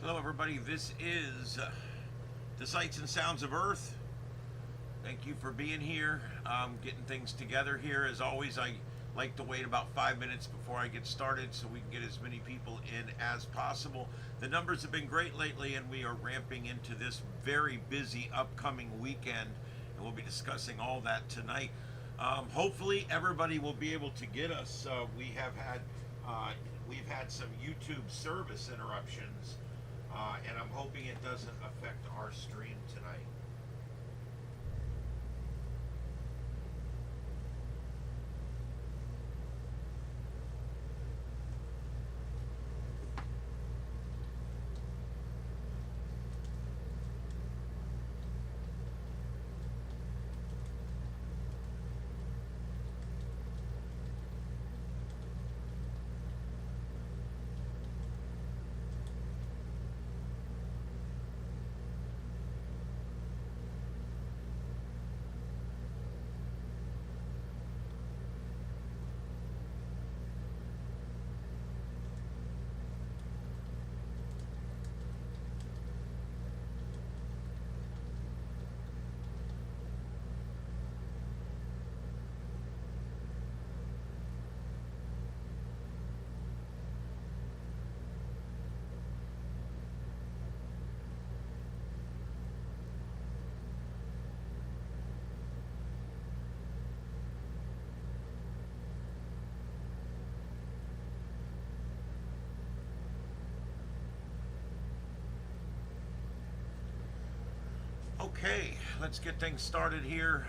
Hello, everybody. This is the Sights and Sounds of Earth. Thank you for being here. Getting things together here. As always, I like to wait about 5 minutes before I get started so we can get as many people in as possible. The numbers have been great lately, and we are ramping into this very busy upcoming weekend, and we'll be discussing all that tonight. Hopefully, everybody will be able to get us. We've had some YouTube service interruptions. And I'm hoping it doesn't affect our stream tonight. Okay, let's get things started here.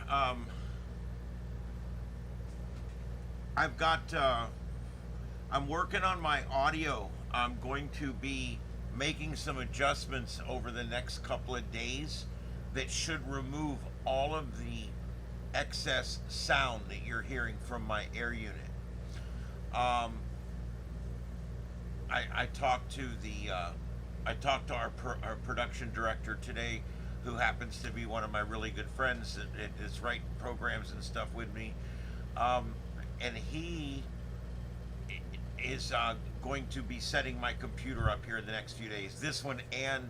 I've got, I'm working on my audio. I'm going to be making some adjustments over the next couple of days that should remove all of the excess sound that you're hearing from my air unit. I talked to our production director today, who happens to be one of my really good friends that is writing programs and stuff with me. And he is going to be setting my computer up here in the next few days. This one and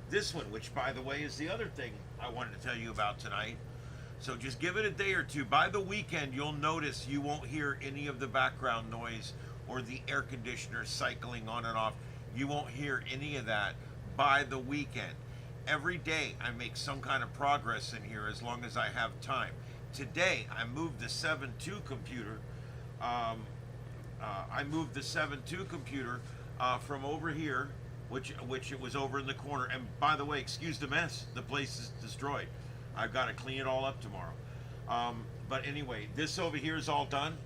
this one, which, by the way, is the other thing I wanted to tell you about tonight. So just give it a day or two. By the weekend, you'll notice you won't hear any of the background noise or the air conditioner cycling on and off. You won't hear any of that by the weekend. Every day I make some kind of progress in here as long as I have time. Today I moved the 7.2 computer. From over here, which it was over in the corner. And by the way, excuse the mess. The place is destroyed. I've got to clean it all up tomorrow. But anyway, this over here is all done.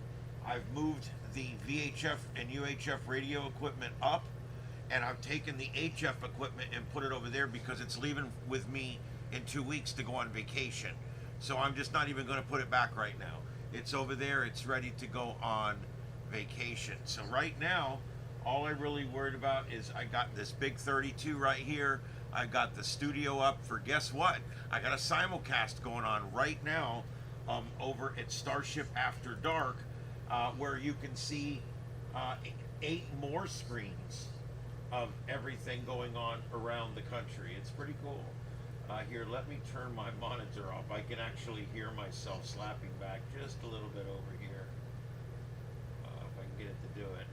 I've moved the VHF and UHF radio equipment up, and I've taken the HF equipment and put it over there because it's leaving with me in 2 weeks to go on vacation. So I'm just not even going to put it back right now. It's over there. It's ready to go on vacation. So right now, all I really worried about is I got this big 32 right here. I got the studio up for, guess what? I got a simulcast going on right now over at Starship After Dark, where you can see 8 more screens of everything going on around the country. It's pretty cool. Here, let me turn my monitor off. I can actually hear myself slapping back just a little bit over here. If I can get it to do it.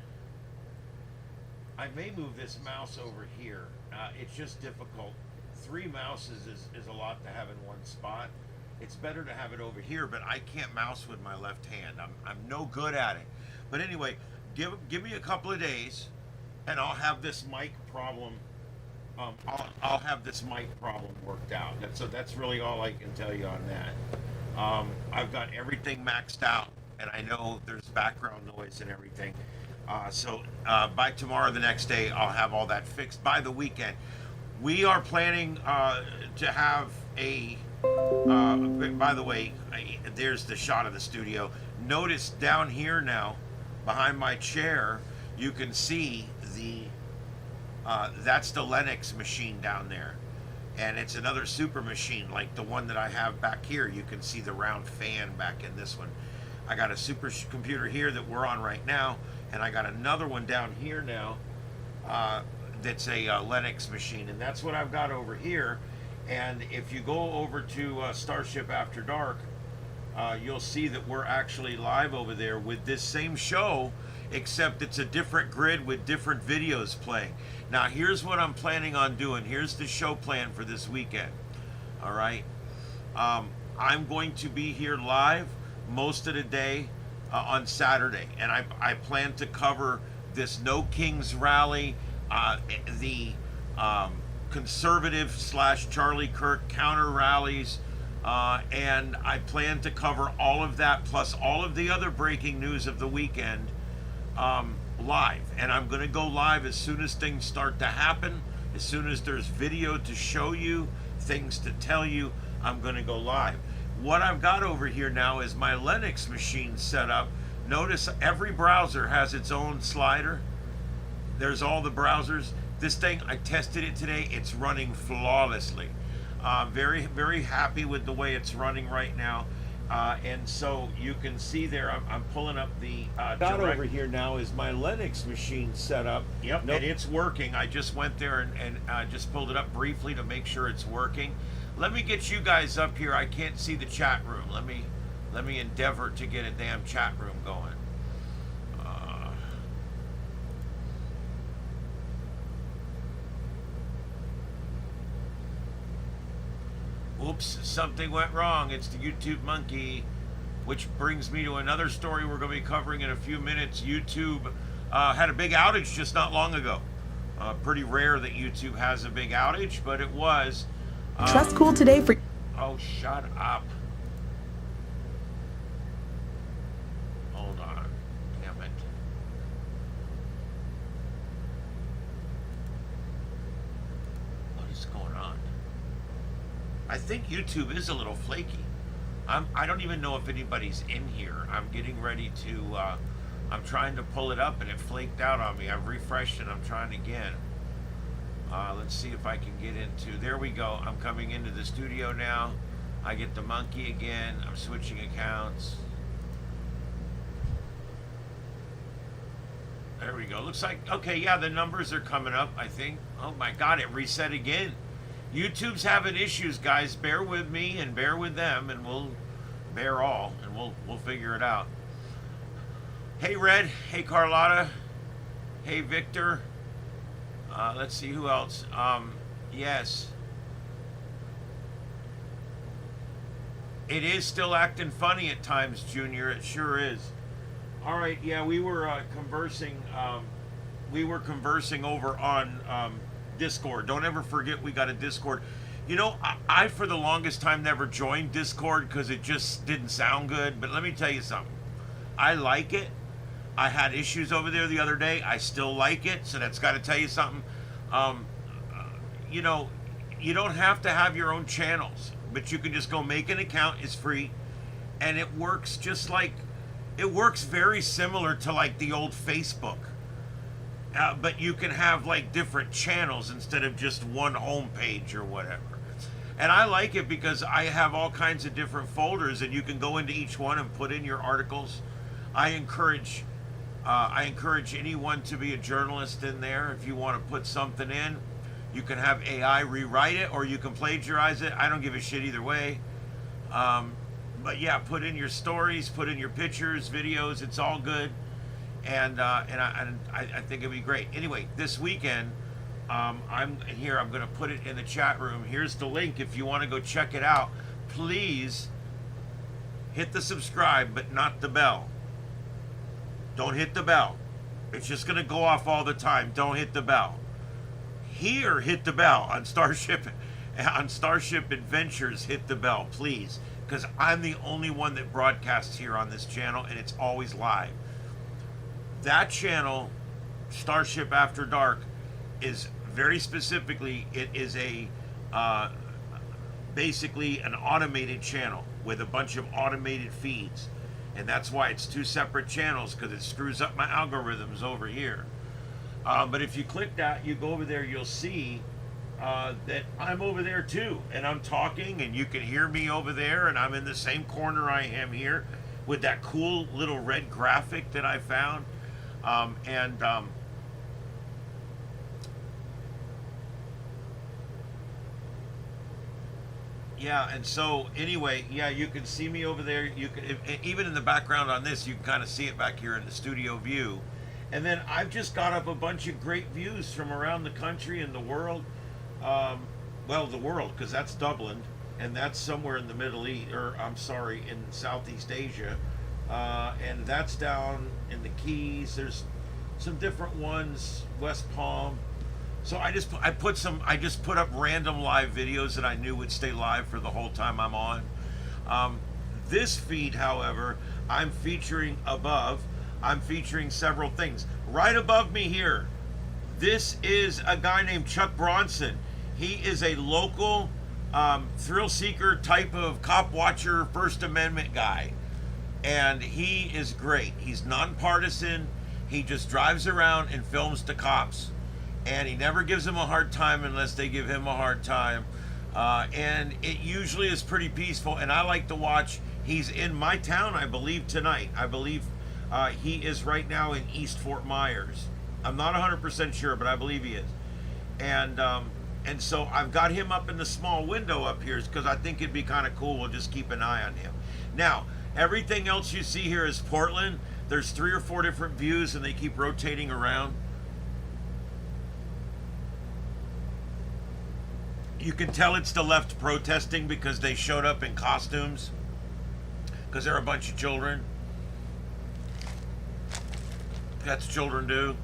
I may move this mouse over here. It's just difficult. 3 mouses is a lot to have in one spot. It's better to have it over here, but I can't mouse with my left hand. I'm no good at it. But anyway, give me a couple of days, and I'll have this mic problem. I'll have this mic problem worked out. So that's really all I can tell you on that. I've got everything maxed out, and I know there's background noise and everything. So by tomorrow, the next day, I'll have all that fixed. By the weekend, we are planning to have a. By the way, there's the shot of the studio. Notice down here now, behind my chair, you can see that's the Lennox machine down there, and it's another super machine like the one that I have back here. You can see the round fan back in this one. I got a super computer here that we're on right now, and I got another one down here now that's a Linux machine, and that's what I've got over here. And if you go over to Starship After Dark, you'll see that we're actually live over there with this same show, except it's a different grid with different videos playing. Now, here's what I'm planning on doing. Here's the show plan for this weekend. All right. I'm going to be here live most of the day on Saturday, and I plan to cover this No Kings rally, the conservative / Charlie Kirk counter rallies, and I plan to cover all of that plus all of the other breaking news of the weekend live. And I'm going to go live as soon as things start to happen, as soon as there's video to show you, things to tell you, I'm going to go live. What I've got over here now is my Linux machine set up. Notice every browser has its own slider. There's all the browsers. This thing, I tested it today. It's running flawlessly. Very, very happy with the way it's running right now. And so you can see there, I'm pulling up the got over here now is my Linux machine set up. Yep, and it's working. I just went there and just pulled it up briefly to make sure it's working. Let me get you guys up here. I can't see the chat room. Let me endeavor to get a damn chat room going. Oops, something went wrong. It's the YouTube monkey, which brings me to another story we're going to be covering in a few minutes. YouTube had a big outage just not long ago. Pretty rare that YouTube has a big outage, but it was. Trust Cool today for... Oh, shut up. Hold on. Damn it. What is going on? I think YouTube is a little flaky. I don't even know if anybody's in here. I'm getting ready to, I'm trying to pull it up and it flaked out on me. I've refreshed and I'm trying again. Let's see if I can get into, there we go. I'm coming into the studio now. I get the monkey again. I'm switching accounts. There we go. Looks like, okay, yeah, the numbers are coming up, I think. Oh my God, it reset again. YouTube's having issues, guys. Bear with me and bear with them, and we'll bear all, and we'll figure it out. Hey, Red. Hey, Carlotta. Hey, Victor. Let's see who else. Yes. It is still acting funny at times, Junior. It sure is. All right. Yeah, we were conversing. We were conversing over on Discord. Don't ever forget we got a Discord. You know, I for the longest time never joined Discord because it just didn't sound good. But let me tell you something. I like it. I had issues over there the other day. I still like it, so that's got to tell you something. You know, you don't have to have your own channels, but you can just go make an account. It's free, and it works just like, it works very similar to like the old Facebook. But you can have like different channels instead of just one home page or whatever. And I like it because I have all kinds of different folders, and you can go into each one and put in your articles. I encourage anyone to be a journalist in there. If you want to put something in, you can have AI rewrite it, or you can plagiarize it. I don't give a shit either way. But yeah, put in your stories, put in your pictures, videos. It's all good. And I think it'd be great. Anyway, this weekend, I'm here. I'm going to put it in the chat room. Here's the link if you want to go check it out. Please hit the subscribe, but not the bell. Don't hit the bell. It's just going to go off all the time. Don't hit the bell. Here, hit the bell on Starship Adventures. Hit the bell, please, because I'm the only one that broadcasts here on this channel, and it's always live. That channel, Starship After Dark, is very specifically, it is a basically an automated channel with a bunch of automated feeds. And that's why it's two separate channels, because it screws up my algorithms over here. But if you click that, you go over there, you'll see that I'm over there too. And I'm talking, and you can hear me over there, and I'm in the same corner I am here with that cool little red graphic that I found. Yeah, and so anyway, yeah, you can see me over there. You can even in the background on this, you can kind of see it back here in the studio view. And then I've just got up a bunch of great views from around the country and the world. Um, well, the world, because that's Dublin, and that's somewhere in the Middle East, or I'm sorry, in Southeast Asia, and that's down in the Keys. There's some different ones, West Palm. So I just put up random live videos that I knew would stay live for the whole time I'm on. Um, this feed, however, I'm featuring above. I'm featuring several things. Right above me here, this is a guy named Chuck Bronson. He is a local thrill seeker type of cop watcher, First Amendment guy. And he is great. He's nonpartisan. He just drives around and films the cops. And he never gives them a hard time unless they give him a hard time. And it usually is pretty peaceful. And I like to watch. He's in my town, I believe, tonight. I believe he is right now in East Fort Myers. I'm not 100% sure, but I believe he is. And so I've got him up in the small window up here because I think it'd be kind of cool. We'll just keep an eye on him. Now, everything else you see here is Portland. There's 3 or 4 different views, and they keep rotating around. You can tell it's the left protesting because they showed up in costumes because they're a bunch of children. That's children do.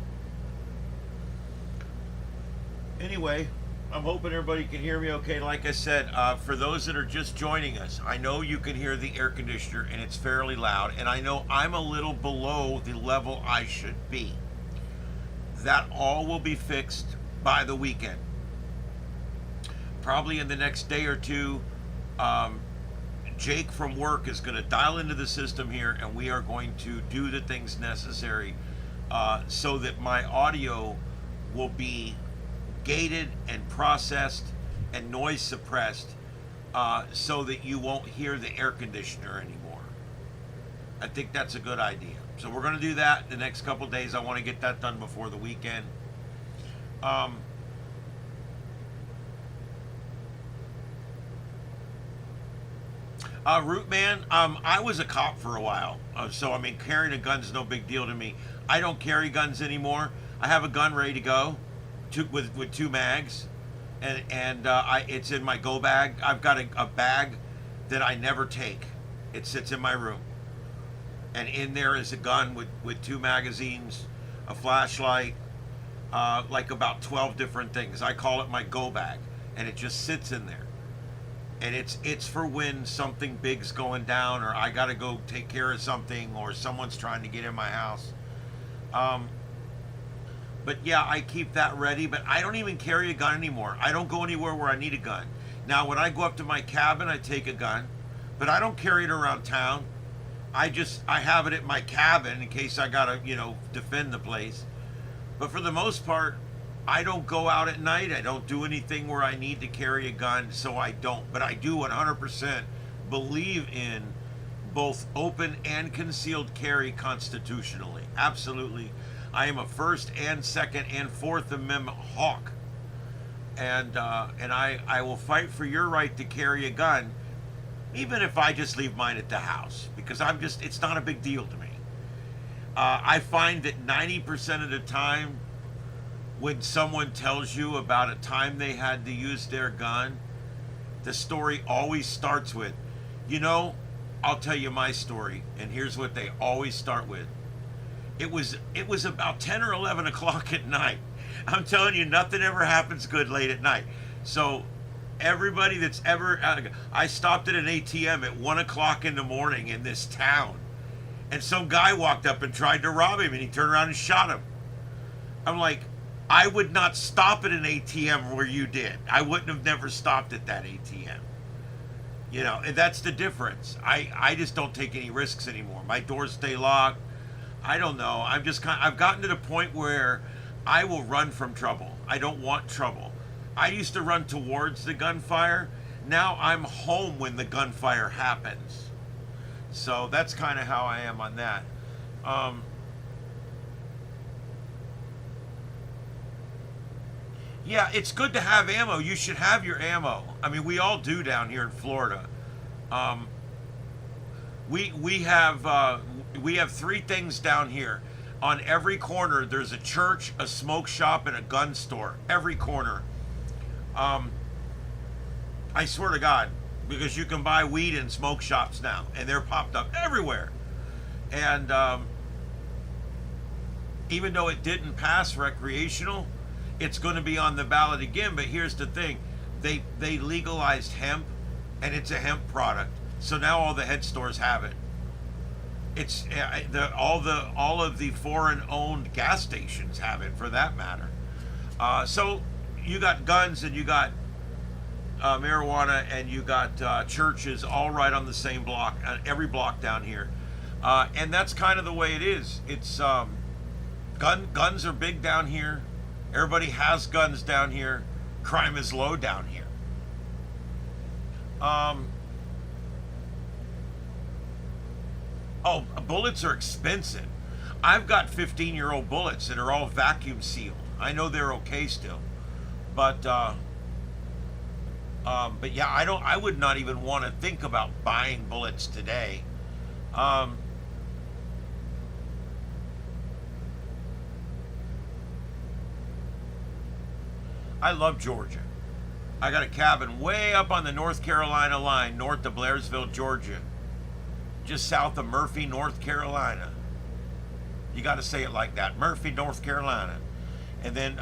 Anyway, I'm hoping everybody can hear me okay. Like I said, for those that are just joining us, I know you can hear the air conditioner and it's fairly loud, and I know I'm a little below the level I should be. That all will be fixed by the weekend. Probably in the next day or two, Jake from work is going to dial into the system here, and we are going to do the things necessary so that my audio will be gated and processed and noise suppressed so that you won't hear the air conditioner anymore. I think that's a good idea. So we're going to do that the next couple days. I want to get that done before the weekend. Root Man, I was a cop for a while, so I mean, carrying a gun's no big deal to me. I don't carry guns anymore. I have a gun ready to go, with 2 mags, and it's in my go bag. I've got a bag that I never take. It sits in my room, and in there is a gun with 2 magazines, a flashlight, like about 12 different things. I call it my go bag, and it just sits in there. And it's for when something big's going down, or I gotta go take care of something, or someone's trying to get in my house. But yeah, I keep that ready, but I don't even carry a gun anymore. I don't go anywhere where I need a gun. Now, when I go up to my cabin, I take a gun, but I don't carry it around town. I have it at my cabin in case I gotta, defend the place. But for the most part, I don't go out at night. I don't do anything where I need to carry a gun, so I don't. But I do 100% believe in both open and concealed carry constitutionally. Absolutely. I am a First and Second and Fourth Amendment hawk. And I will fight for your right to carry a gun, even if I just leave mine at the house, because it's not a big deal to me. I find that 90% of the time, when someone tells you about a time they had to use their gun, the story always starts with, I'll tell you my story, and here's what they always start with. It was about 10 or 11 o'clock at night. I'm telling you, nothing ever happens good late at night. So everybody that's ever, I stopped at an ATM at 1 o'clock in the morning in this town, and some guy walked up and tried to rob him, and he turned around and shot him. I'm like, I would not stop at an ATM where you did. I wouldn't have never stopped at that ATM. And that's the difference. I just don't take any risks anymore. My doors stay locked. I don't know. I've gotten to the point where I will run from trouble. I don't want trouble. I used to run towards the gunfire. Now I'm home when the gunfire happens. So that's kind of how I am on that. Yeah, it's good to have ammo. You should have your ammo. I mean, we all do down here in Florida. Um, we have three things down here. On every corner, there's a church, a smoke shop, and a gun store. Every corner. Um, I swear to God, because you can buy weed in smoke shops now, and they're popped up everywhere. And even though it didn't pass recreational, it's going to be on the ballot again. But here's the thing: they legalized hemp, and it's a hemp product. So now all the head stores have it. It's all of the foreign-owned gas stations have it, for that matter. So you got guns and you got marijuana and you got churches all right on the same block, every block down here, and that's kind of the way it is. It's guns are big down here. Everybody has guns down here. Crime is low down here. Oh, bullets are expensive. I've got 15-year-old bullets that are all vacuum sealed. I know they're okay still, but yeah, I would not even want to think about buying bullets today. I love Georgia. I got a cabin way up on the North Carolina line, north of Blairsville, Georgia, just south of Murphy, North Carolina. You got to say it like that, Murphy, North Carolina. And then,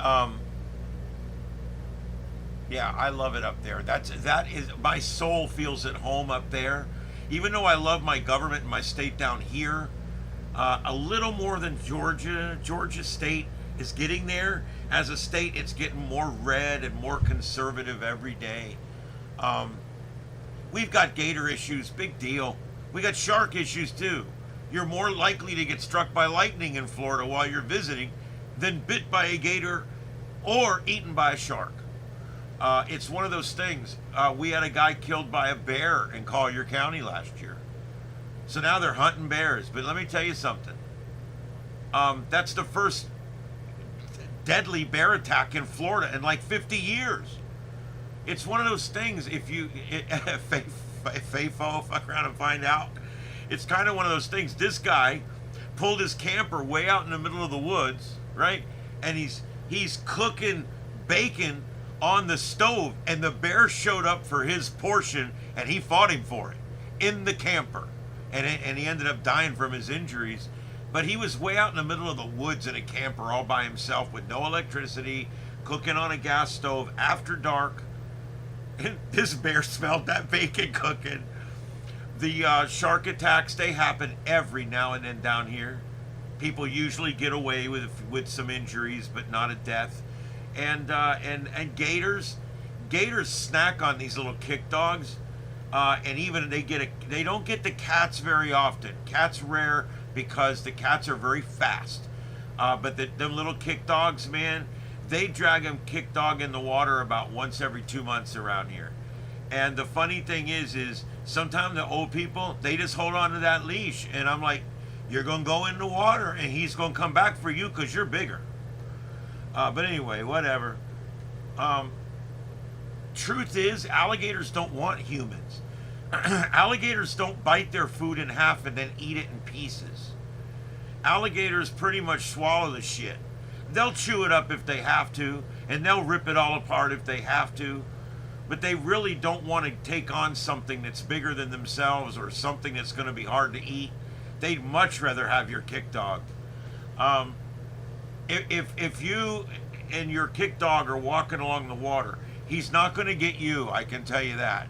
yeah, I love it up there. That is my soul feels at home up there. Even though I love my government and my state down here, a little more than Georgia. Georgia state is getting there. As a state, it's getting more red and more conservative every day. We've got gator issues, big deal. We got shark issues too. You're more likely to get struck by lightning in Florida while you're visiting than bit by a gator or eaten by a shark. It's one of those things. We had a guy killed by a bear in Collier County last year. So now they're hunting bears. But let me tell you something. That's the first deadly bear attack in Florida in like 50 years. It's one of those things. If you fuck around and find out, it's kind of one of those things. This guy pulled his camper way out in the middle of the woods, right? And he's cooking bacon on the stove, and the bear showed up for his portion, and he fought him for it in the camper, and he ended up dying from his injuries. But he was way out in the middle of the woods in a camper all by himself with no electricity, cooking on a gas stove after dark. And this bear smelled that bacon cooking. The shark attacks, they happen every now and then down here. People usually get away with some injuries, but not a death. And gators snack on these little kick dogs, and even they don't get the cats very often. Cats rare because the cats are very fast. But them little kick dogs, man, they drag them kick dog in the water about once every 2 months around here. And the funny thing is sometimes the old people, they just hold on to that leash, and I'm like, you're gonna go in the water, and he's gonna come back for you because you're bigger. But anyway, whatever. Truth is, alligators don't want humans. Alligators don't bite their food in half and then eat it in pieces. Alligators pretty much swallow the shit. They'll chew it up if they have to, and they'll rip it all apart if they have to. But they really don't want to take on something that's bigger than themselves or something that's going to be hard to eat. They'd much rather have your kick dog. If you and your kick dog are walking along the water, he's not going to get you, I can tell you that.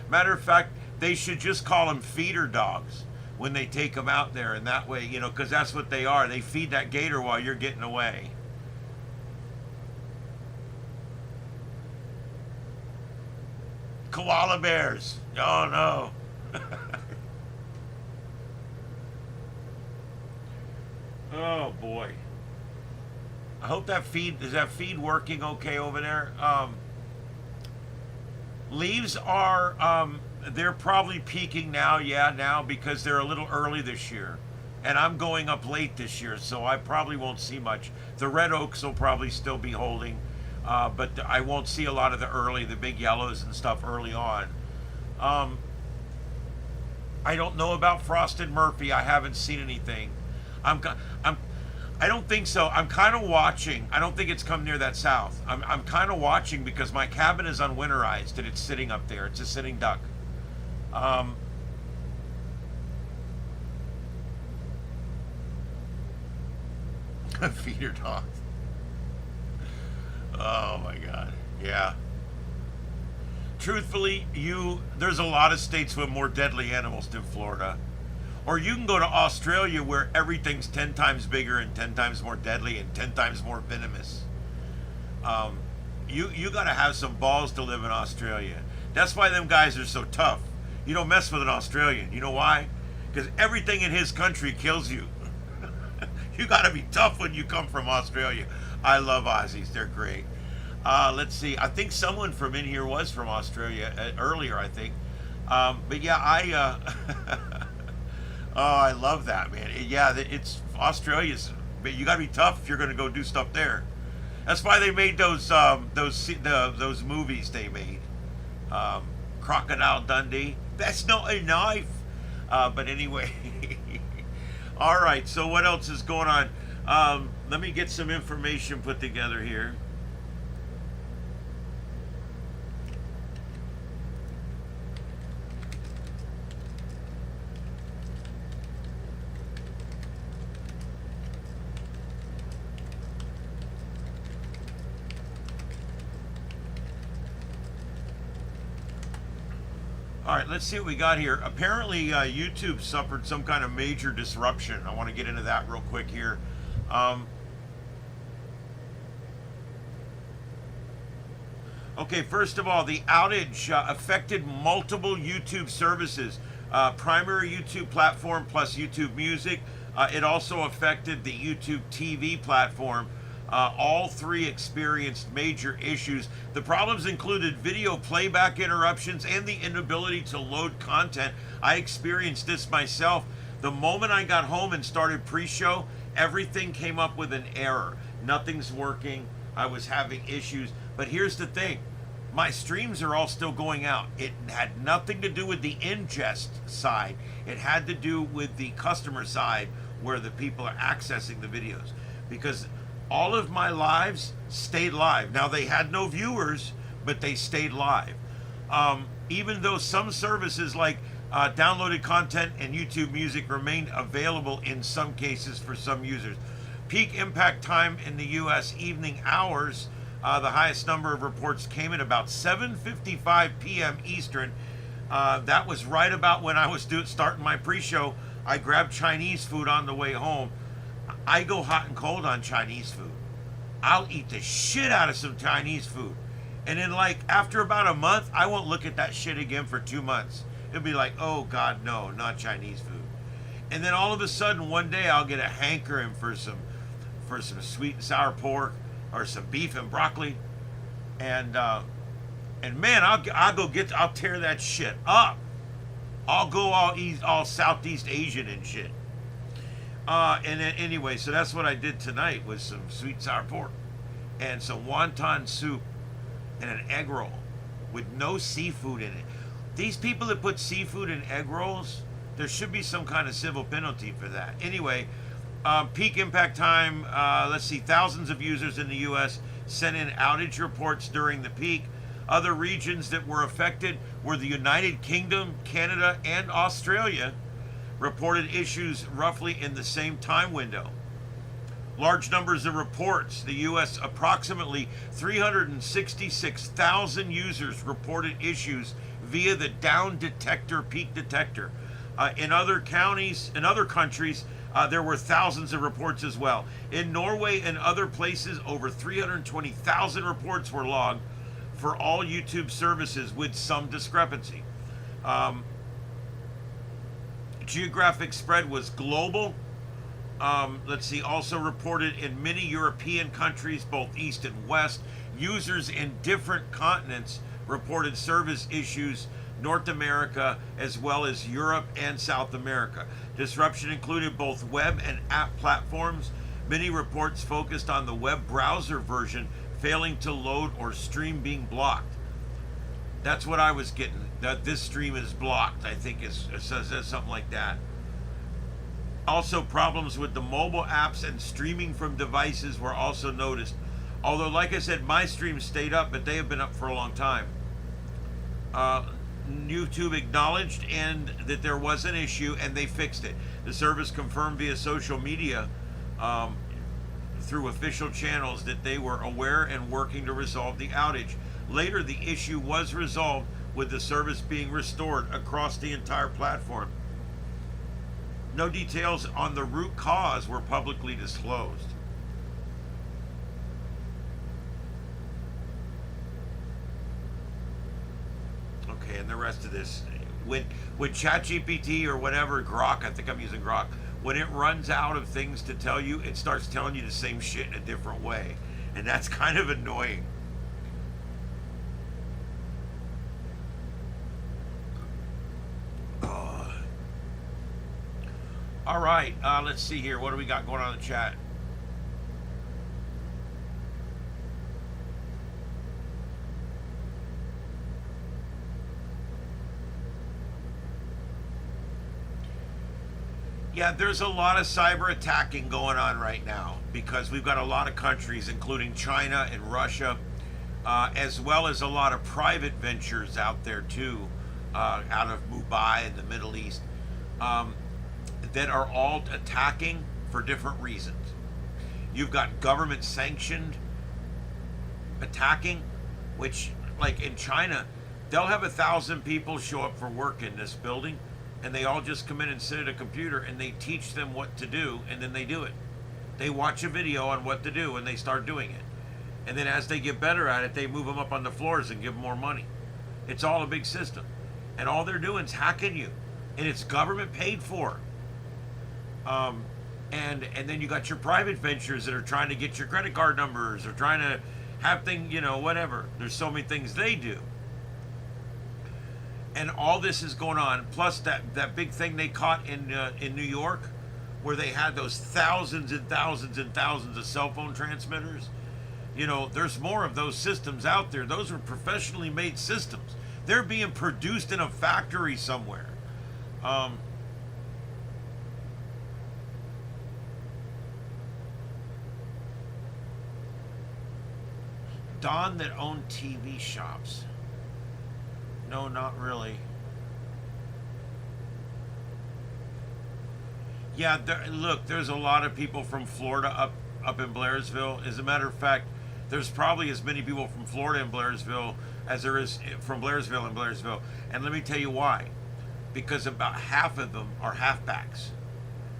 Matter of fact, they should just call them feeder dogs when they take them out there, and that way, because that's what they are. They feed that gator while you're getting away. Koala bears. Oh no. Oh boy. I hope is that feed working okay over there? Leaves are, they're probably peaking now, because they're a little early this year. and I'm going up late this year, so I probably won't see much. The red oaks will probably still be holding, but I won't see a lot of the big yellows and stuff early on. Um, I don't know about Frosted Murphy. I haven't seen anything. I'm, I'm, I don't think so. I'm kind of watching. I don't think it's come near that south. I'm kind of watching because my cabin is unwinterized and it's sitting up there. It's a sitting duck. Um, feeder dog. Oh my God. Yeah. Truthfully, there's a lot of states with more deadly animals than Florida. Or you can go to Australia where everything's 10 times bigger and 10 times more deadly and 10 times more venomous. You got to have some balls to live in Australia. That's why them guys are so tough. You don't mess with an Australian. You know why? Because everything in his country kills you. You got to be tough when you come from Australia. I love Aussies. They're great. Let's see. I think someone from in here was from Australia earlier, I think. But yeah, oh, I love that, man. Yeah, it's Australia's. But you got to be tough if you're going to go do stuff there. That's why they made those movies they made. Crocodile Dundee. That's not a knife. But anyway. All right. So what else is going on? Let me get some information put together here. All right, let's see what we got here. Apparently, YouTube suffered some kind of major disruption. I want to get into that real quick here. Okay, first of all, the outage affected multiple YouTube services. Primary YouTube platform plus YouTube Music. It also affected the YouTube TV platform. All three experienced major issues. The problems included video playback interruptions and the inability to load content. I experienced this myself. The moment I got home and started pre-show, everything came up with an error. Nothing's working. I was having issues. But here's the thing. My streams are all still going out. It had nothing to do with the ingest side. It had to do with the customer side where the people are accessing the videos. Because all of my lives stayed live. Now, they had no viewers, but they stayed live. Even though some services like downloaded content and YouTube Music remained available in some cases for some users. Peak impact time in the U.S. evening hours, the highest number of reports came at about 7:55 p.m. Eastern. That was right about when I was starting my pre-show. I grabbed Chinese food on the way home. I go hot and cold on Chinese food. I'll eat the shit out of some Chinese food. And then after about a month, I won't look at that shit again for 2 months. It'll be like, oh God, no, not Chinese food. And then all of a sudden one day I'll get a hankering for some sweet and sour pork or some beef and broccoli. And man, I'll tear that shit up. I'll go all Southeast Asian and shit. And then anyway, so that's what I did tonight was some sweet and sour pork and some wonton soup and an egg roll with no seafood in it. These people that put seafood in egg rolls, there should be some kind of civil penalty for that. Anyway, peak impact time, let's see, thousands of users in the U.S. sent in outage reports during the peak. Other regions that were affected were the United Kingdom, Canada, and Australia. Reported issues roughly in the same time window. Large numbers of reports. The U.S. approximately 366,000 users reported issues via the down detector peak detector. In other countries, there were thousands of reports as well. In Norway and other places, over 320,000 reports were logged for all YouTube services with some discrepancy. Geographic spread was global. Let's see, also reported in many European countries, both East and West. Users in different continents reported service issues, North America as well as Europe and South America. Disruption included both web and app platforms. Many reports focused on the web browser version failing to load or stream being blocked. That's what I was getting. That this stream is blocked, I think it says something like that. Also, problems with the mobile apps and streaming from devices were also noticed. Although, like I said, my streams stayed up, but they have been up for a long time. YouTube acknowledged and that there was an issue, and they fixed it. The service confirmed via social media through official channels that they were aware and working to resolve the outage. Later, the issue was resolved, with the service being restored across the entire platform. No details on the root cause were publicly disclosed. Okay, and the rest of this, when ChatGPT or whatever, Grok, I think I'm using Grok, when it runs out of things to tell you, it starts telling you the same shit in a different way, and that's kind of annoying. All right, let's see here. What do we got going on in the chat? Yeah, there's a lot of cyber attacking going on right now because we've got a lot of countries, including China and Russia, as well as a lot of private ventures out there too, out of Mumbai and the Middle East. That are all attacking for different reasons. You've got government sanctioned attacking, which, like in China, they'll have 1,000 people show up for work in this building, and they all just come in and sit at a computer and they teach them what to do, and then they do it. They watch a video on what to do and they start doing it. And then as they get better at it, they move them up on the floors and give them more money. It's all a big system. And all they're doing is hacking you. And it's government paid for. And then you got your private ventures that are trying to get your credit card numbers or trying to have things, whatever. There's so many things they do. And all this is going on. Plus that big thing they caught in New York, where they had those thousands and thousands and thousands of cell phone transmitters. There's more of those systems out there. Those are professionally made systems. They're being produced in a factory somewhere. Don that owned TV shops. No, not really. Yeah, look, there's a lot of people from Florida up in Blairsville. As a matter of fact, there's probably as many people from Florida in Blairsville as there is from Blairsville in Blairsville. And let me tell you why. Because about half of them are halfbacks.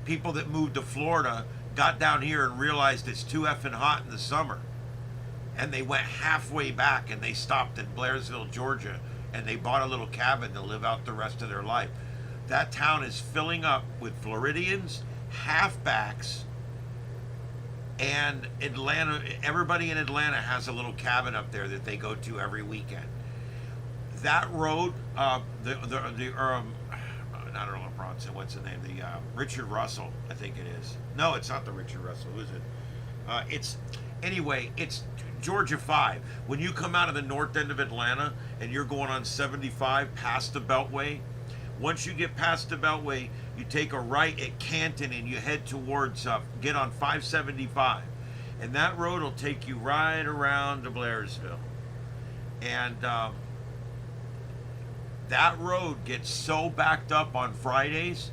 People that moved to Florida got down here and realized it's too effing hot in the summer. And they went halfway back and they stopped in Blairsville, Georgia, and they bought a little cabin to live out the rest of their life. That town is filling up with Floridians, halfbacks, and Atlanta. Everybody in Atlanta has a little cabin up there that they go to every weekend. That road, I don't know what Bronson, what's the name? The Richard Russell, I think it is. No, it's not the Richard Russell. Who is it? It's Georgia 5. When you come out of the north end of Atlanta and you're going on 75 past the Beltway, once you get past the Beltway, you take a right at Canton and you head towards, get on 575. And that road will take you right around to Blairsville. And that road gets so backed up on Fridays,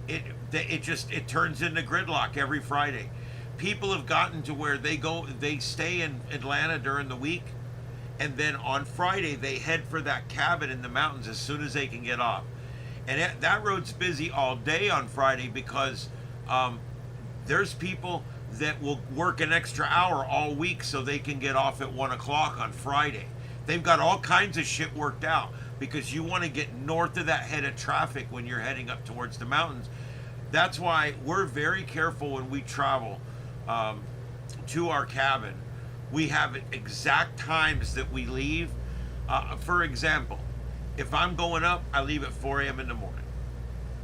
it turns into gridlock every Friday. People have gotten to where they stay in Atlanta during the week, and then on Friday they head for that cabin in the mountains as soon as they can get off. And that road's busy all day on Friday because there's people that will work an extra hour all week so they can get off at 1 o'clock on Friday. They've got all kinds of shit worked out because you want to get north of that head of traffic when you're heading up towards the mountains. That's why we're very careful when we travel to our cabin. We have exact times that we leave. For example, if I'm going up, I leave at 4 a.m. in the morning.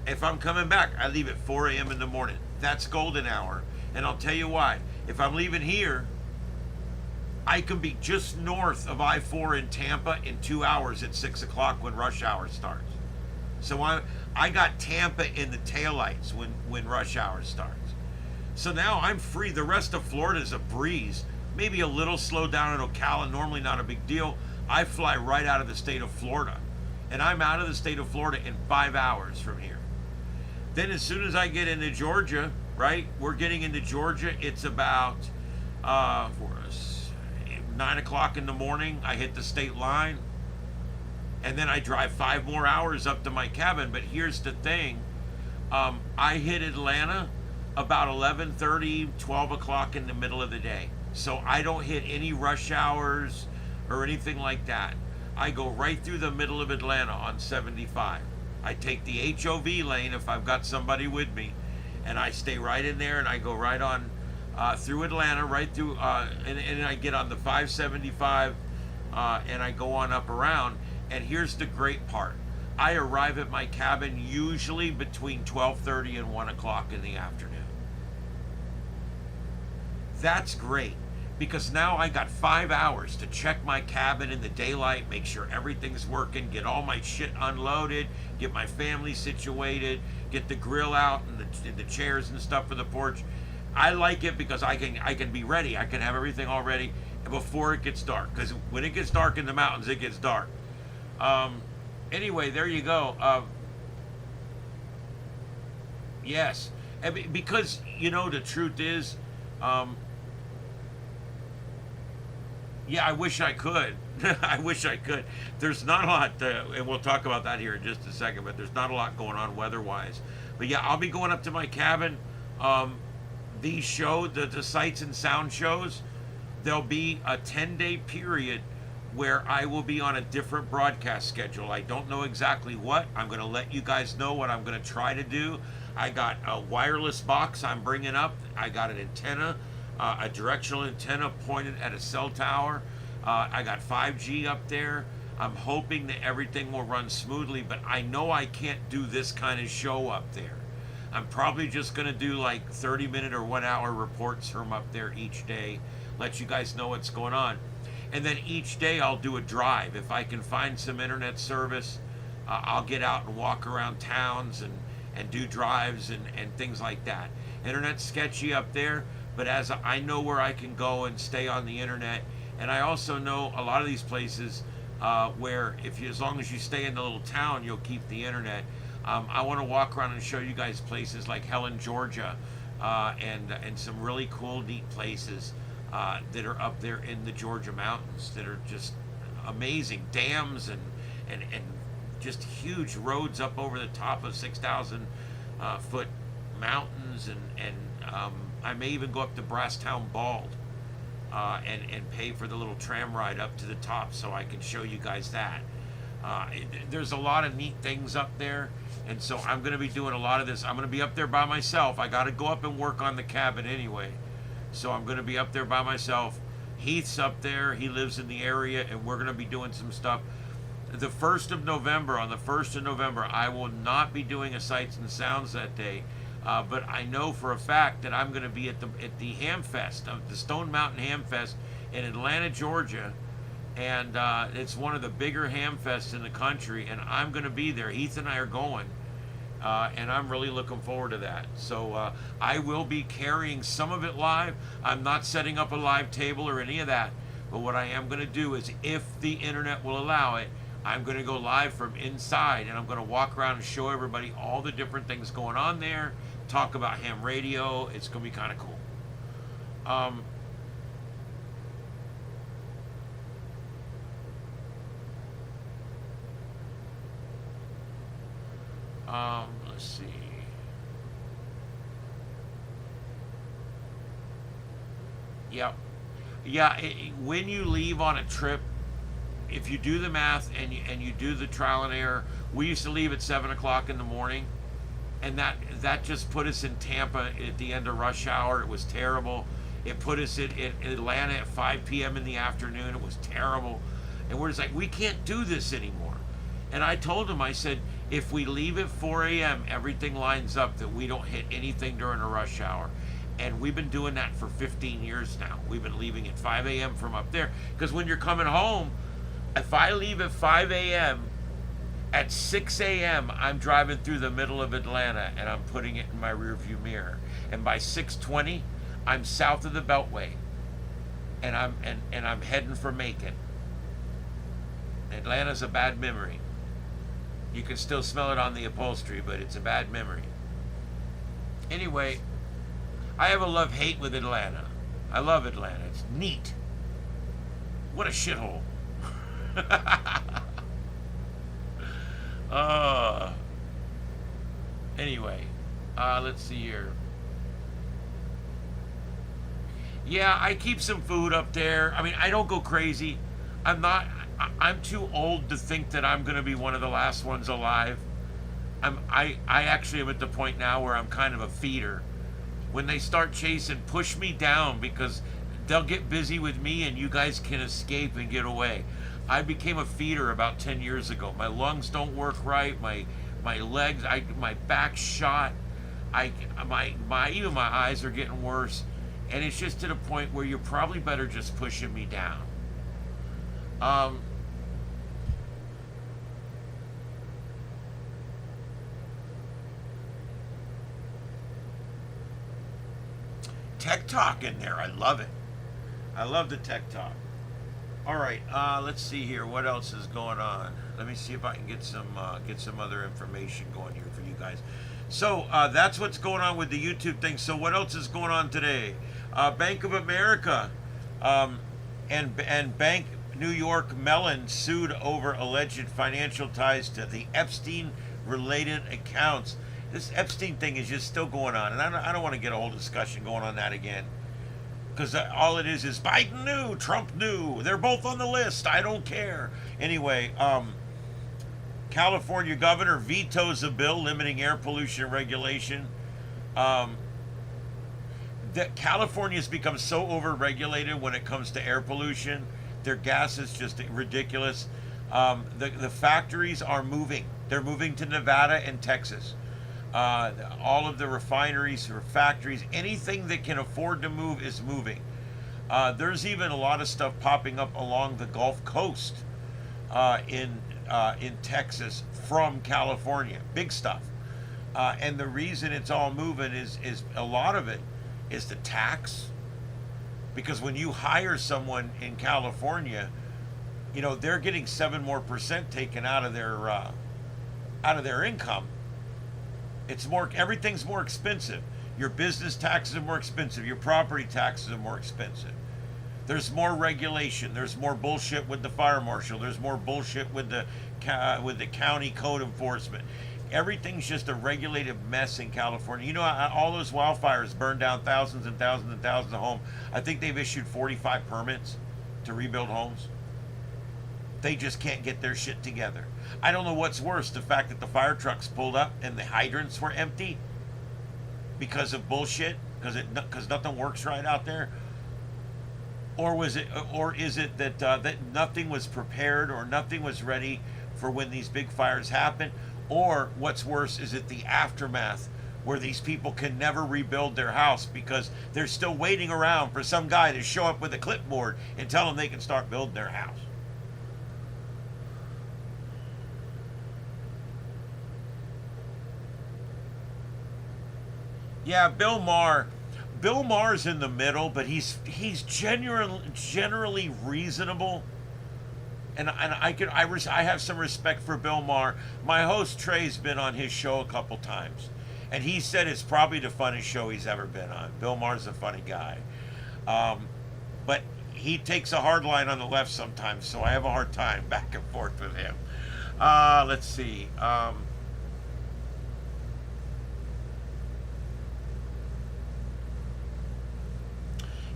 If I'm coming back, I leave at 4 a.m. in the morning. That's golden hour. And I'll tell you why. If I'm leaving here, I can be just north of I-4 in Tampa in 2 hours at 6 o'clock when rush hour starts. So I got Tampa in the taillights when rush hour starts. So now I'm free. The rest of Florida is a breeze. Maybe a little slow down in Ocala, normally not a big deal. I fly right out of the state of Florida. And I'm out of the state of Florida in 5 hours from here. Then as soon as I get into Georgia, right? We're getting into Georgia. It's about for us 9 o'clock in the morning. I hit the state line. And then I drive 5 more hours up to my cabin. But here's the thing. I hit Atlanta about 11:30, 12 o'clock in the middle of the day. So I don't hit any rush hours or anything like that. I go right through the middle of Atlanta on 75. I take the HOV lane if I've got somebody with me, and I stay right in there, and I go right on through Atlanta, right through, and I get on the 575, and I go on up around. And here's the great part. I arrive at my cabin usually between 12:30 and 1 o'clock in the afternoon. That's great, because now I got 5 hours to check my cabin in the daylight, make sure everything's working, get all my shit unloaded, get my family situated, get the grill out and the chairs and stuff for the porch. I like it because I can be ready. I can have everything all ready before it gets dark, because when it gets dark in the mountains, it gets dark. Anyway, there you go. Yes, because the truth is, yeah, I wish I could. I wish I could. There's not a lot, and we'll talk about that here in just a second, but there's not a lot going on weather-wise. But yeah, I'll be going up to my cabin. These the sights and sound shows, there'll be a 10-day period where I will be on a different broadcast schedule. I don't know exactly what. I'm going to let you guys know what I'm going to try to do. I got a wireless box I'm bringing up. I got an antenna. A directional antenna pointed at a cell tower. I got 5G up there. I'm hoping that everything will run smoothly, but I know I can't do this kind of show up there. I'm probably just going to do like 30-minute or 1-hour reports from up there each day, let you guys know what's going on. And then each day I'll do a drive. If I can find some internet service, I'll get out and walk around towns and do drives and things like that. Internet's sketchy up there, but as I know where I can go and stay on the internet, and I also know a lot of these places where as long as you stay in the little town, you'll keep the internet. I want to walk around and show you guys places like Helen, Georgia, and some really cool, neat places that are up there in the Georgia mountains that are just amazing. Dams and just huge roads up over the top of 6,000 foot mountains, and I may even go up to Brasstown Bald and pay for the little tram ride up to the top so I can show you guys that. There's a lot of neat things up there, and so I'm going to be doing a lot of this. I'm going to be up there by myself. I got to go up and work on the cabin anyway, so I'm going to be up there by myself. Heath's up there. He lives in the area, and we're going to be doing some stuff. On the 1st of November, I will not be doing a Sights and Sounds that day. But I know for a fact that I'm going to be at the Ham Fest, the Stone Mountain Ham Fest in Atlanta, Georgia, and it's one of the bigger ham fests in the country, and I'm going to be there. Heath and I are going, and I'm really looking forward to that. So I will be carrying some of it live. I'm not setting up a live table or any of that, but what I am going to do is, if the internet will allow it, I'm going to go live from inside, and I'm going to walk around and show everybody all the different things going on there, talk about ham radio. It's going to be kind of cool. Let's see. Yep. Yeah, when you leave on a trip, if you do the math and you do the trial and error, we used to leave at 7 o'clock in the morning, and that just put us in Tampa at the end of rush hour. It was terrible. It put us in Atlanta at 5 p.m. in the afternoon. It was terrible. And we're just like, we can't do this anymore. And I told him, I said, If we leave at 4 a.m., everything lines up that we don't hit anything during a rush hour. And we've been doing that for 15 years now. We've been leaving at 5 a.m. from up there. Because when you're coming home, if I leave at 5 a.m., at 6 a.m., I'm driving through the middle of Atlanta and I'm putting it in my rearview mirror. And by 6:20, I'm south of the Beltway, and I'm heading for Macon. Atlanta's a bad memory. You can still smell it on the upholstery, but it's a bad memory. Anyway, I have a love-hate with Atlanta. I love Atlanta. It's neat. What a shithole. Anyway, let's see here. Yeah, I keep some food up there. I mean, I don't go crazy. I'm too old to think that I'm going to be one of the last ones alive. I actually am at the point now where I'm kind of a feeder. When they start chasing, push me down, because they'll get busy with me and you guys can escape and get away. I became a feeder about 10 years ago. My lungs don't work right. My legs, my back's shot. Even my eyes are getting worse. And it's just to the point where you're probably better just pushing me down. Tech Talk in there. I love it. I love the Tech Talk. All right, let's see here. What else is going on? Let me see if I can get some other information going here for you guys. So that's what's going on with the YouTube thing. So what else is going on today? Bank of America and Bank New York Mellon sued over alleged financial ties to the Epstein-related accounts. This Epstein thing is just still going on, and I don't want to get a whole discussion going on that again. Because all it is Biden knew, Trump knew. They're both on the list. I don't care. Anyway, California governor vetoes a bill limiting air pollution regulation. That California has become so overregulated when it comes to air pollution. Their gas is just ridiculous. The factories are moving. They're moving to Nevada and Texas. All of the refineries or factories, anything that can afford to move is moving. There's even a lot of stuff popping up along the Gulf Coast in Texas from California. Big stuff. And the reason it's all moving is a lot of it is the tax. Because when you hire someone in California, you know, they're getting 7% more taken out of their income. It's more, everything's more expensive. Your business taxes are more expensive. Your property taxes are more expensive. There's more regulation. There's more bullshit with the fire marshal. There's more bullshit with the county code enforcement. Everything's just a regulated mess in California. You know, all those wildfires burned down thousands and thousands and thousands of homes. I think they've issued 45 permits to rebuild homes. They just can't get their shit together. I don't know what's worse, the fact that the fire trucks pulled up and the hydrants were empty because of bullshit, because nothing works right out there, or is it that nothing was prepared or nothing was ready for when these big fires happen, or what's worse, is it the aftermath where these people can never rebuild their house because they're still waiting around for some guy to show up with a clipboard and tell them they can start building their house. Yeah, Bill Maher's in the middle, but he's generally reasonable, and I have some respect for Bill Maher. My host Trey's been on his show a couple times, and he said it's probably the funniest show he's ever been on. Bill Maher's a funny guy, but he takes a hard line on the left sometimes, so I have a hard time back and forth with him. Let's see.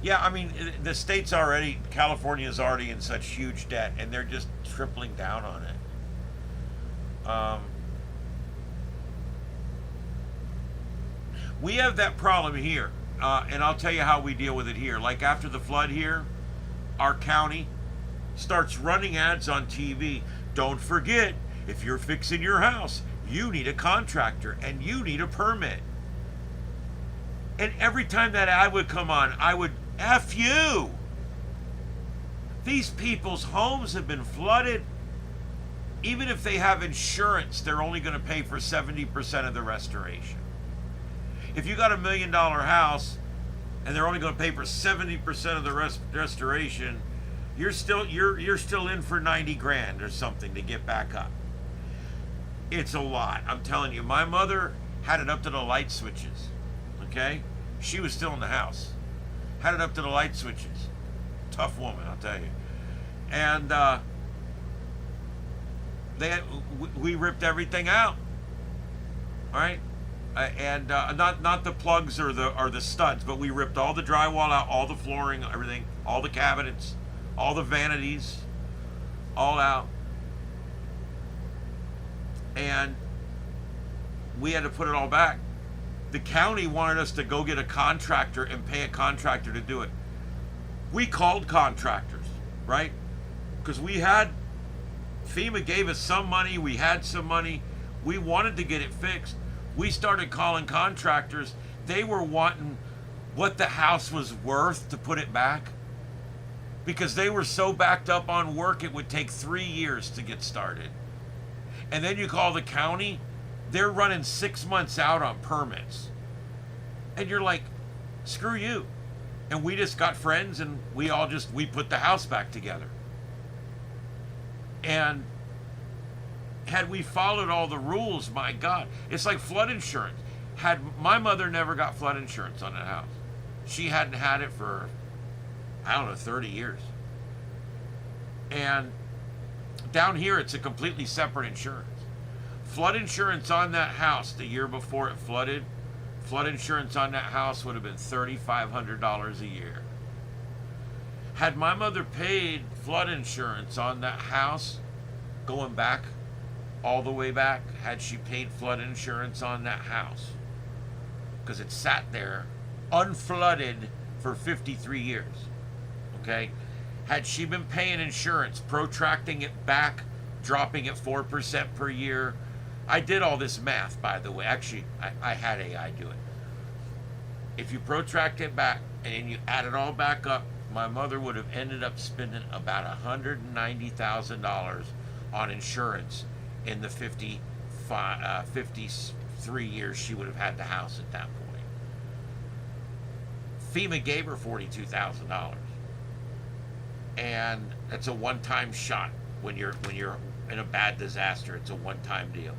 Yeah, I mean, California's already in such huge debt, and they're just tripling down on it. We have that problem here, and I'll tell you how we deal with it here. Like after the flood here, our county starts running ads on TV. Don't forget, if you're fixing your house, you need a contractor and you need a permit. And every time that ad would come on, I would, F you. These people's homes have been flooded. Even if they have insurance, they're only going to pay for 70% of the restoration. If you got $1 million house and they're only going to pay for 70% of the restoration, you're still in for 90 grand or something to get back up. It's a lot. I'm telling you, my mother had it up to the light switches. Okay? She was still in the house. Had it up to the light switches. Tough woman, I'll tell you. And we ripped everything out. All right? And not the plugs or the studs, but we ripped all the drywall out, all the flooring, everything, all the cabinets, all the vanities, all out. And we had to put it all back. The county wanted us to go get a contractor and pay a contractor to do it. We called contractors, right? Because FEMA gave us some money, we had some money, we wanted to get it fixed. We started calling contractors. They were wanting what the house was worth to put it back, because they were so backed up on work it would take 3 years to get started. And then you call the county, they're running 6 months out on permits. And you're like, screw you. And we just got friends and we put the house back together. And had we followed all the rules, my God, it's like flood insurance. Had my mother never got flood insurance on that house, she hadn't had it for, I don't know, 30 years. And down here, it's a completely separate insurance. Flood insurance on that house the year before it flooded, flood insurance on that house would have been $3,500 a year. Had my mother paid flood insurance on that house, going back, all the way back, had she paid flood insurance on that house, because it sat there unflooded for 53 years, okay? Had she been paying insurance, protracting it back, dropping it 4% per year, I did all this math, by the way. Actually, I had AI do it. If you protract it back and you add it all back up, my mother would have ended up spending about $190,000 on insurance in the 53 years she would have had the house at that point. FEMA gave her $42,000. And that's a one-time shot. When you're in a bad disaster, it's a one-time deal.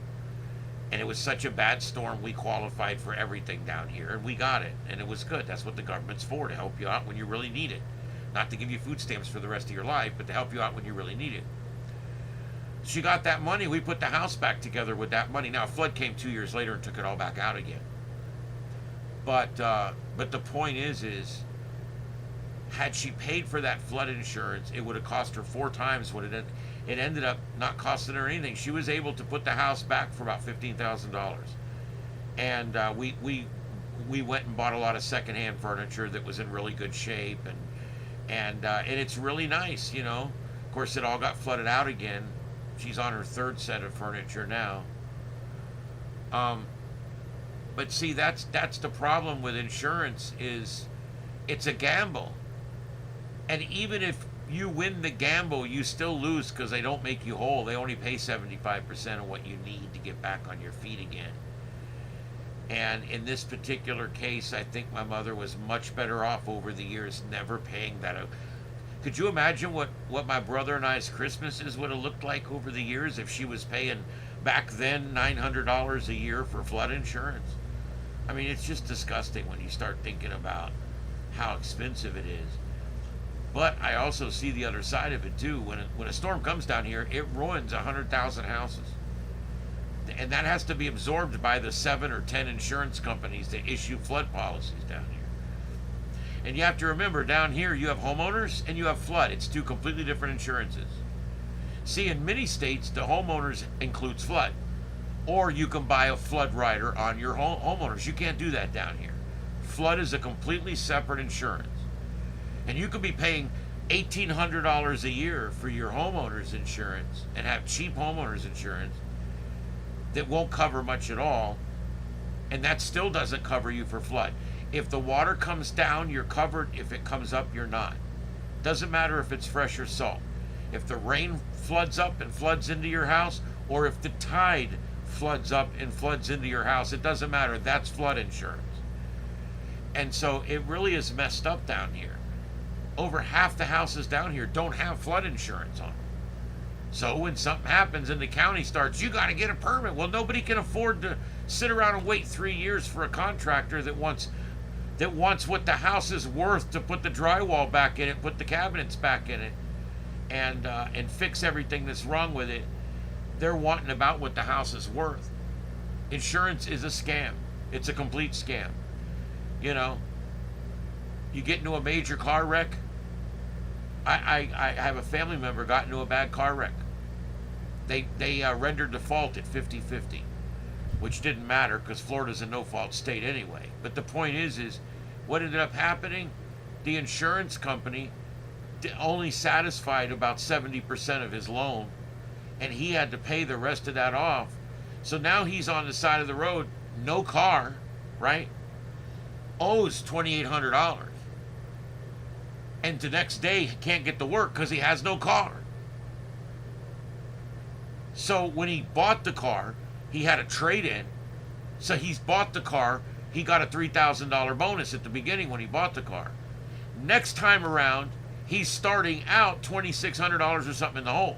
And it was such a bad storm, we qualified for everything down here, and we got it, and it was good. That's what the government's for, to help you out when you really need it. Not to give you food stamps for the rest of your life, but to help you out when you really need it. She got that money. We put the house back together with that money. Now, a flood came 2 years later and took it all back out again. But the point is had she paid for that flood insurance, it would have cost her 4 times what it ended up not costing her anything. She was able to put the house back for about $15,000. And we went and bought a lot of secondhand furniture that was in really good shape, and it's really nice, you know. Of course, it all got flooded out again. She's on her 3rd set of furniture now. But see, that's the problem with insurance, is it's a gamble. And even if you win the gamble, you still lose, because they don't make you whole. They only pay 75% of what you need to get back on your feet again. And in this particular case, I think my mother was much better off over the years never paying that out. Could you imagine what my brother and I's Christmases would have looked like over the years if she was paying back then $900 a year for flood insurance? I mean, it's just disgusting when you start thinking about how expensive it is. But I also see the other side of it too. When a storm comes down here, it ruins 100,000 houses. And that has to be absorbed by the 7 or 10 insurance companies that issue flood policies down here. And you have to remember, down here you have homeowners and you have flood. It's 2 completely different insurances. See, in many states, the homeowners includes flood. Or you can buy a flood rider on your homeowners. You can't do that down here. Flood is a completely separate insurance. And you could be paying $1,800 a year for your homeowner's insurance and have cheap homeowner's insurance. that won't cover much at all, and that still doesn't cover you for flood. If the water comes down, you're covered. If it comes up, you're not. Doesn't matter if it's fresh or salt. If the rain floods up and floods into your house, or if the tide floods up and floods into your house, it doesn't matter. That's flood insurance. And so it really is messed up down here. Over half the houses down here don't have flood insurance on them. So when something happens and the county starts, you got to get a permit. Well, nobody can afford to sit around and wait 3 years for a contractor that wants what the house is worth to put the drywall back in it, put the cabinets back in it, and fix everything that's wrong with it. They're wanting about what the house is worth. Insurance is a scam. It's a complete scam. You know, you get into a major car wreck. I have a family member got into a bad car wreck. They rendered default at 50-50, which didn't matter because Florida's a no-fault state anyway. But the point is what ended up happening? The insurance company only satisfied about 70% of his loan, and he had to pay the rest of that off. So now he's on the side of the road, no car, right? Owes $2,800. And the next day can't get to work because he has no car. So when he bought the car, he had a trade-in. So he's bought the car. He got a $3,000 bonus at the beginning when he bought the car. Next time around, he's starting out $2,600 or something in the hole.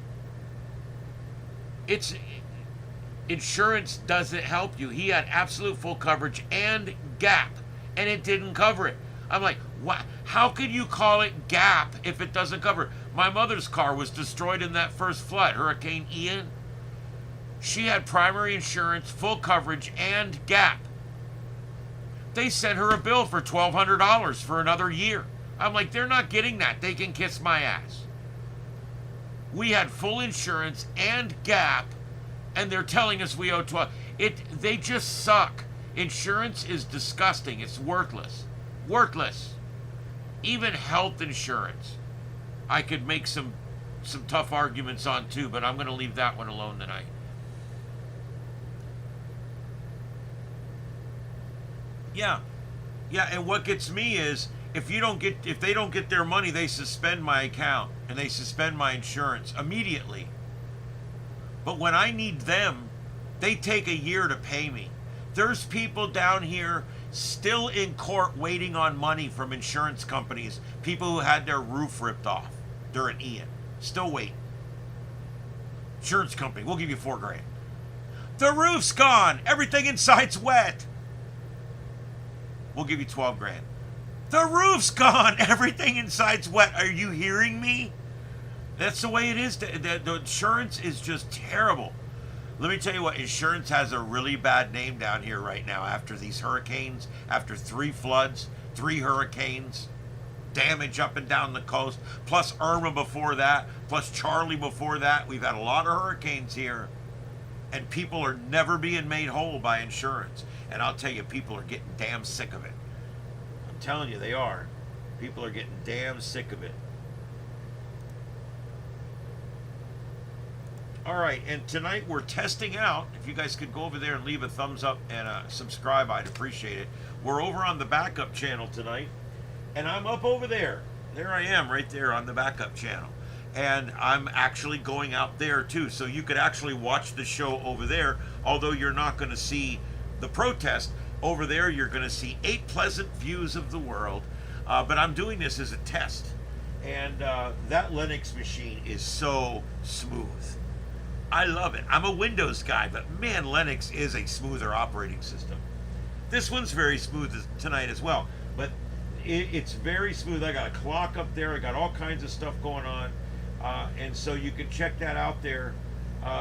Insurance doesn't help you. He had absolute full coverage and gap, and it didn't cover it. I'm like, what? How could you call it gap if it doesn't cover it? My mother's car was destroyed in that first flood, Hurricane Ian. She had primary insurance, full coverage, and gap. They sent her a bill for $1,200 for another year. I'm like, they're not getting that. They can kiss my ass. We had full insurance and gap, and they're telling us we owe $12. They just suck. Insurance is disgusting. It's worthless. Worthless. Even health insurance, I could make some tough arguments on too, but I'm going to leave that one alone tonight. Yeah, and what gets me is if they don't get their money, they suspend my account and they suspend my insurance immediately. But when I need them, they take a year to pay me. There's people down here still in court waiting on money from insurance companies, people who had their roof ripped off during Ian. Still waiting. Insurance company, we'll give you $4,000. The roof's gone. Everything inside's wet. We'll give you $12,000. The roof's gone. Everything inside's wet. Are you hearing me? That's the way it is. The insurance is just terrible. Let me tell you what, insurance has a really bad name down here right now after these hurricanes, after 3 floods, 3 hurricanes, damage up and down the coast, plus Irma before that, plus Charlie before that. We've had a lot of hurricanes here, and people are never being made whole by insurance. And I'll tell you, people are getting damn sick of it. I'm telling you, they are. People are getting damn sick of it. All right, and tonight we're testing out. If you guys could go over there and leave a thumbs up and subscribe, I'd appreciate it. We're over on the backup channel tonight, and I'm up over there. There I am, right there on the backup channel. And I'm actually going out there too, so you could actually watch the show over there, although you're not going to see the protest. Over there, you're going to see 8 pleasant views of the world. But I'm doing this as a test. And that Linux machine is so smooth. I love it. I'm a Windows guy, but man, Linux is a smoother operating system. This one's very smooth tonight as well, but it's very smooth. I got a clock up there. I got all kinds of stuff going on. And so you can check that out there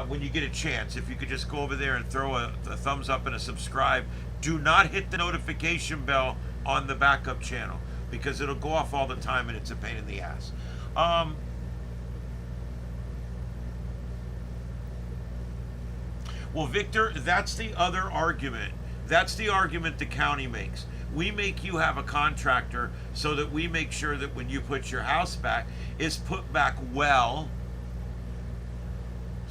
when you get a chance. If you could just go over there and throw a thumbs up and a subscribe. Do not hit the notification bell on the backup channel because it'll go off all the time and it's a pain in the ass. Well, Victor, that's the other argument. That's the argument the county makes. We make you have a contractor so that we make sure that when you put your house back, it's put back well,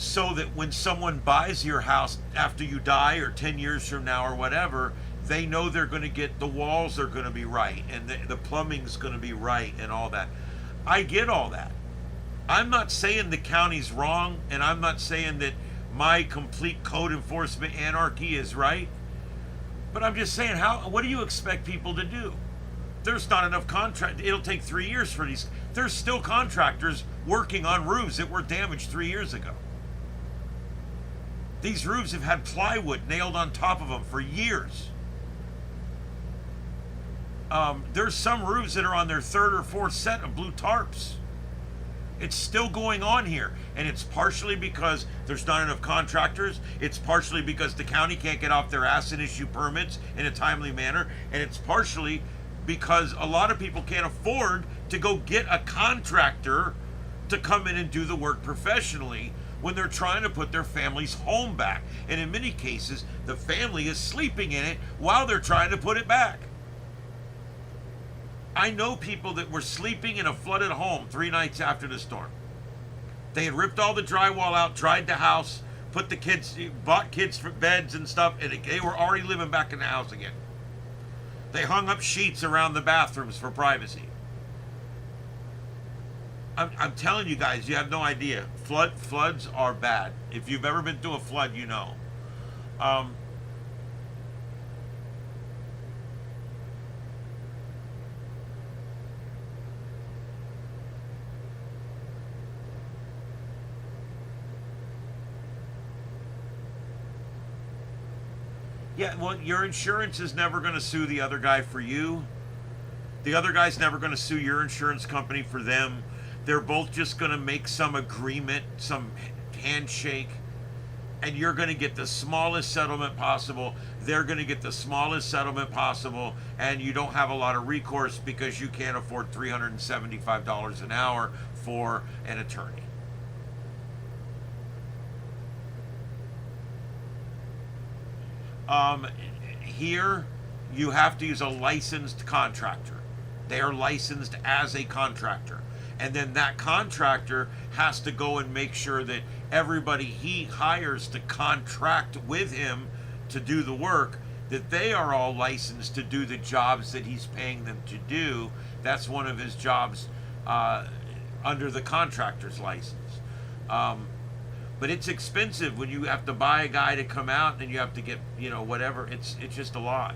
so that when someone buys your house after you die or 10 years from now or whatever, they know they're going to get, the walls are going to be right and the plumbing's going to be right and all that. I get all that. I'm not saying the county's wrong, and I'm not saying that my complete code enforcement anarchy is right, but I'm just saying, what do you expect people to do? There's not enough contract. It'll take 3 years for these. There's still contractors working on roofs that were damaged 3 years ago. These roofs have had plywood nailed on top of them for years. There's some roofs that are on their third or fourth set of blue tarps. It's still going on here, and it's partially because there's not enough contractors. It's partially because the county can't get off their ass and issue permits in a timely manner, and it's partially because a lot of people can't afford to go get a contractor to come in and do the work professionally when they're trying to put their family's home back. And in many cases, the family is sleeping in it while they're trying to put it back. I know people that were sleeping in a flooded home 3 nights after the storm. They had ripped all the drywall out, dried the house, bought kids for beds and stuff, and they were already living back in the house again. They hung up sheets around the bathrooms for privacy. I'm telling you guys, you have no idea. Floods are bad. If you've ever been through a flood, you know. Yeah, well, your insurance is never going to sue the other guy for you. The other guy's never going to sue your insurance company for them. They're both just going to make some agreement, some handshake, and you're going to get the smallest settlement possible. They're going to get the smallest settlement possible, and you don't have a lot of recourse because you can't afford $375 an hour for an attorney. Here, you have to use a licensed contractor. They are licensed as a contractor. And then that contractor has to go and make sure that everybody he hires to contract with him to do the work, that they are all licensed to do the jobs that he's paying them to do. That's one of his jobs under the contractor's license. But it's expensive when you have to buy a guy to come out and you have to get, whatever. It's just a lot.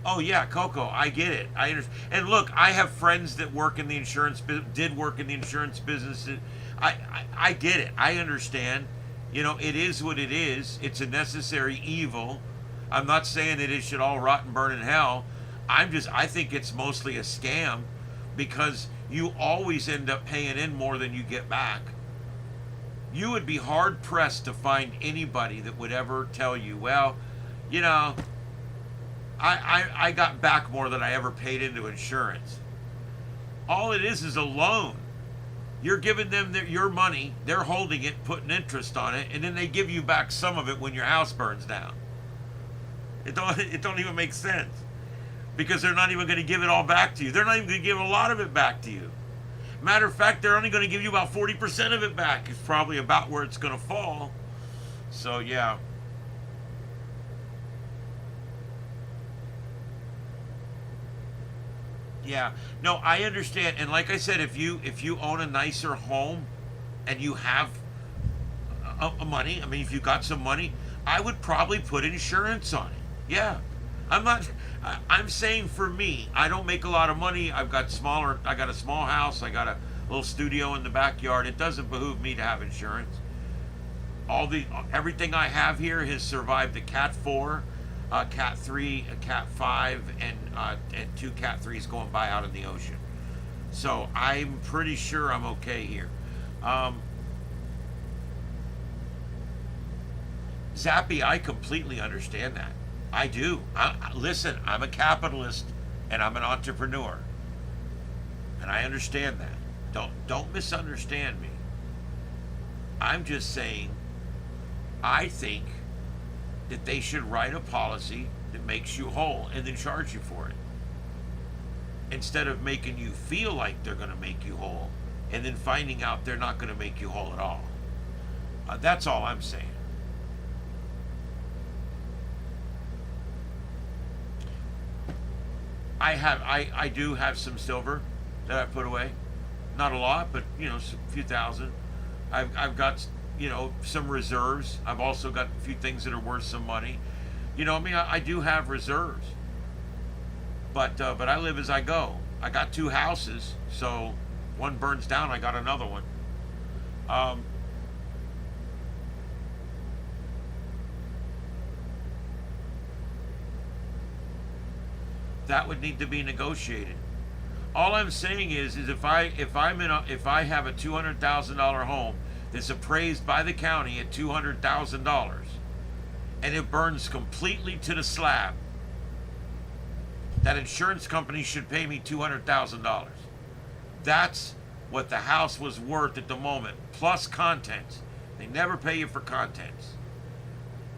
Oh yeah, Coco, I get it. I understand. And look, I have friends that work in the did work in the insurance business. I get it. I understand. It is what it is. It's a necessary evil. I'm not saying that it should all rot and burn in hell. I think it's mostly a scam because you always end up paying in more than you get back. You would be hard pressed to find anybody that would ever tell you, well, I got back more than I ever paid into insurance. All it is a loan. You're giving them your money, they're holding it, putting interest on it, and then they give you back some of it when your house burns down. It don't even make sense. Because they're not even going to give it all back to you. They're not even going to give a lot of it back to you. Matter of fact, they're only going to give you about 40% of it back. It's probably about where it's going to fall. So, yeah. Yeah. No, I understand. And like I said, if you own a nicer home and you have money, if you got some money, I would probably put insurance on it. Yeah. I'm saying for me, I don't make a lot of money. I got a small house. I got a little studio in the backyard. It doesn't behoove me to have insurance. Everything I have here has survived a Cat 4, a Cat 3, a Cat 5, and 2 Cat 3s going by out in the ocean. So I'm pretty sure I'm okay here. Zappy, I completely understand that. I do. Listen, I'm a capitalist and I'm an entrepreneur. And I understand that. Don't misunderstand me. I'm just saying, I think that they should write a policy that makes you whole and then charge you for it. instead of making you feel like they're going to make you whole and then finding out they're not going to make you whole at all. That's all I'm saying. I do have some silver that I put away, not a lot, but a few thousand. I've got some reserves. I've also got a few things that are worth some money. I do have reserves, but I live as I go. I got 2 houses, so one burns down, I got another one. That would need to be negotiated. All I'm saying is if I have a $200,000 home that's appraised by the county at $200,000 and it burns completely to the slab, that insurance company should pay me $200,000. That's what the house was worth at the moment, plus contents. They never pay you for contents.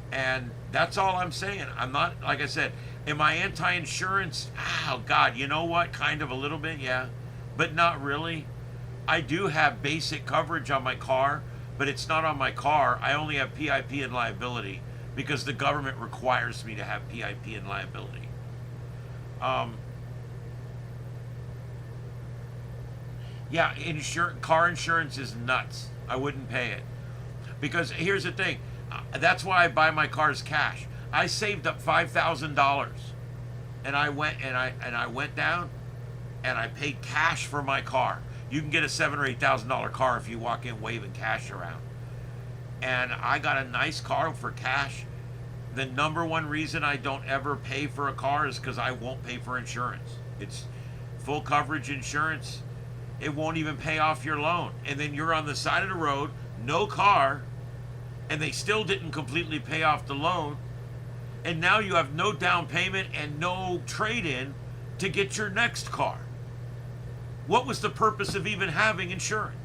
And that's all I'm saying. I'm not, like I said, am I anti-insurance? Oh, God, you know what? Kind of a little bit, yeah. But not really. I do have basic coverage on my car, but it's not on my car. I only have PIP and liability because the government requires me to have PIP and liability. Yeah, car insurance is nuts. I wouldn't pay it. Because here's the thing. That's why I buy my cars cash. I saved up $5,000 and I went down and I paid cash for my car. You can get a $7,000 or $8,000 car if you walk in waving cash around. And I got a nice car for cash. The number one reason I don't ever pay for a car is because I won't pay for insurance. It's full coverage insurance. It won't even pay off your loan. And then you're on the side of the road, no car, and they still didn't completely pay off the loan. And now you have no down payment and no trade-in to get your next car. What was the purpose of even having insurance?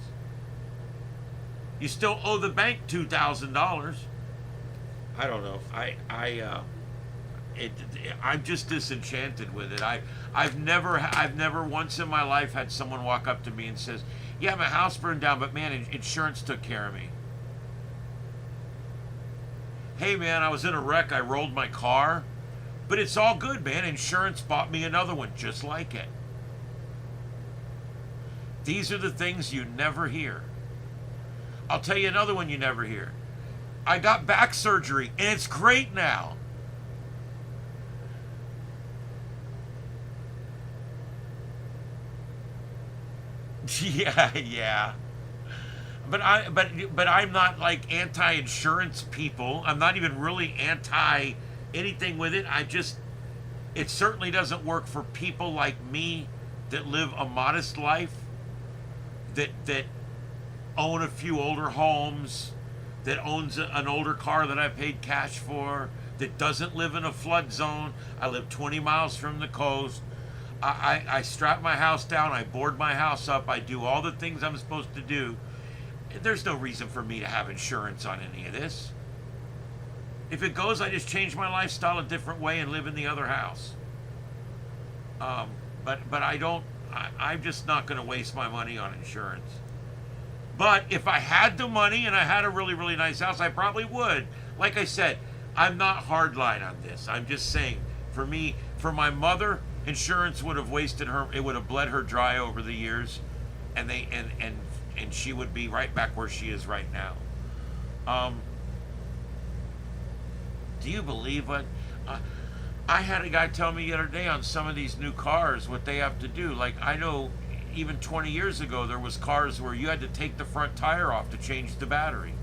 You still owe the bank $2,000. I don't know. I'm just disenchanted with it. I've never once in my life had someone walk up to me and says, "Yeah, my house burned down, but man, insurance took care of me." Hey man, I was in a wreck, I rolled my car, but it's all good, man. Insurance bought me another one just like it. These are the things you never hear. I'll tell you another one you never hear. I got back surgery and it's great now. Yeah. But I'm not like anti-insurance people. I'm not even really anti anything with it. It certainly doesn't work for people like me that live a modest life, that own a few older homes, that owns an older car that I paid cash for, that doesn't live in a flood zone. I live 20 miles from the coast. I strap my house down. I board my house up. I do all the things I'm supposed to do. There's no reason for me to have insurance on any of this. If it goes, I just change my lifestyle a different way and live in the other house. But I'm just not going to waste my money on insurance. But if I had the money and I had a really, really nice house, I probably would. Like I said, I'm not hardline on this. I'm just saying, for me, for my mother, insurance would have wasted her. It would have bled her dry over the years, and she would be right back where she is right now. Do you believe what? I had a guy tell me the other day on some of these new cars what they have to do. Like, I know even 20 years ago there was cars where you had to take the front tire off to change the battery.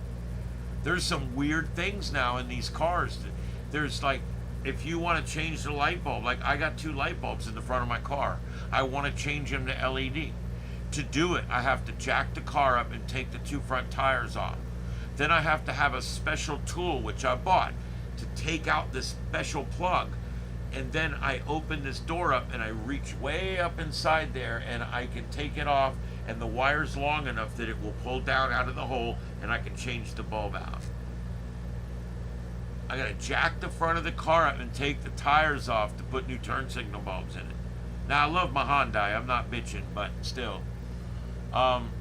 There's some weird things now in these cars. There's like, if you want to change the light bulb, like I got 2 light bulbs in the front of my car. I want to change them to LED. To do it, I have to jack the car up and take the 2 front tires off. Then I have to have a special tool, which I bought, to take out this special plug. And then I open this door up and I reach way up inside there and I can take it off, and the wire's long enough that it will pull down out of the hole and I can change the bulb out. I gotta jack the front of the car up and take the tires off to put new turn signal bulbs in it. Now I love my Hyundai. I'm not bitching, but still. Um,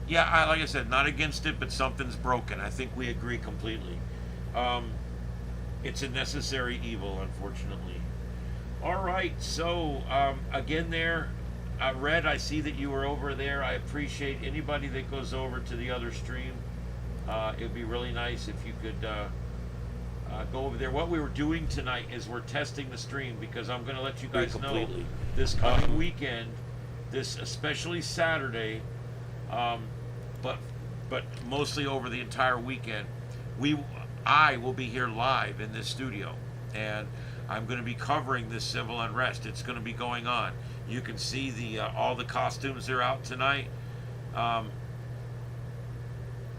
yeah, like I said, not against it, but something's broken. I think we agree completely. Um, it's a necessary evil, unfortunately. All right, so again, there, Red, I see that you were over there. I appreciate anybody that goes over to the other stream. It'd be really nice if you could go over there. What we were doing tonight is we're testing the stream because I'm going to let you guys know this coming weekend, this especially Saturday, but mostly over the entire weekend, I will be here live in this studio, and I'm going to be covering this civil unrest. It's going to be going on. You can see the all the costumes are out tonight.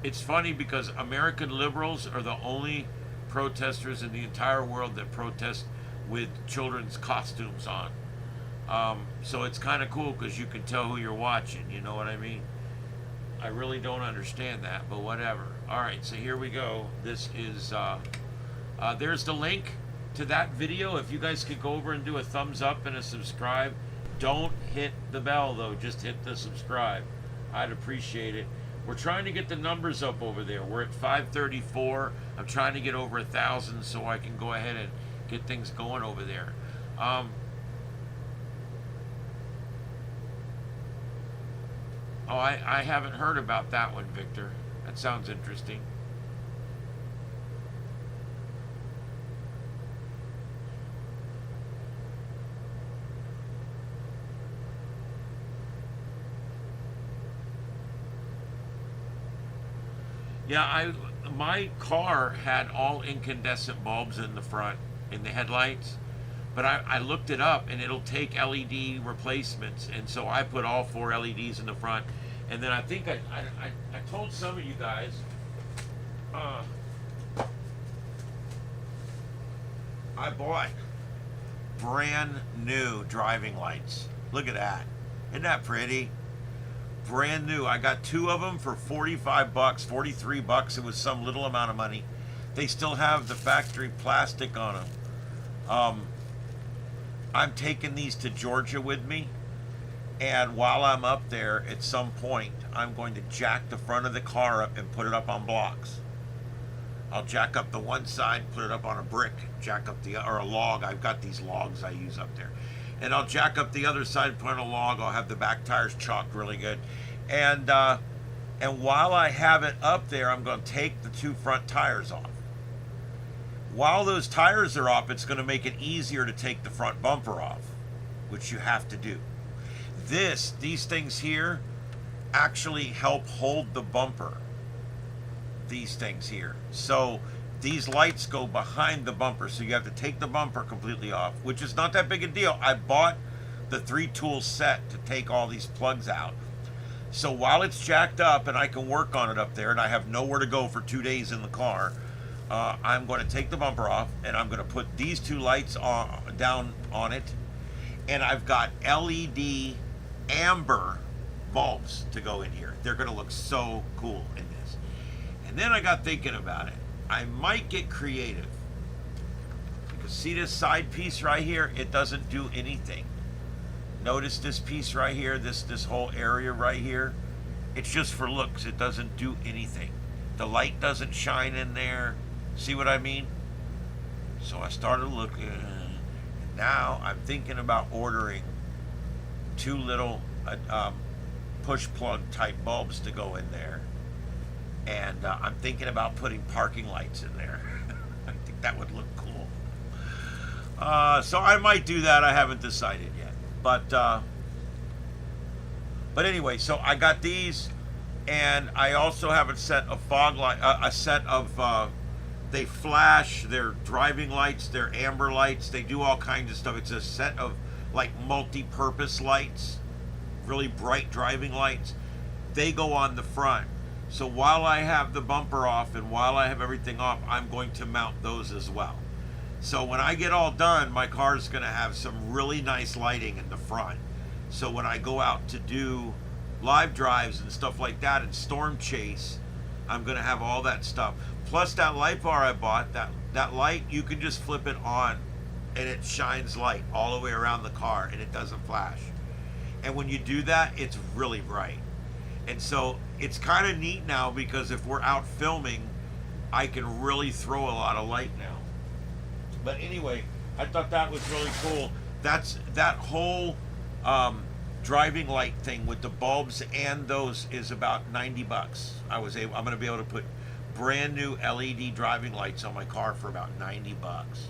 It's funny because American liberals are the only protesters in the entire world that protest with children's costumes on. So it's kind of cool because you can tell who you're watching. You know what I mean? I really don't understand that, but whatever. All right, so here we go. This is there's the link to that video. If you guys could go over and do a thumbs up and a subscribe. Don't hit the bell though, just hit the subscribe. I'd appreciate it. We're trying to get the numbers up over there. We're at 534. I'm trying to get over 1,000 so I can go ahead and get things going over there. Oh, I haven't heard about that one, Victor. That sounds interesting. Yeah, my car had all incandescent bulbs in the front, in the headlights, but I looked it up and it'll take LED replacements, and so I put all 4 LEDs in the front, and then I think I told some of you guys, I bought brand new driving lights. Look at that. Isn't that pretty? Brand new. I got 2 of them for 45 bucks, 43 bucks. It was some little amount of money. They still have the factory plastic on them. I'm taking these to Georgia with me, and while I'm up there, at some point, I'm going to jack the front of the car up and put it up on blocks. I'll jack up the one side, put it up on a brick, jack up or a log. I've got these logs I use up there. And I'll jack up the other side, put on a log. I'll have the back tires chalked really good. And while I have it up there, I'm going to take the 2 front tires off. While those tires are off, it's going to make it easier to take the front bumper off, which you have to do. These things here actually help hold the bumper. These things here. So these lights go behind the bumper, so you have to take the bumper completely off, which is not that big a deal. I bought the 3-tool set to take all these plugs out. So while it's jacked up and I can work on it up there, and I have nowhere to go for 2 days in the car, I'm going to take the bumper off, and I'm going to put these 2 lights down on it, and I've got LED amber bulbs to go in here. They're going to look so cool in this. And then I got thinking about it. I might get creative. Because see this side piece right here? It doesn't do anything. Notice this piece right here, this whole area right here? It's just for looks. It doesn't do anything. The light doesn't shine in there. See what I mean? So I started looking. And now I'm thinking about ordering 2 little push plug type bulbs to go in there. And I'm thinking about putting parking lights in there. I think that would look cool. So I might do that. I haven't decided yet. But anyway, so I got these, and I also have a set of fog light, a set of they flash. They're driving lights. They're amber lights. They do all kinds of stuff. It's a set of like multi-purpose lights, really bright driving lights. They go on the front. So while I have the bumper off and while I have everything off, I'm going to mount those as well. So when I get all done, my car's going to have some really nice lighting in the front. So when I go out to do live drives and stuff like that and storm chase, I'm going to have all that stuff. Plus that light bar I bought, that light, you can just flip it on and it shines light all the way around the car and it doesn't flash. And when you do that, it's really bright. And so it's kind of neat now because if we're out filming, I can really throw a lot of light now. But anyway, I thought that was really cool. That whole driving light thing with the bulbs and those is about 90 bucks. I'm going to be able to put brand new LED driving lights on my car for about 90 bucks.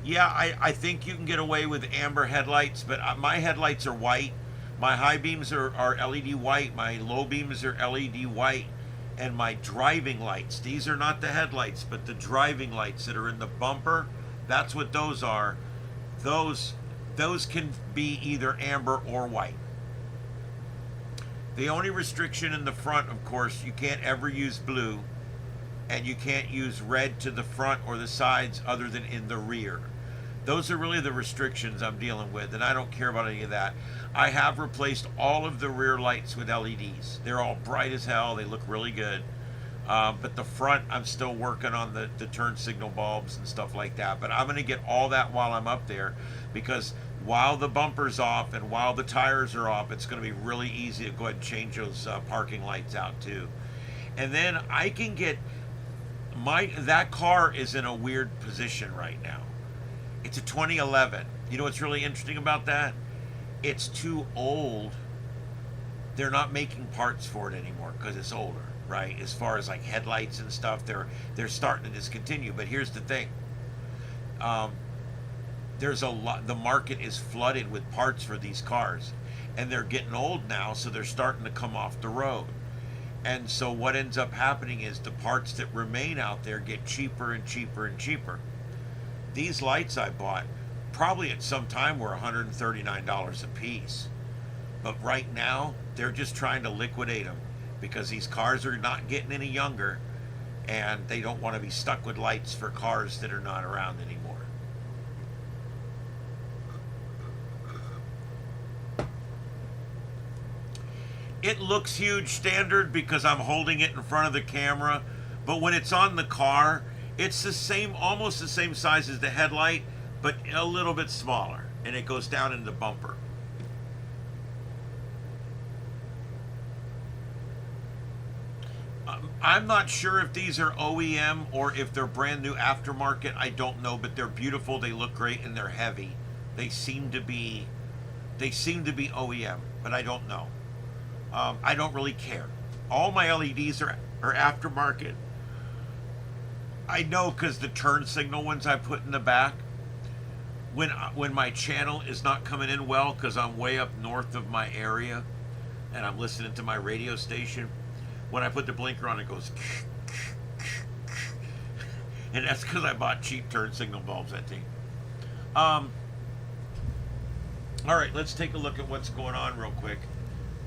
Yeah, I think you can get away with amber headlights, but my headlights are white. My high beams are LED white. My low beams are LED white. And my driving lights, these are not the headlights, but the driving lights that are in the bumper, that's what those are. Those can be either amber or white. The only restriction in the front, of course, you can't ever use blue, and you can't use red to the front or the sides other than in the rear. Those are really the restrictions I'm dealing with, and I don't care about any of that. I have replaced all of the rear lights with LEDs. They're all bright as hell. They look really good. But the front, I'm still working on the turn signal bulbs and stuff like that. But I'm going to get all that while I'm up there, because while the bumper's off and while the tires are off, it's going to be really easy to go ahead and change those parking lights out too. And then I can get that car is in a weird position right now. It's a 2011. You know what's really interesting about that? It's too old. They're not making parts for it anymore because it's older, right? As far as like headlights and stuff, they're starting to discontinue. But here's the thing. There's a lot. The market is flooded with parts for these cars, and they're getting old now, so they're starting to come off the road. And so what ends up happening is the parts that remain out there get cheaper and cheaper and cheaper. These lights I bought probably at some time were $139 a piece. But right now, they're just trying to liquidate them because these cars are not getting any younger, and they don't want to be stuck with lights for cars that are not around anymore. It looks huge standard because I'm holding it in front of the camera, but when it's on the car, it's the same, almost the same size as the headlight, but a little bit smaller, and it goes down in the bumper. I'm not sure if these are OEM or if they're brand new aftermarket. I don't know, but they're beautiful. They look great, and they're heavy. They seem to be OEM, but I don't know. I don't really care. All my LEDs are aftermarket. I know because the turn signal ones I put in the back, when my channel is not coming in well because I'm way up north of my area and I'm listening to my radio station, when I put the blinker on, it goes and that's because I bought cheap turn signal bulbs, I think. All right, let's take a look at what's going on real quick.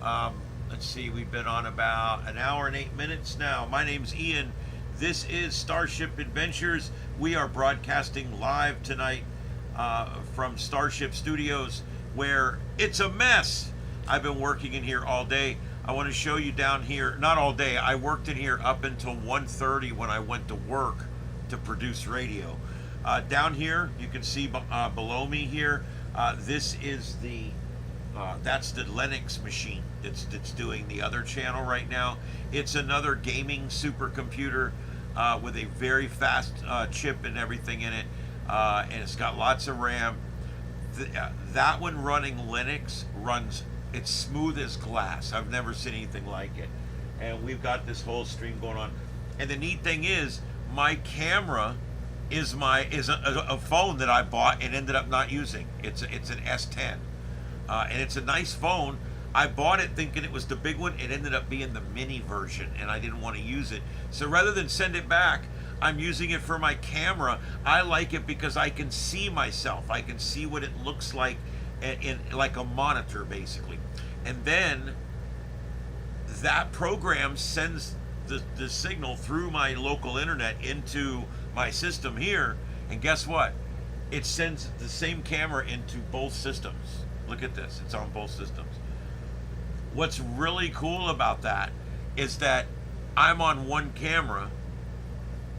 Let's see, we've been on about an hour and 8 minutes now. My name's Ian. This is Starship Adventures. We are broadcasting live tonight from Starship Studios, where it's a mess. I've been working in here all day. I want to show you down here, not all day, I worked in here up until 1:30 when I went to work to produce radio. Down here, you can see below me here, this is that's the Linux machine that's doing the other channel right now. It's another gaming supercomputer with a very fast chip and everything in it, and it's got lots of RAM. That one running Linux runs, it's smooth as glass. I've never seen anything like it. And we've got this whole stream going on. And the neat thing is, my camera is a phone that I bought and ended up not using. It's an S10. And it's a nice phone. I bought it thinking it was the big one. It ended up being the mini version, and I didn't want to use it. So rather than send it back, I'm using it for my camera. I like it because I can see myself. I can see what it looks like in like a monitor, basically. And then that program sends the signal through my local internet into my system here, and guess what? It sends the same camera into both systems. Look at this, it's on both systems. What's really cool about that is that I'm on one camera,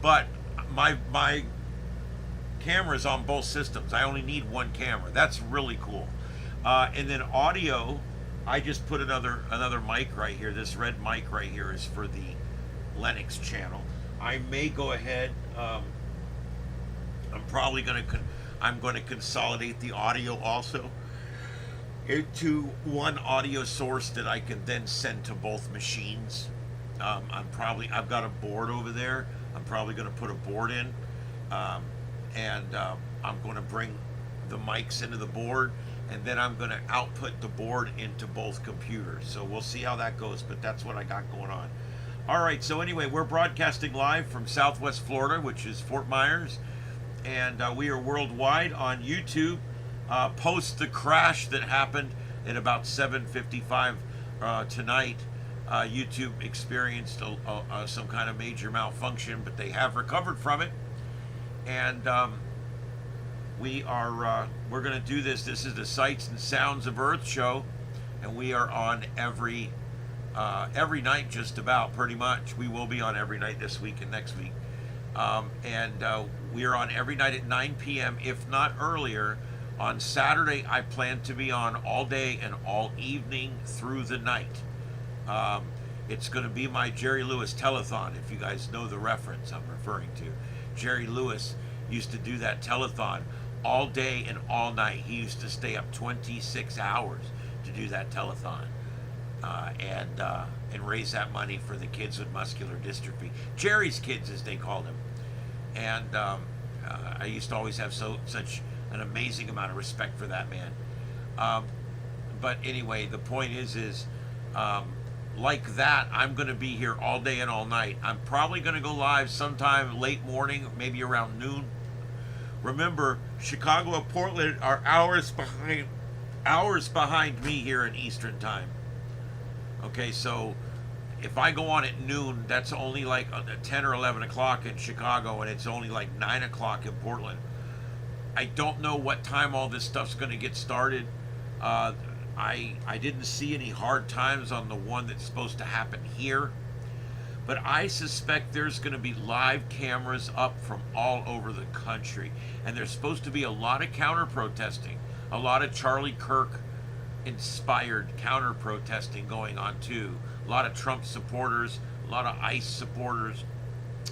but my camera's on both systems. I only need one camera. That's really cool. And then audio, I just put another mic right here. This red mic right here is for the Lennox channel. I may go ahead. I'm probably going to consolidate the audio also into one audio source that I can then send to both machines. I've got a board over there. I'm probably going to put a board in, and I'm going to bring the mics into the board, and then I'm going to output the board into both computers. So we'll see how that goes, but that's what I got going on. All right, so anyway, we're broadcasting live from Southwest Florida, which is Fort Myers, and we are worldwide on YouTube. Post the crash that happened at about 7:55 tonight. YouTube experienced some kind of major malfunction, but they have recovered from it, and we're going to do this. This is the Sights and Sounds of Earth show, and we are on every night, just about, pretty much. We will be on every night this week and next week, and we are on every night at 9 p.m. if not earlier. On Saturday, I plan to be on all day and all evening through the night. It's going to be my Jerry Lewis telethon, if you guys know the reference I'm referring to. Jerry Lewis used to do that telethon all day and all night. He used to stay up 26 hours to do that telethon and raise that money for the kids with muscular dystrophy. Jerry's kids, as they called him. And I used to always have such an amazing amount of respect for that man. But anyway, the point is like that, I'm going to be here all day and all night. I'm probably going to go live sometime late morning, maybe around noon. Remember, Chicago and Portland are hours behind me here in Eastern Time. Okay, so if I go on at noon, that's only like 10 or 11 o'clock in Chicago, and it's only like 9 o'clock in Portland. I don't know what time all this stuff's going to get started. I didn't see any hard times on the one that's supposed to happen here, but I suspect there's going to be live cameras up from all over the country, and there's supposed to be a lot of counter protesting, a lot of Charlie Kirk inspired counter protesting going on too, a lot of Trump supporters, a lot of ICE supporters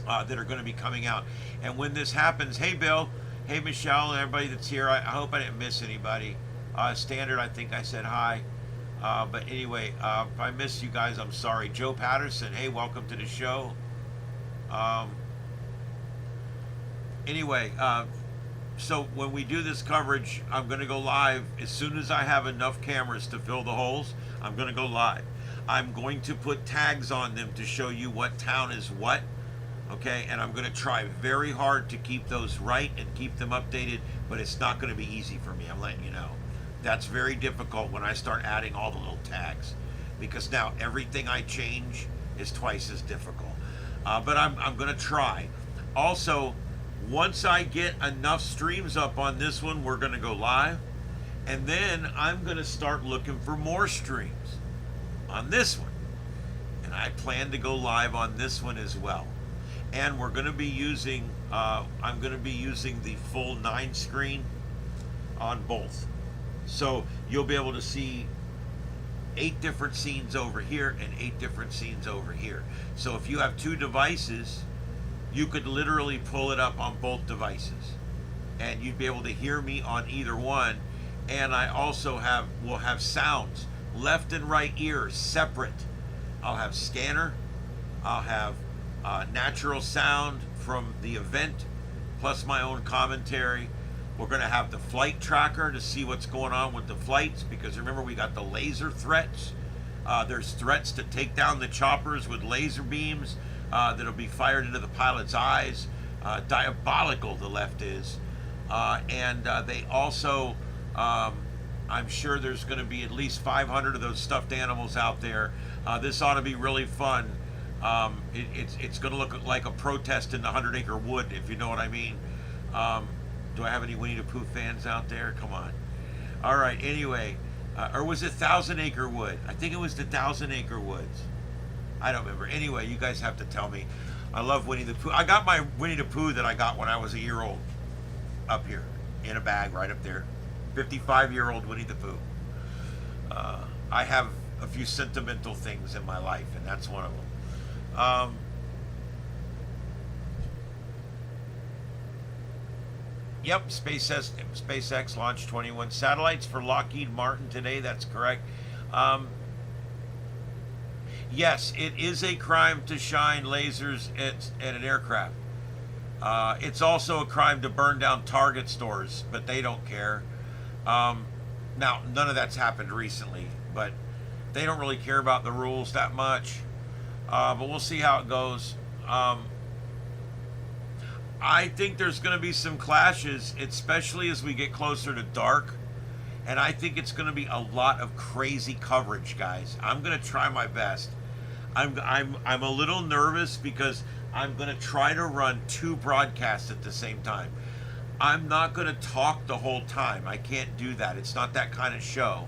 that are going to be coming out. And when this happens, hey Bill, hey Michelle, and everybody that's here, I hope I didn't miss anybody. Standard, I think I said hi. But anyway, if I missed you guys, I'm sorry. Joe Patterson, hey, welcome to the show. Anyway, so when we do this coverage, I'm going to go live. As soon as I have enough cameras to fill the holes, I'm going to go live. I'm going to put tags on them to show you what town is what. Okay, and I'm going to try very hard to keep those right and keep them updated, but it's not going to be easy for me, I'm letting you know. That's very difficult when I start adding all the little tags, because now everything I change is twice as difficult. But I'm going to try. Also, once I get enough streams up on this one, we're going to go live, and then I'm going to start looking for more streams on this one. And I plan to go live on this one as well. And we're going to be using, I'm going to be using the full 9 screen on both. So you'll be able to see 8 different scenes over here and 8 different scenes over here. So if you have 2 devices, you could literally pull it up on both devices, and you'd be able to hear me on either one. And I also will have sounds, left and right ear separate. I'll have scanner, I'll have natural sound from the event, plus my own commentary. We're going to have the flight tracker to see what's going on with the flights, because remember, we got the laser threats. There's threats to take down the choppers with laser beams that'll be fired into the pilot's eyes. Diabolical, the left is. And they also, I'm sure there's going to be at least 500 of those stuffed animals out there. This ought to be really fun. It's going to look like a protest in the 100 Acre Wood, if you know what I mean. Do I have any Winnie the Pooh fans out there? Come on. All right. Anyway, or was it 1,000 Acre Wood? I think it was the 1,000 Acre Woods. I don't remember. Anyway, you guys have to tell me. I love Winnie the Pooh. I got my Winnie the Pooh that I got when I was a year old up here in a bag right up there. 55-year-old Winnie the Pooh. I have a few sentimental things in my life, and that's one of them. Yep, SpaceX launched 21 satellites for Lockheed Martin today. That's correct. Yes, it is a crime to shine lasers at an aircraft. It's also a crime to burn down Target stores, but they don't care. Now, none of that's happened recently, but they don't really care about the rules that much. But we'll see how it goes. I think there's going to be some clashes, especially as we get closer to dark. And I think it's going to be a lot of crazy coverage, guys. I'm going to try my best. I'm a little nervous because I'm going to try to run 2 broadcasts at the same time. I'm not going to talk the whole time. I can't do that. It's not that kind of show.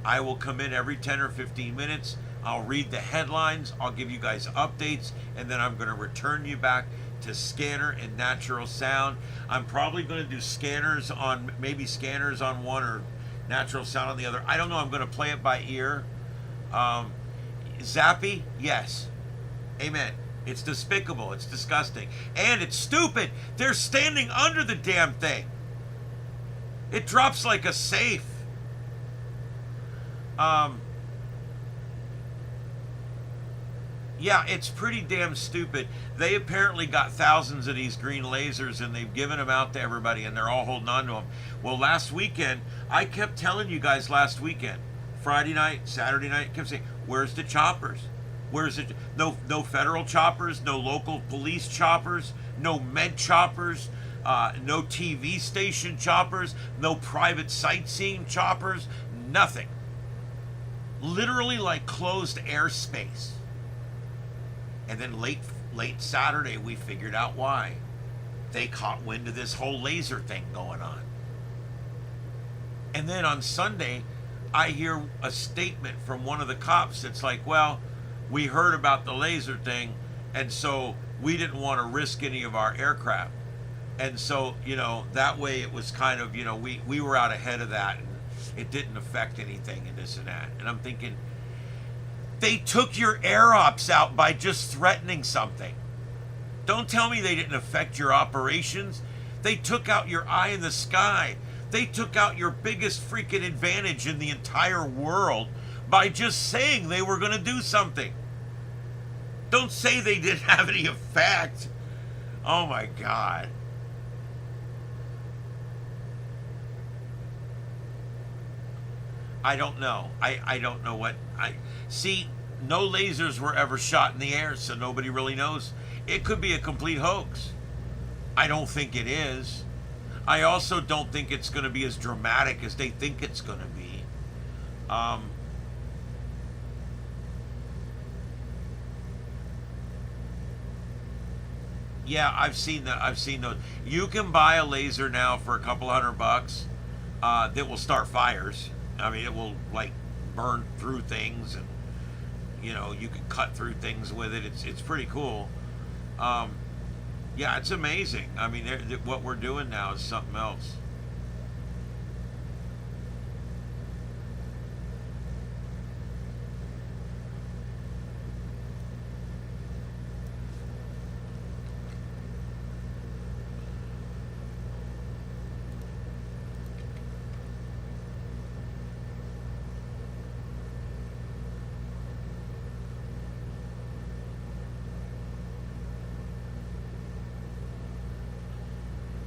I will come in every 10 or 15 minutes. I'll read the headlines. I'll give you guys updates. And then I'm going to return you back to scanner and natural sound. I'm probably going to do scanners on one or natural sound on the other. I don't know. I'm going to play it by ear. Zappy? Yes. Amen. It's despicable. It's disgusting. And it's stupid. They're standing under the damn thing. It drops like a safe. Yeah, it's pretty damn stupid. They apparently got thousands of these green lasers and they've given them out to everybody and they're all holding on to them. Well, last weekend, I kept telling you guys last weekend, Friday night, Saturday night, kept saying, where's the choppers? Where's it? No federal choppers, no local police choppers, no med choppers, no TV station choppers, no private sightseeing choppers, nothing. Literally like closed airspace. And then late Saturday, we figured out why. They caught wind of this whole laser thing going on. And then on Sunday, I hear a statement from one of the cops that's like, well, we heard about the laser thing, and so we didn't want to risk any of our aircraft. And so, that way it was kind of, we were out ahead of that, and it didn't affect anything and this and that. And I'm thinking, they took your air ops out by just threatening something. Don't tell me they didn't affect your operations. They took out your eye in the sky. They took out your biggest freaking advantage in the entire world by just saying they were going to do something. Don't say they didn't have any effect. Oh my God. I don't know. I don't know what see. No lasers were ever shot in the air, so nobody really knows. It could be a complete hoax. I don't think it is. I also don't think it's going to be as dramatic as they think it's going to be. Yeah, I've seen that. I've seen those. You can buy a laser now for a couple $100 that will start fires. I mean, it will like burn through things, and you can cut through things with it. It's pretty cool. Yeah, it's amazing. I mean, what we're doing now is something else.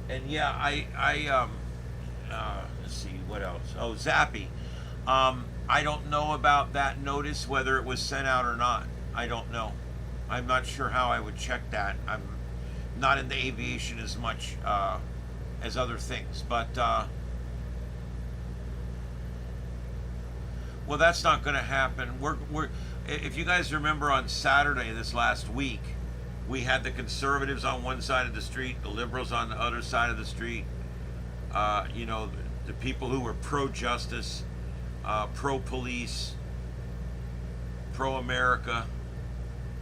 And yeah, let's see what else. Oh, Zappy. I don't know about that notice, whether it was sent out or not. I don't know. I'm not sure how I would check that. I'm not into aviation as much as other things, but well, that's not going to happen. if you guys remember on Saturday this last week, we had the conservatives on one side of the street, the liberals on the other side of the street. You know, the people who were pro-justice, pro-police, pro-America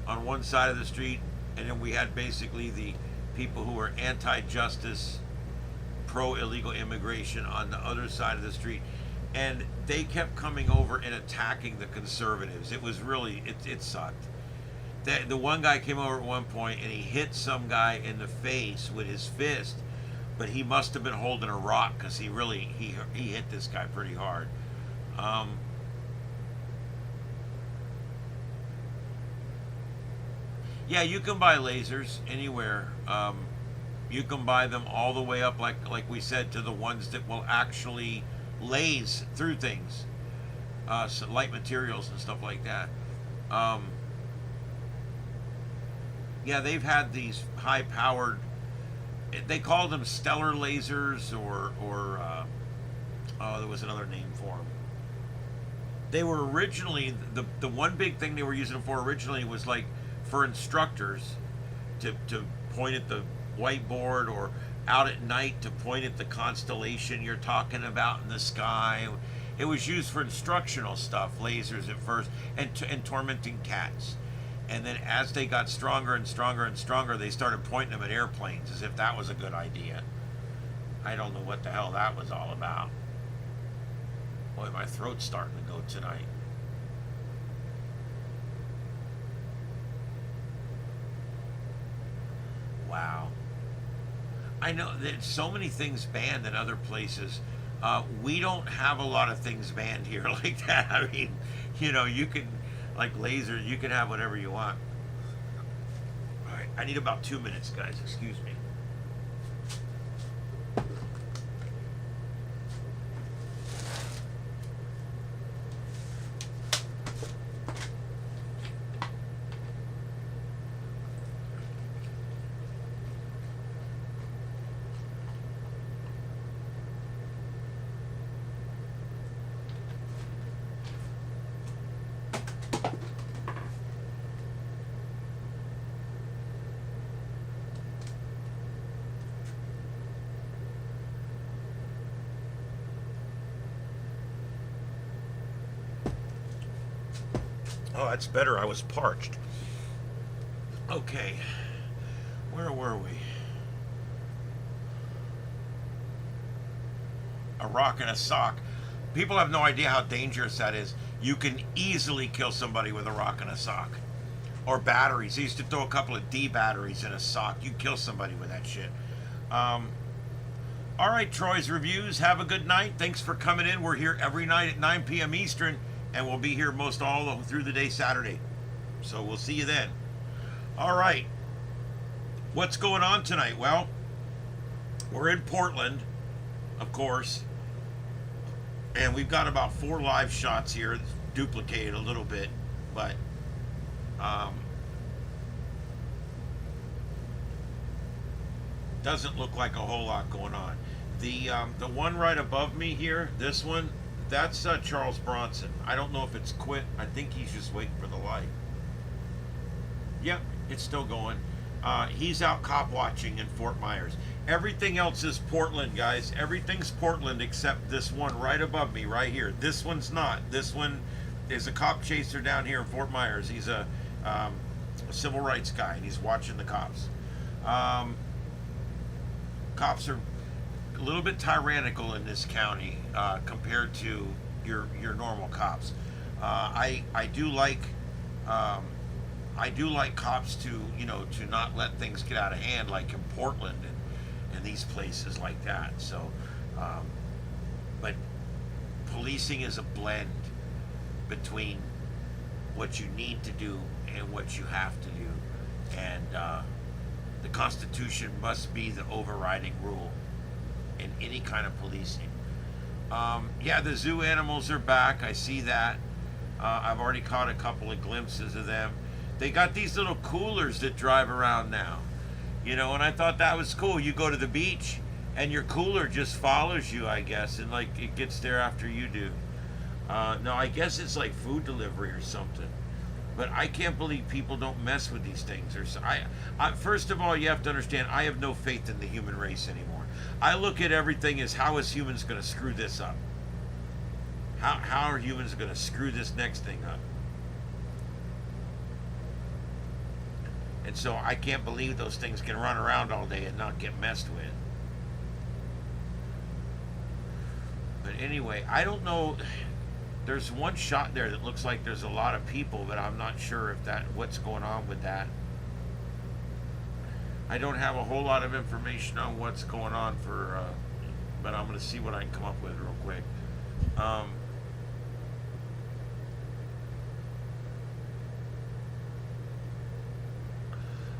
on one side of the street, and then we had basically the people who were anti-justice, pro-illegal immigration on the other side of the street. And they kept coming over and attacking the conservatives. It was really, it sucked. The one guy came over at one point and he hit some guy in the face with his fist, but he must have been holding a rock because he hit this guy pretty hard. Yeah, you can buy lasers anywhere. You can buy them all the way up, like we said, to the ones that will actually laze through things, so light materials and stuff like that. Yeah, they've had these high-powered. They called them stellar lasers, or oh, there was another name for them. They were originally the one big thing they were using them for originally was like for instructors to point at the whiteboard, or out at night to point at the constellation you're talking about in the sky. It was used for instructional stuff, lasers at first, and tormenting cats. And then as they got stronger and stronger and stronger, they started pointing them at airplanes as if that was a good idea. I don't know what the hell that was all about. Boy, my throat's starting to go tonight. Wow. I know there's so many things banned in other places. We don't have a lot of things banned here like that. I mean, you know, you can, like lasers, you can have whatever you want. All right, I need about 2 minutes, guys. Excuse me. Oh, that's better. I was parched. Okay. Where were we? A rock and a sock. People have no idea how dangerous that is. You can easily kill somebody with a rock and a sock. Or batteries. They used to throw a couple of D batteries in a sock. You kill somebody with that shit. All right, Troy's Reviews. Have a good night. Thanks for coming in. We're here every night at 9 p.m. Eastern. And we'll be here most all through the day Saturday. So we'll see you then. All right. What's going on tonight? Well, we're in Portland, of course. And we've got about 4 live shots here. It's duplicated a little bit. But doesn't look like a whole lot going on. The one right above me here, this one, that's Charles Bronson. I don't know if it's quit. I think he's just waiting for the light. Yep, it's still going. He's out cop watching in Fort Myers. Everything else is Portland, guys. Everything's Portland except this one right above me, right here. This one's not. This one is a cop chaser down here in Fort Myers. He's a civil rights guy, and he's watching the cops. Cops are a little bit tyrannical in this county compared to your normal cops. I do like cops to to not let things get out of hand, like in Portland and these places like that. So, but policing is a blend between what you need to do and what you have to do, and the Constitution must be the overriding rule in any kind of policing. Yeah, the zoo animals are back. I see that. I've already caught a couple of glimpses of them. They got these little coolers that drive around now, and I thought that was cool. You go to the beach and your cooler just follows you, I guess, and like it gets there after you do. No, I guess it's like food delivery or something. But I can't believe people don't mess with these things. First of all, you have to understand, I have no faith in the human race anymore. I look at everything as, how is humans going to screw this up? How are humans going to screw this next thing up? And so I can't believe those things can run around all day and not get messed with. But anyway, I don't know. There's one shot there that looks like there's a lot of people, but I'm not sure if what's going on with that. I don't have a whole lot of information on what's going on but I'm going to see what I can come up with real quick.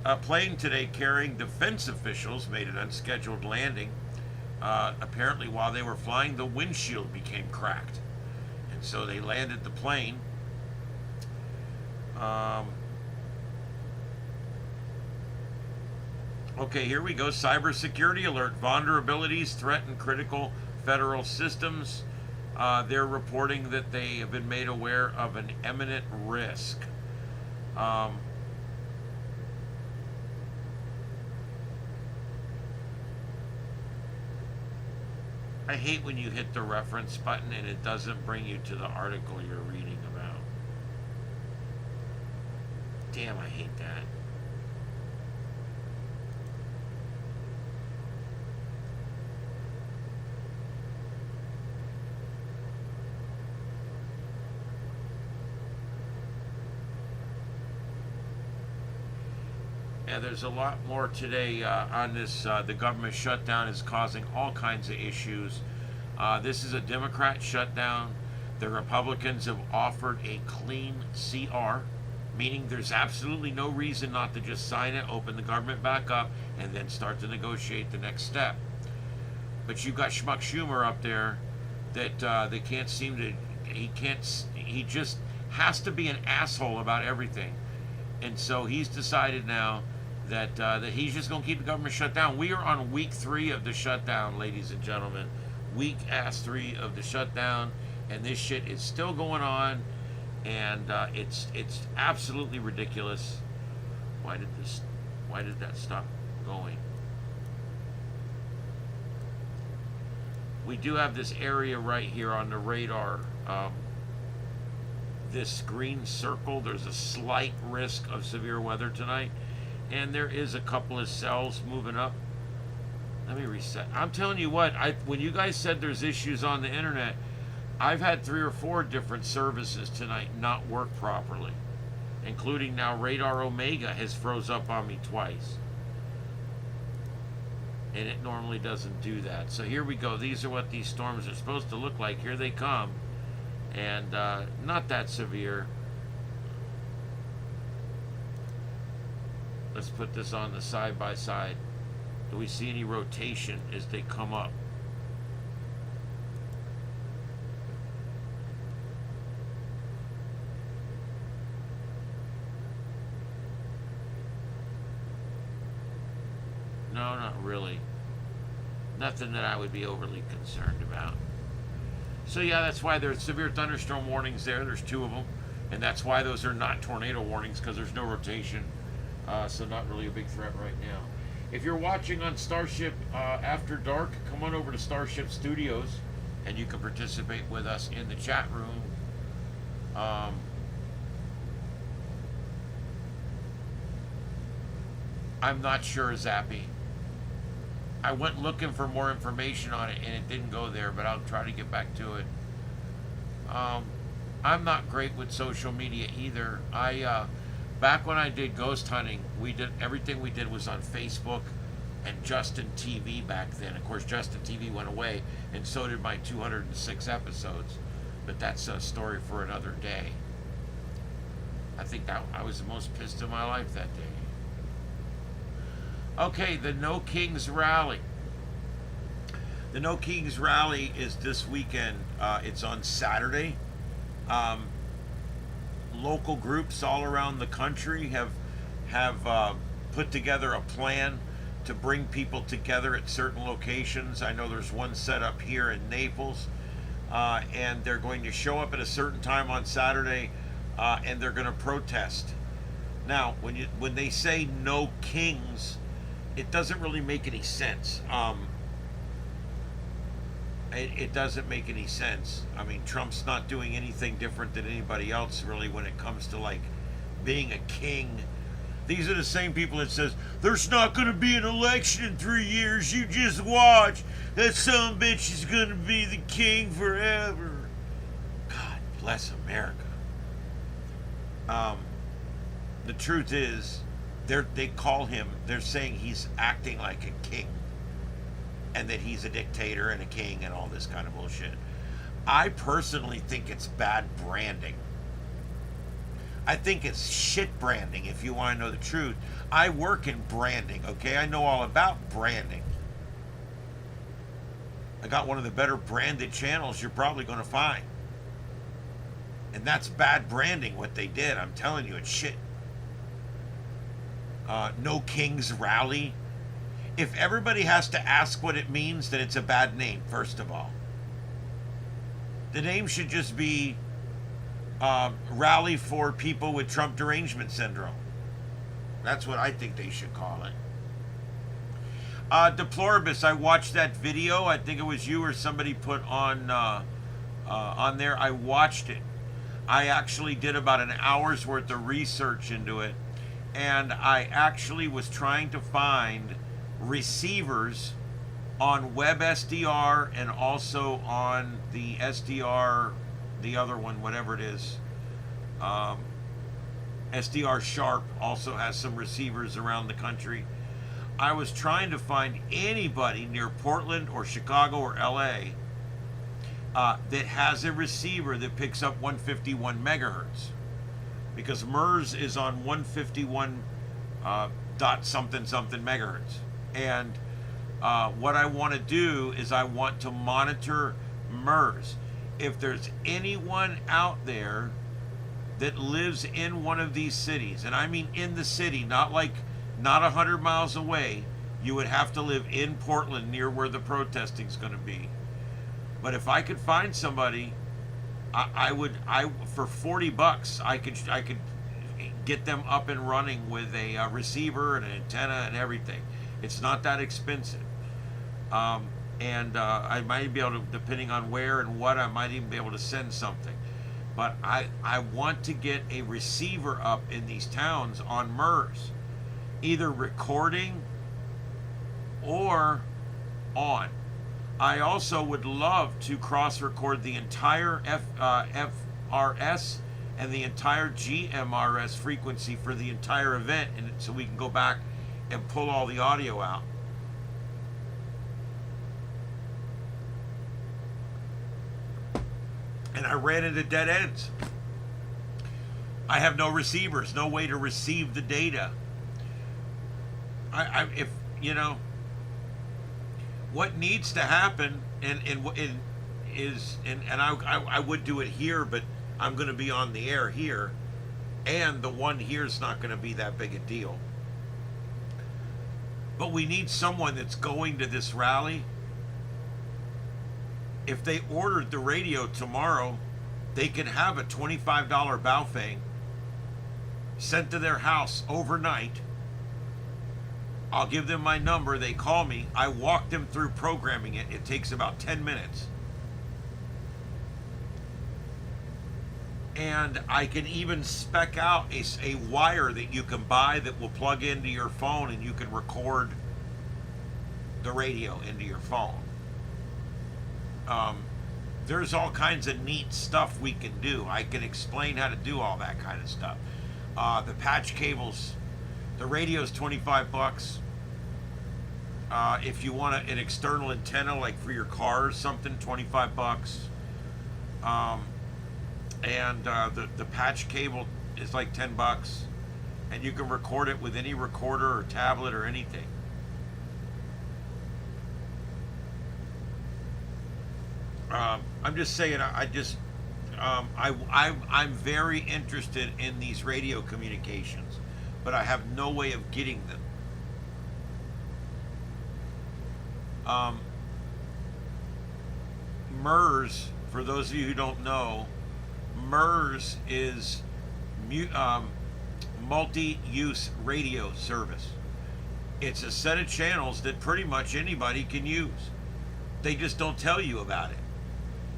A plane today carrying defense officials made an unscheduled landing. Apparently, while they were flying, the windshield became cracked. So they landed the plane. Okay, here we go. Cybersecurity alert. Vulnerabilities threaten critical federal systems. They're reporting that they have been made aware of an imminent risk. I hate when you hit the reference button and it doesn't bring you to the article you're reading about. Damn, I hate that. Yeah, there's a lot more today on this. The government shutdown is causing all kinds of issues. This is a Democrat shutdown. The Republicans have offered a clean CR, meaning there's absolutely no reason not to just sign it, open the government back up, and then start to negotiate the next step. But you've got Schmuck Schumer up there that they can't seem to. He just has to be an asshole about everything, and so he's decided now that he's just going to keep the government shut down. We are on week 3 of the shutdown, ladies and gentlemen. Week ass 3 of the shutdown, and this shit is still going on, and it's absolutely ridiculous. Why did that stop going? We do have this area right here on the radar. This green circle, there's a slight risk of severe weather tonight, and there is a couple of cells moving up. Let me reset. I'm telling you what, when you guys said there's issues on the internet, I've had 3 or 4 different services tonight not work properly, including now Radar Omega has froze up on me twice, and it normally doesn't do that. So here we go. These are what these storms are supposed to look like. Here they come, and not that severe. Let's put this on the side by side. Do we see any rotation as they come up? No, not really. Nothing that I would be overly concerned about. So yeah, that's why there's severe thunderstorm warnings there. There's 2 of them. And that's why those are not tornado warnings, because there's no rotation. So not really a big threat right now. If you're watching on Starship After Dark, come on over to Starship Studios, and you can participate with us in the chat room. I'm not sure, Zappy. I went looking for more information on it, and it didn't go there, but I'll try to get back to it. I'm not great with social media either. Back when I did ghost hunting, everything we did was on Facebook and Justin TV back then. Of course, Justin TV went away, and so did my 206 episodes. But that's a story for another day. I think I was the most pissed in my life that day. Okay, the No Kings Rally. The No Kings Rally is this weekend. It's on Saturday. Local groups all around the country have put together a plan to bring people together at certain locations. I know there's one set up here in Naples, and they're going to show up at a certain time on Saturday and they're going to protest. Now, when they say no kings, it doesn't really make any sense. It doesn't make any sense. I mean, Trump's not doing anything different than anybody else, really, when it comes to like being a king. These are the same people that says there's not going to be an election in 3 years. You just watch. That son of a bitch is going to be the king forever. God bless America. The truth is, they call him. They're saying he's acting like a king, and that he's a dictator and a king and all this kind of bullshit. I personally think it's bad branding. I think it's shit branding, if you want to know the truth. I work in branding, okay? I know all about branding. I got one of the better branded channels you're probably going to find. And that's bad branding, what they did. I'm telling you, it's shit. No Kings Rally. If everybody has to ask what it means, then it's a bad name, first of all. The name should just be Rally for People with Trump Derangement Syndrome. That's what I think they should call it. Deploribus, I watched that video. I think it was you or somebody put on there. I watched it. I actually did about an hour's worth of research into it. And I actually was trying to find receivers on WebSDR and also on the SDR, the other one, whatever it is. SDR Sharp also has some receivers around the country. I was trying to find anybody near Portland or Chicago or LA that has a receiver that picks up 151 megahertz. Because MERS is on 151 dot something something megahertz. And what I want to do is I want to monitor MERS. If there's anyone out there that lives in one of these cities, and I mean in the city, not 100 miles away, you would have to live in Portland near where the protesting is going to be. But if I could find somebody, I would for $40 I could get them up and running with a receiver and an antenna and everything. It's not that expensive. And I might be able to, depending on where and what, I might even be able to send something. But I want to get a receiver up in these towns on MERS, either recording or on. I also would love to cross-record the entire FRS and the entire GMRS frequency for the entire event, and so we can go back and pull all the audio out. And I ran into dead ends. I have no receivers, no way to receive the data. If you know what needs to happen, and I would do it here, but I'm going to be on the air here, and the one here is not going to be that big a deal. But we need someone that's going to this rally. If they ordered the radio tomorrow, they can have a $25 Baofeng sent to their house overnight. I'll give them my number. They call me. I walk them through programming it. It takes about 10 minutes. And I can even spec out a wire that you can buy that will plug into your phone, and you can record the radio into your phone. There's all kinds of neat stuff we can do. I can explain how to do all that kind of stuff. The patch cables, the radio's $25. If you want an external antenna, like for your car or something, $25. And the patch cable is like $10, and you can record it with any recorder or tablet or anything. I'm just saying, I'm very interested in these radio communications, but I have no way of getting them. MERS, for those of you who don't know, MERS is multi-use radio service. It's a set of channels that pretty much anybody can use. They just don't tell you about it.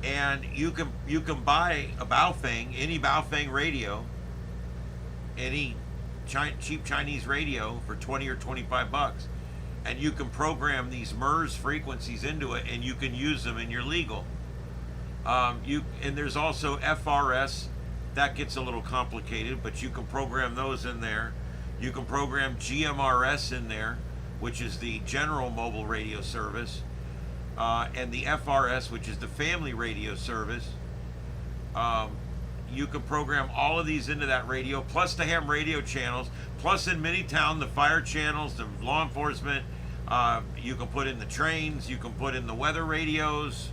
And you can buy a Baofeng, any Baofeng radio, any cheap Chinese radio for 20 or 25 bucks, and you can program these MERS frequencies into it, and you can use them, and you're legal. And there's also FRS. That gets a little complicated, but you can program those in there. You can program GMRS in there, which is the general mobile radio service, and the FRS, which is the family radio service. You can program all of these into that radio, plus the ham radio channels, plus in Minitown, the fire channels, the law enforcement. You can put in the trains, you can put in the weather radios.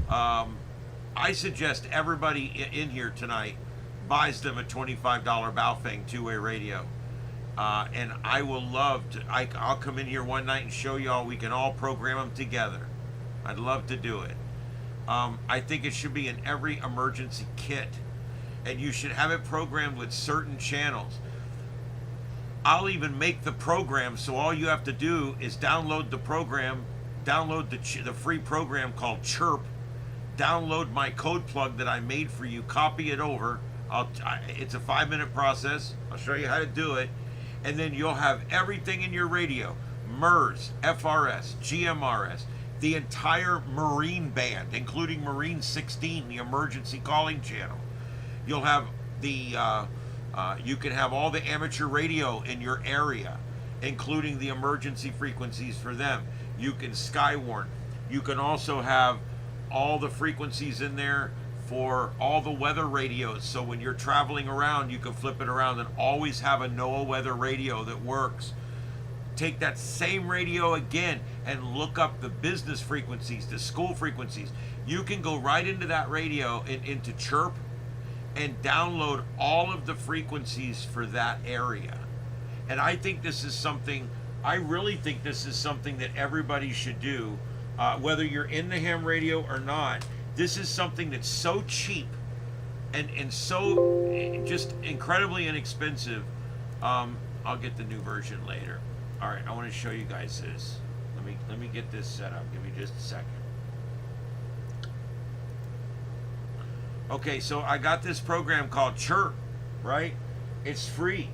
I suggest everybody in here tonight buys them a $25 Baofeng two-way radio. And I will love to, I'll come in here one night and show y'all. We can all program them together. I'd love to do it. I think it should be in every emergency kit. And you should have it programmed with certain channels. I'll even make the program so all you have to do is download the program, download the free program called Chirp, download my code plug that I made for you, copy it over. It's a 5-minute process. I'll show you how to do it. And then you'll have everything in your radio: MERS, FRS, GMRS, the entire Marine band, including Marine 16, the emergency calling channel. You'll have you can have all the amateur radio in your area, including the emergency frequencies for them. You can Skywarn. You can also have all the frequencies in there for all the weather radios. So when you're traveling around, you can flip it around and always have a NOAA weather radio that works. Take that same radio again and look up the business frequencies, the school frequencies. You can go right into that radio, into Chirp, and download all of the frequencies for that area. And I think this is something, I really think this is something that everybody should do, whether you're in the ham radio or not. This is something that's so cheap and so just incredibly inexpensive. I'll get the new version later. All right, I want to show you guys this. Let me get this set up. Give me just a second. Okay, so I got this program called Chirp, right? It's free.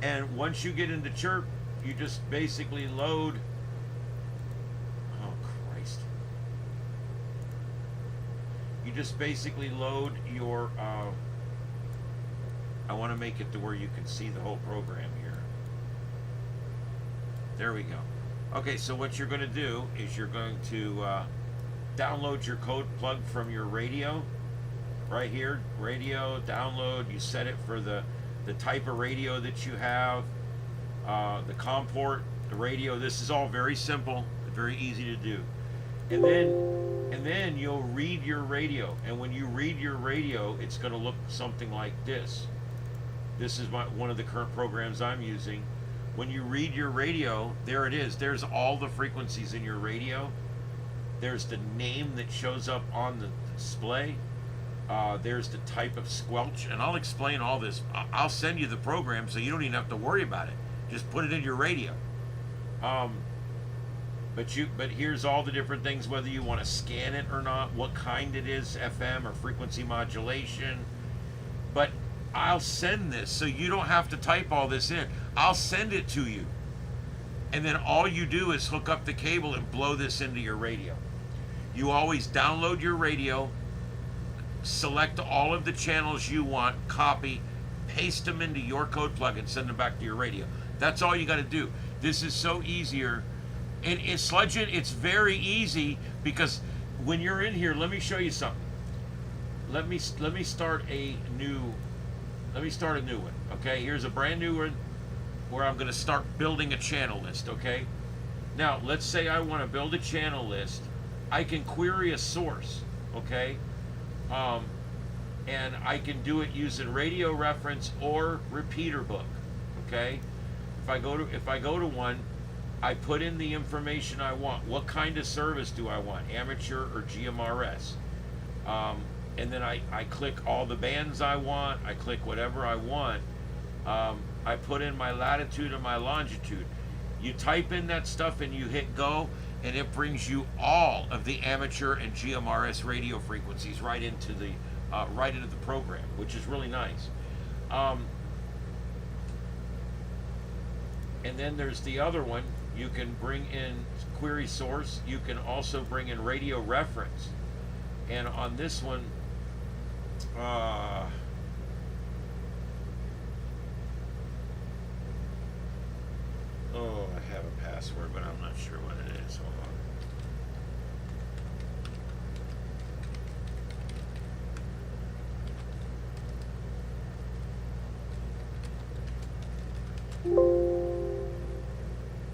And once you get into Chirp, you just basically load. Oh, Christ. You just basically load your. I want to make it to where you can see the whole program here. There we go. Okay, so what you're going to do is you're going to download your code plug from your radio. Right here, radio, download. You set it for the type of radio that you have, the COM port, the radio. This is all very simple, very easy to do. And then you'll read your radio. And when you read your radio, it's going to look something like this. This is one of the current programs I'm using. When you read your radio, there it is. There's all the frequencies in your radio. There's the name that shows up on the display. There's the type of squelch, and I'll explain all this. I'll send you the program so you don't even have to worry about it. Just put it in your radio. But here's all the different things, whether you want to scan it or not, what kind it is, FM or frequency modulation. But I'll send this so you don't have to type all this in. I'll send it to you. And then all you do is hook up the cable and blow this into your radio. You always download your radio, select all of the channels you want, copy, paste them into your code plug, and send them back to your radio. That's all you got to do. This is so easier. And Sludge It, it's very easy, because when you're in here, let me show you something. Let me start a new one. Okay, here's a brand new one where I'm going to start building a channel list. Okay, now let's say I want to build a channel list. I can query a source. Okay. And I can do it using radio reference or repeater book. Okay, if I go to one, I put in the information I want. What kind of service do I want? Amateur or GMRS? and then I click all the bands I want. I click whatever I want. I put in my latitude and my longitude. You type in that stuff and you hit go, and it brings you all of the amateur and GMRS radio frequencies right into the program, which is really nice. And then there's the other one. You can bring in query source. You can also bring in radio reference. And on this one, oh, I have a password, but I'm not sure what it is. Hold on.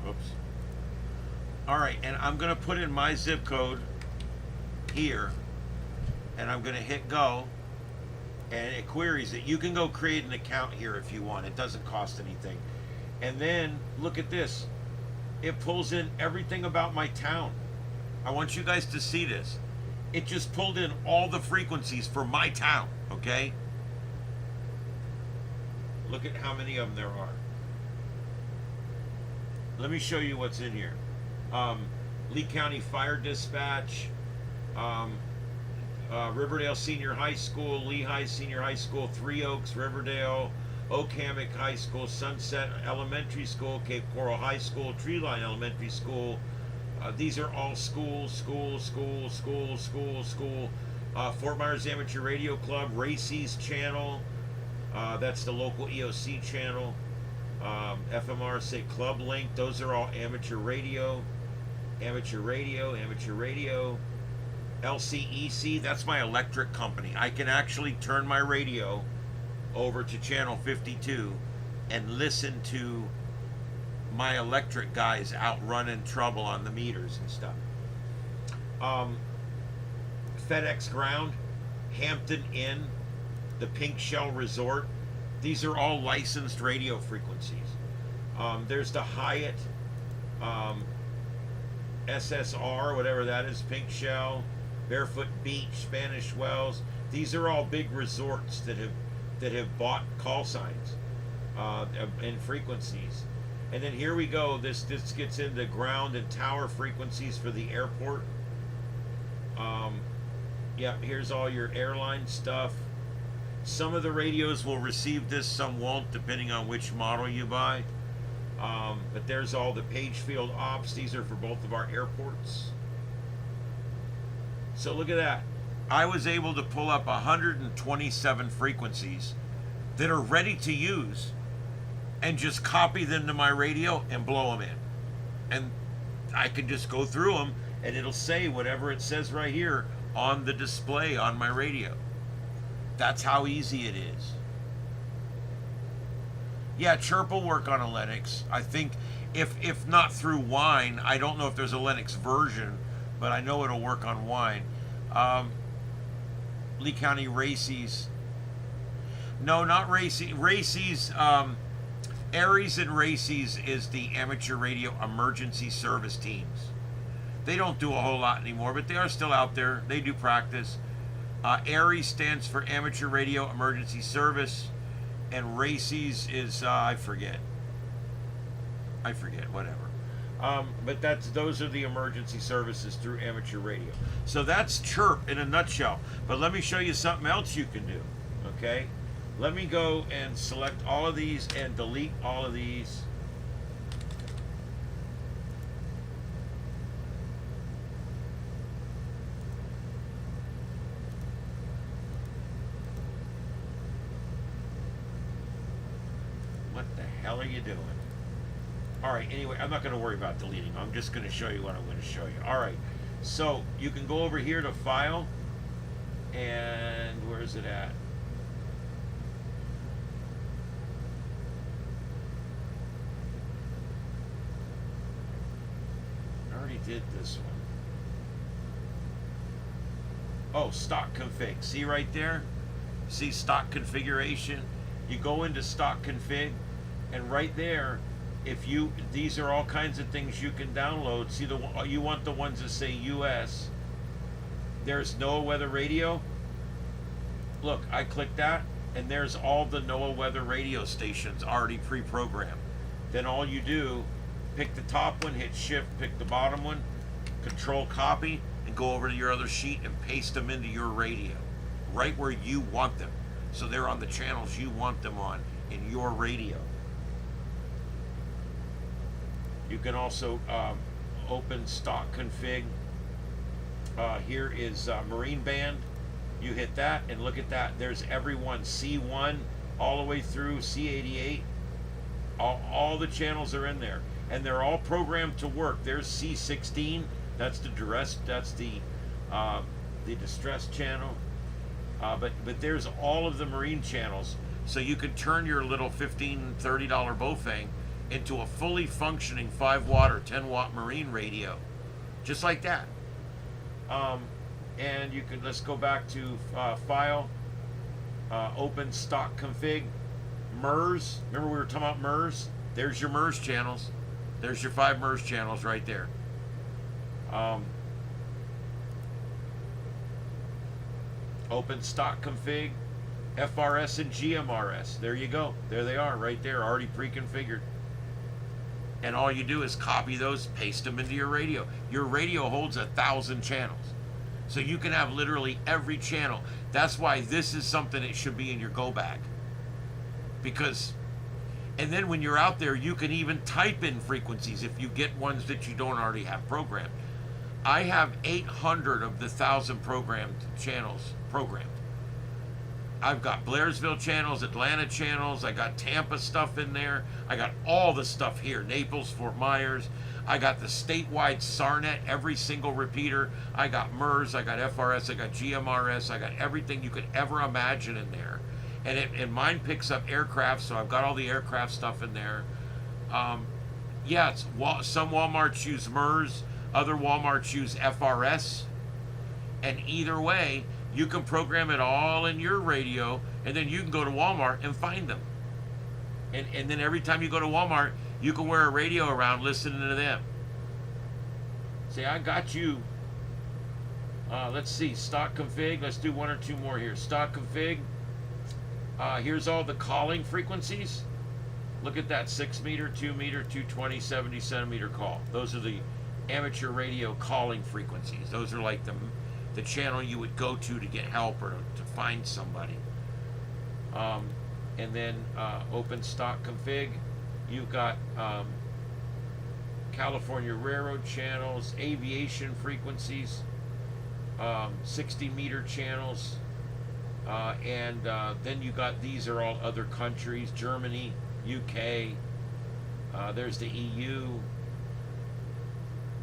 Oops. All right, and I'm going to put in my zip code here, and I'm going to hit go, and it queries it. You can go create an account here if you want. It doesn't cost anything. And then look at this. It pulls in everything about my town. I want you guys to see this. It just pulled in all the frequencies for my town, okay? Look at how many of them there are. Let me show you what's in here. Lee County Fire Dispatch, Riverdale Senior High School, Lehigh Senior High School, Three Oaks, Riverdale, Oak-Hammock High School, Sunset Elementary School, Cape Coral High School, Treeline Elementary School. These are all schools. Fort Myers Amateur Radio Club, Racy's channel. That's the local EOC channel. FMR, say Club Link. Those are all amateur radio. LCEC, that's my electric company. I can actually turn my radio over to channel 52 and listen to my electric guys out running trouble on the meters and stuff. FedEx Ground, Hampton Inn, the Pink Shell Resort. These are all licensed radio frequencies. There's the Hyatt, SSR, whatever that is, Pink Shell, Barefoot Beach, Spanish Wells. These are all big resorts that have bought call signs and frequencies. And then here we go. This gets into ground and tower frequencies for the airport. Yeah, here's all your airline stuff. Some of the radios will receive this, some won't, depending on which model you buy. But there's all the page field ops. These are for both of our airports. So look at that. I was able to pull up 127 frequencies that are ready to use and just copy them to my radio and blow them in. And I can just go through them and it'll say whatever it says right here on the display on my radio. That's how easy it is. Yeah, Chirp will work on a Linux. I think if not through Wine, I don't know if there's a Linux version, but I know it'll work on Wine. Lee County Racy's. No, not Racy. Racy's, Aries and Racy's is the amateur radio emergency service teams. They don't do a whole lot anymore, but they are still out there. They do practice. Aries stands for Amateur Radio Emergency Service, and Racy's is I forget, whatever. But those are the emergency services through amateur radio. So that's Chirp in a nutshell. But let me show you something else you can do. Okay, let me go and select all of these and delete all of these. What the hell are you doing? All right, anyway, I'm not going to worry about deleting them. I'm just going to show you what I'm going to show you. All right, so you can go over here to File, and where's it at? I already did this one. Oh, stock config. See right there? See stock configuration? You go into stock config, and right there, these are all kinds of things you can download. See, you want the ones that say US. There's NOAA Weather Radio. look, I click that, and there's all the NOAA weather radio stations already pre-programmed. Then all you do, pick the top one, hit shift, pick the bottom one, control copy, and go over to your other sheet and paste them into your radio, right where you want them. So they're on the channels you want them on in your radio. You can also open stock config. Here is Marine Band. You hit that and look at that. There's everyone, C1 all the way through C88. All the channels are in there, and they're all programmed to work. There's C16. That's the duress. That's the distress channel. But there's all of the marine channels, so you can turn your little $15, $30 Bofang into a fully functioning 5-watt or 10-watt marine radio, just like that. And you can, let's go back to file, open stock config, MERS. Remember we were talking about MERS? There's your MERS channels. There's your 5 MERS channels right there. Open stock config, FRS and GMRS. There you go. There they are right there, already pre-configured. And all you do is copy those, paste them into your radio. Your radio holds 1,000 channels. So you can have literally every channel. That's why this is something that should be in your go bag. Because, and then when you're out there, you can even type in frequencies if you get ones that you don't already have programmed. I have 800 of the 1,000 programmed channels programmed. I've got Blairsville channels, Atlanta channels, I got Tampa stuff in there, I got all the stuff here, Naples, Fort Myers, I got the statewide SARNet, every single repeater, I got MERS, I got FRS, I got GMRS, I got everything you could ever imagine in there. And mine picks up aircraft, so I've got all the aircraft stuff in there. Yeah, some Walmarts use MERS, other Walmarts use FRS, and either way, you can program it all in your radio, and then you can go to Walmart and find them. And then every time you go to Walmart, you can wear a radio around listening to them. Say, I got you. Let's see, stock config. Let's do 1 or 2 more here. Stock config. Here's all the calling frequencies. Look at that, 6 meter, 2 meter, 220, 70 centimeter call. Those are the amateur radio calling frequencies. Those are like the channel you would go to get help or to find somebody. And then open stock config. You've got California Railroad channels, aviation frequencies, 60 meter channels, and then you got, these are all other countries, Germany, UK, there's the EU.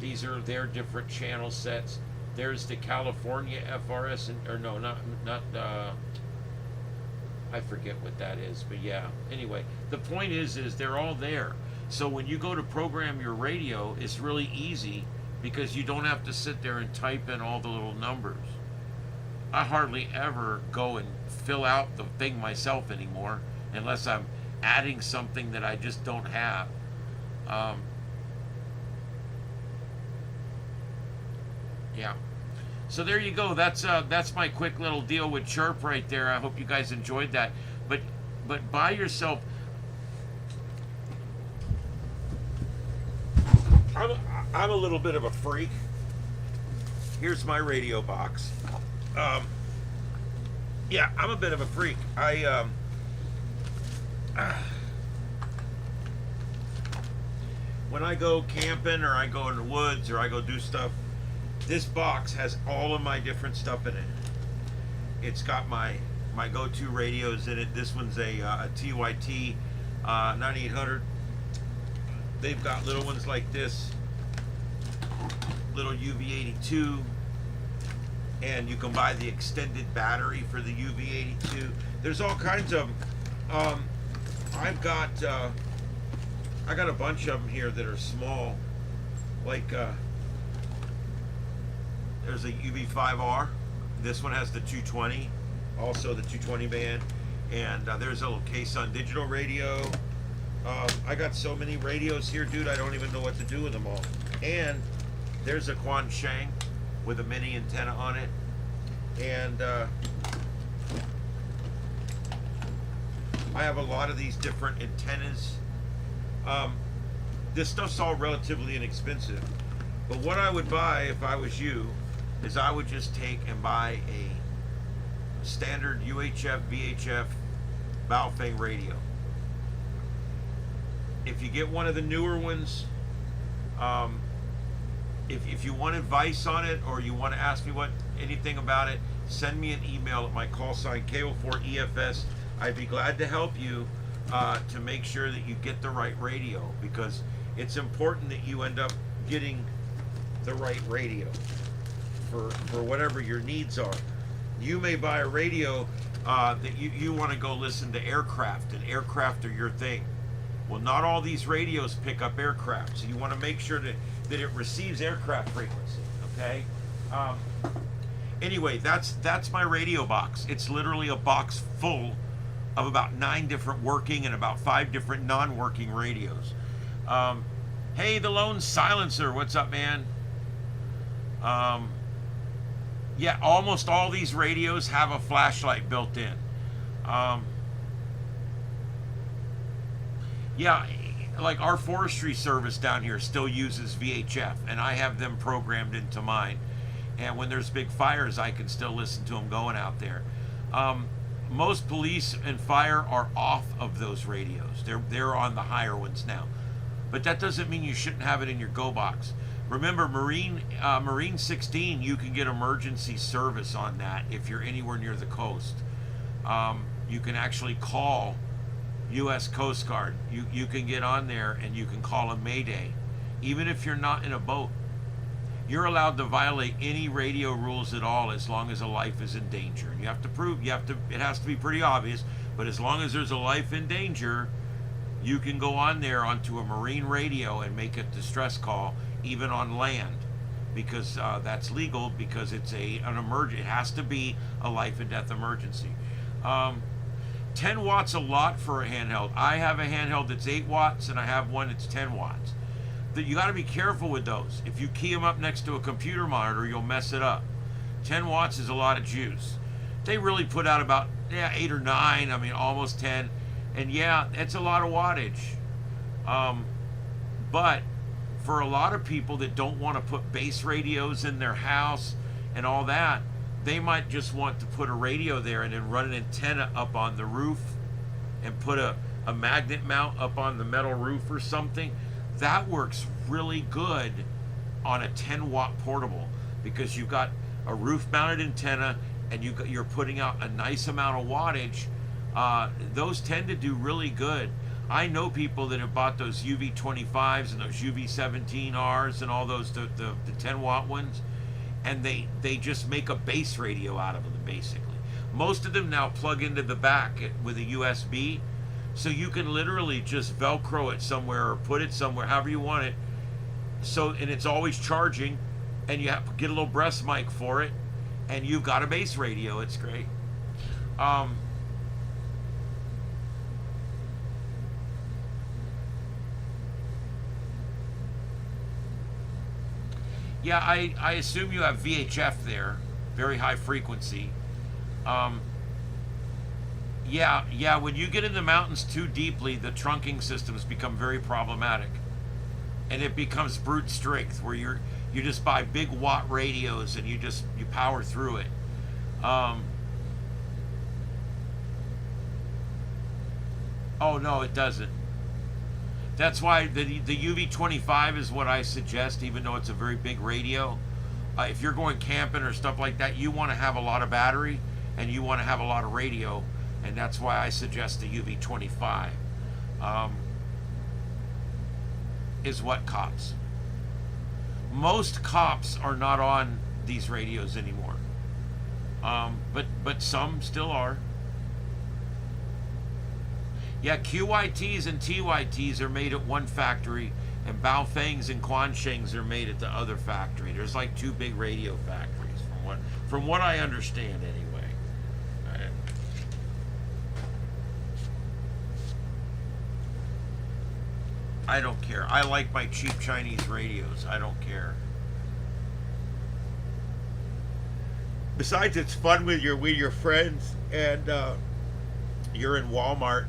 These are their different channel sets. There's the California FRS, or no, not I forget what that is, but yeah. Anyway, the point is they're all there. So when you go to program your radio, it's really easy because you don't have to sit there and type in all the little numbers. I hardly ever go and fill out the thing myself anymore unless I'm adding something that I just don't have. Yeah. So there you go. That's my quick little deal with Chirp right there. I hope you guys enjoyed that. But buy yourself. I'm a little bit of a freak. Here's my radio box. Yeah, I'm a bit of a freak. When I go camping or I go in the woods or I go do stuff, this box has all of my different stuff in it. It's got my go-to radios in it. This one's a TYT 9800. They've got little ones like this, little UV82, and you can buy the extended battery for the UV82. There's all kinds of them. I got a bunch of them here that are small, like there's a UV5R. This one has the 220, also the 220 band, and there's a little K-Sun digital radio. I got so many radios here, dude, I don't even know what to do with them all. And there's a Quan Shang with a mini antenna on it, and I have a lot of these different antennas. This stuff's all relatively inexpensive. But what I would buy if I was you is I would just take and buy a standard UHF, VHF Baofeng radio. If you get one of the newer ones, if you want advice on it or you want to ask me anything about it, send me an email at my call sign KO4EFS. I'd be glad to help you to make sure that you get the right radio, because it's important that you end up getting the right radio for whatever your needs are. You may buy a radio that you want to go listen to aircraft, and aircraft are your thing. Well, not all these radios pick up aircraft, so you want to make sure that it receives aircraft frequency, okay? Anyway, that's my radio box. It's literally a box full of about 9 different working and about 5 different non-working radios. Hey, the Lone Silencer, what's up, man? Yeah, almost all these radios have a flashlight built in. Yeah, like our forestry service down here still uses VHF, and I have them programmed into mine. And when there's big fires, I can still listen to them going out there. Most police and fire are off of those radios. They're on the higher ones now. But that doesn't mean you shouldn't have it in your go box. Remember, Marine 16, you can get emergency service on that if you're anywhere near the coast. You can actually call U.S. Coast Guard. You can get on there and you can call a Mayday, even if you're not in a boat. You're allowed to violate any radio rules at all as long as a life is in danger. And you have to prove, it has to be pretty obvious, but as long as there's a life in danger, you can go on there onto a marine radio and make a distress call, even on land, because that's legal, because it's an emergency. It has to be a life and death emergency. 10 watts a lot for a handheld. I have a handheld that's 8 watts and I have one that's 10 watts. You got to be careful with those. If you key them up next to a computer monitor, you'll mess it up. 10 watts is a lot of juice. They really put out about 8 or 9, I mean almost 10, and yeah, it's a lot of wattage. But for a lot of people that don't want to put base radios in their house and all that, they might just want to put a radio there and then run an antenna up on the roof and put a magnet mount up on the metal roof or something. That works really good on a 10 watt portable, because you've got a roof mounted antenna and you're putting out a nice amount of wattage. Those tend to do really good. I know people that have bought those UV25s and those UV17Rs and all those, the 10 watt ones, and they just make a base radio out of them, basically. Most of them now plug into the back with a USB, so you can literally just Velcro it somewhere or put it somewhere, however you want it. So, and it's always charging, and you have to get a little breast mic for it, and you've got a base radio. It's great. Yeah, I assume you have VHF there, very high frequency. Yeah, when you get in the mountains too deeply, the trunking systems become very problematic. And it becomes brute strength, where you just buy big watt radios and you power through it. Oh no, it doesn't. That's why the UV25 is what I suggest, even though it's a very big radio. If you're going camping or stuff like that, you want to have a lot of battery and you want to have a lot of radio, and that's why I suggest the UV25. Is what cops. Most cops are not on these radios anymore, but some still are. Yeah, QYTs and TYTs are made at one factory, and Baofengs and Quanshengs are made at the other factory. There's like 2 big radio factories, from what I understand anyway. I don't care. I like my cheap Chinese radios. I don't care. Besides, it's fun with your friends, and you're in Walmart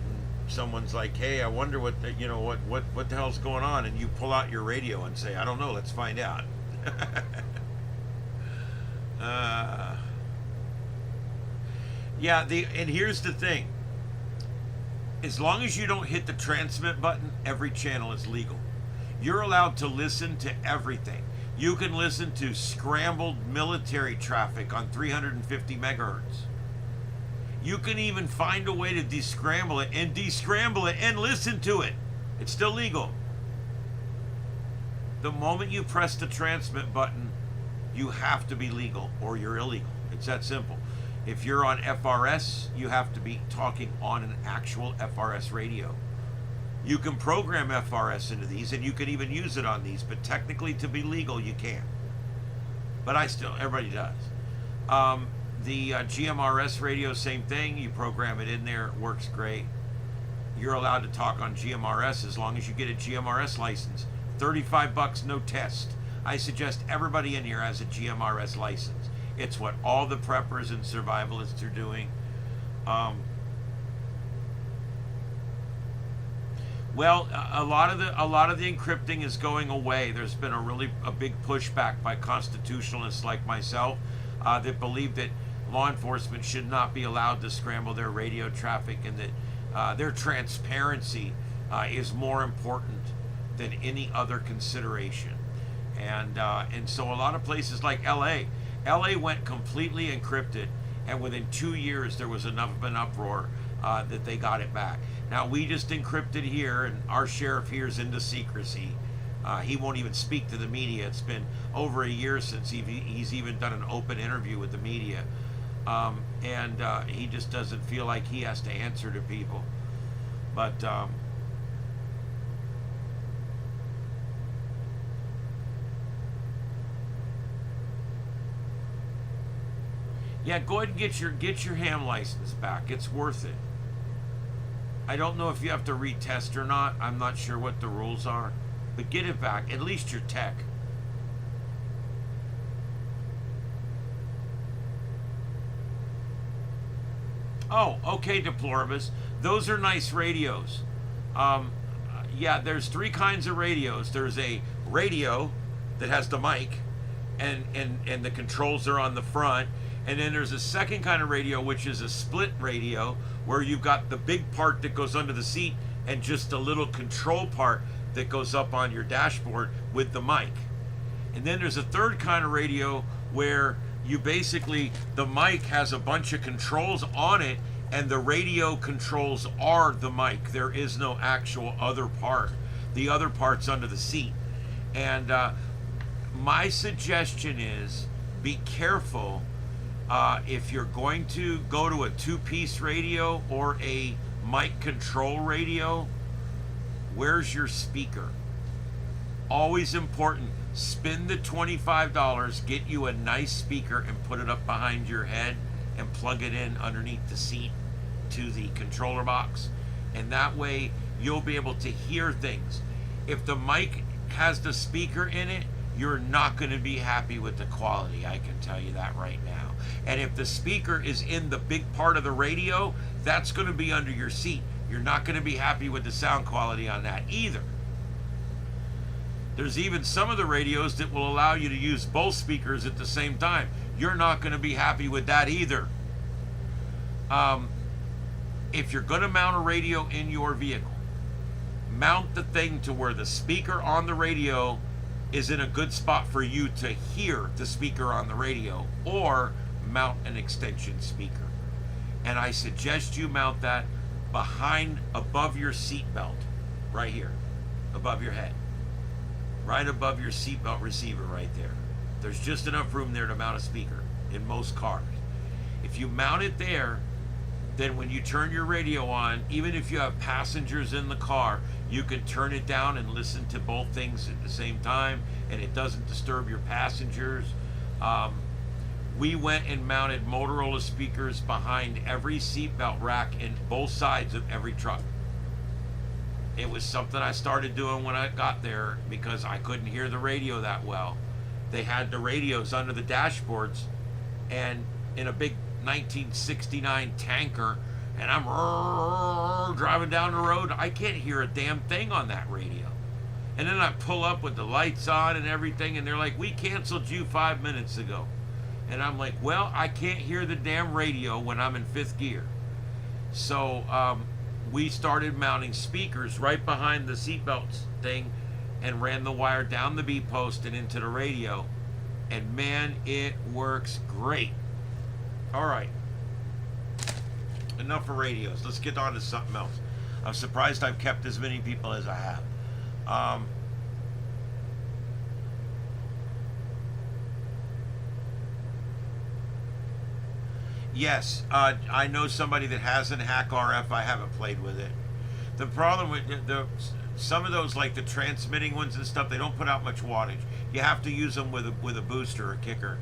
someone's like, "Hey, I wonder what what the hell's going on," and you pull out your radio and say, "I don't know. Let's find out." uh, yeah. And here's the thing: as long as you don't hit the transmit button, every channel is legal. You're allowed to listen to everything. You can listen to scrambled military traffic on 350 megahertz. You can even find a way to descramble it and listen to it. It's still legal. The moment you press the transmit button, you have to be legal or you're illegal. It's that simple. If you're on FRS, you have to be talking on an actual FRS radio. You can program FRS into these and you can even use it on these, but technically to be legal, you can't. But everybody does. The GMRS radio, same thing. You program it in there, it works great. You're allowed to talk on GMRS as long as you get a GMRS license. $35, no test. I suggest everybody in here has a GMRS license. It's what all the preppers and survivalists are doing. Well, a lot of the encrypting is going away. There's been a big pushback by constitutionalists like myself that believe that law enforcement should not be allowed to scramble their radio traffic, and that their transparency is more important than any other consideration. And so a lot of places like LA went completely encrypted, and within 2 years there was enough of an uproar that they got it back. Now we just encrypted here, and our sheriff here is into secrecy. He won't even speak to the media. It's been over a year since he's even done an open interview with the media. And he just doesn't feel like he has to answer to people. But yeah, go ahead and get your ham license back. It's worth it. I don't know if you have to retest or not. I'm not sure what the rules are, but get it back. At least your tech. Oh, okay, Deploribus. Those are nice radios. Yeah, there's 3 kinds of radios. There's a radio that has the mic, and the controls are on the front. And then there's a second kind of radio, which is a split radio, where you've got the big part that goes under the seat and just a little control part that goes up on your dashboard with the mic. And then there's a third kind of radio where you basically, the mic has a bunch of controls on it, and the radio controls are the mic. There is no actual other part. The other part's under the seat. And my suggestion is be careful if you're going to go to a 2-piece radio or a mic control radio. Where's your speaker? Always important. Spend the $25, get you a nice speaker and put it up behind your head and plug it in underneath the seat to the controller box. And that way you'll be able to hear things. If the mic has the speaker in it, you're not going to be happy with the quality. I can tell you that right now. And if the speaker is in the big part of the radio, that's going to be under your seat. You're not going to be happy with the sound quality on that either. There's even some of the radios that will allow you to use both speakers at the same time. You're not going to be happy with that either. If you're going to mount a radio in your vehicle, mount the thing to where the speaker on the radio is in a good spot for you to hear the speaker on the radio, or mount an extension speaker. And I suggest you mount that above your seatbelt, right here, above your head, right above your seatbelt receiver right there. There's just enough room there to mount a speaker in most cars. If you mount it there, then when you turn your radio on, even if you have passengers in the car, you can turn it down and listen to both things at the same time, and it doesn't disturb your passengers. We went and mounted Motorola speakers behind every seatbelt rack in both sides of every truck. It was something I started doing when I got there because I couldn't hear the radio that well. They had the radios under the dashboards, and in a big 1969 tanker, and I'm driving down the road. I can't hear a damn thing on that radio. And then I pull up with the lights on and everything, and they're like, we canceled you 5 minutes ago. And I'm like, well, I can't hear the damn radio when I'm in fifth gear. So we started mounting speakers right behind the seatbelts thing and ran the wire down the beat post and into the radio. And man, it works great. All right. Enough of radios. Let's get on to something else. I'm surprised I've kept as many people as I have. Yes, I know somebody that has an Hack RF. I haven't played with it. The problem with some of those, like the transmitting ones and stuff, they don't put out much wattage. You have to use them with a booster or kicker.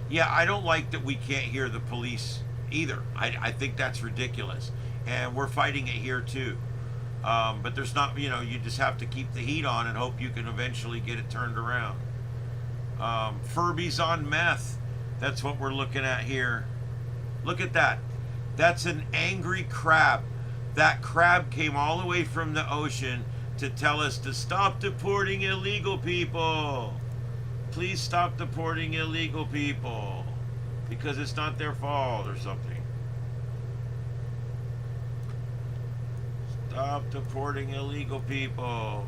Yeah, I don't like that we can't hear the police either. I think that's ridiculous, and we're fighting it here too. But there's not, you just have to keep the heat on and hope you can eventually get it turned around. Furby's on meth. That's what we're looking at here. Look at that. That's an angry crab. That crab came all the way from the ocean to tell us to stop deporting illegal people. Please stop deporting illegal people because it's not their fault or something. Stop deporting illegal people.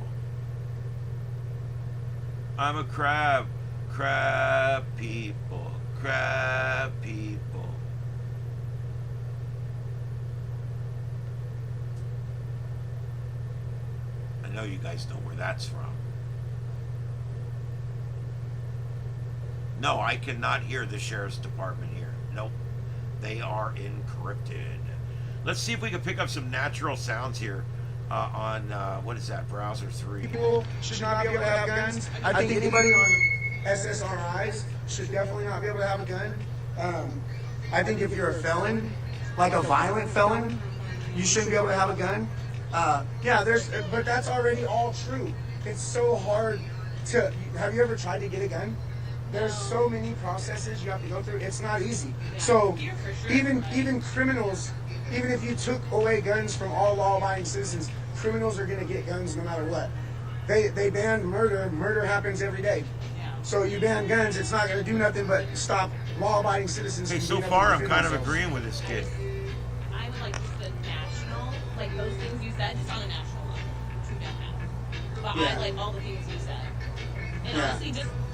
I'm a crab. Crab people. Crab people. I know you guys know where that's from. No, I cannot hear the sheriff's department here. Nope. They are encrypted. Let's see if we can pick up some natural sounds here on, what is that, browser 3. People should not be able to have guns. I think anybody on SSRIs should definitely not be able to have a gun. I think if you're a felon, like a violent felon, you shouldn't be able to have a gun. But that's already all true. It's so hard to, have you ever tried to get a gun? There's so many processes you have to go through. It's not easy. So even criminals, even if you took away guns from all law-abiding citizens, criminals are going to get guns no matter what. They banned murder. Murder happens every day. So you ban guns, it's not going to do nothing but stop law-abiding citizens. Hey, so far I'm kind of agreeing with this kid. I would like just the national, like those things you said, just on a national level, to not have. But I like all the things you said. And honestly,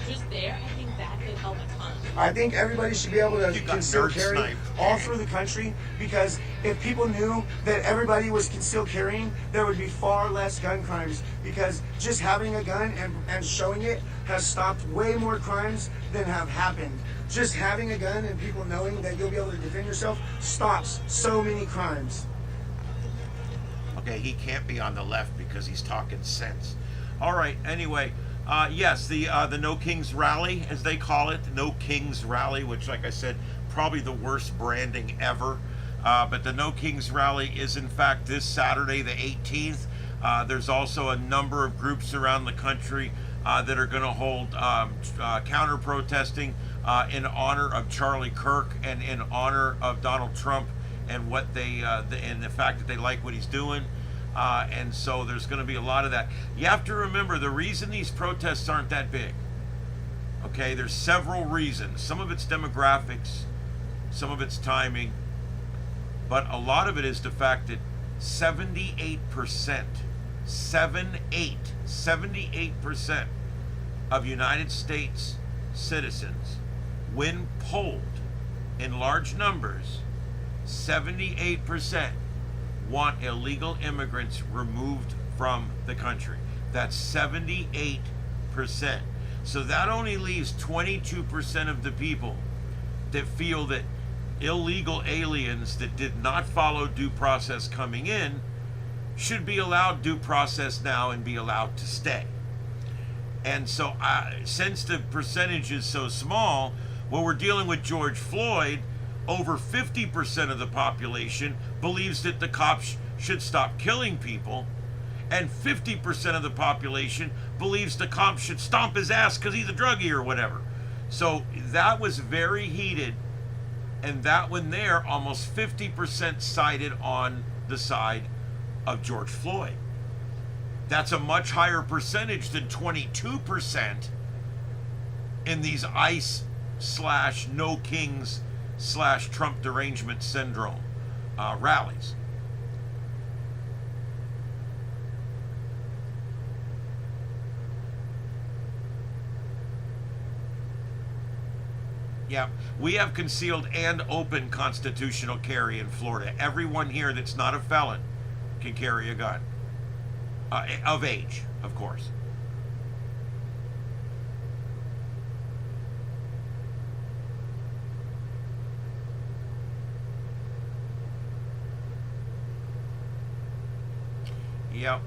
just there, I think that could help a ton. I think everybody should be able to conceal carry all through the country, because if people knew that everybody was concealed carrying, there would be far less gun crimes, because just having a gun and showing it has stopped way more crimes than have happened. Just having a gun and people knowing that you'll be able to defend yourself stops so many crimes. Okay, he can't be on the left because he's talking sense. All right, anyway. Yes, the No Kings Rally, as they call it, No Kings Rally, which, like I said, probably the worst branding ever. But the No Kings Rally is, in fact, this Saturday, the 18th. There's also a number of groups around the country that are going to hold counter-protesting in honor of Charlie Kirk and in honor of Donald Trump and what and the fact that they like what he's doing. And so there's going to be a lot of that. You have to remember the reason these protests aren't that big. Okay, there's several reasons. Some of it's demographics, some of it's timing, but a lot of it is the fact that 78% of United States citizens, when polled in large numbers, 78% want illegal immigrants removed from the country. That's 78%. So that only leaves 22% of the people that feel that illegal aliens that did not follow due process coming in should be allowed due process now and be allowed to stay. And so since the percentage is so small, when we're dealing with George Floyd, over 50% of the population believes that the cops should stop killing people, and 50% of the population believes the cops should stomp his ass because he's a druggie or whatever. So that was very heated, and that one there, almost 50% sided on the side of George Floyd. That's a much higher percentage than 22% in these ICE / no kings / Trump derangement syndrome rallies. Yeah, we have concealed and open constitutional carry in Florida. Everyone here that's not a felon can carry a gun. Of age, of course. Yep.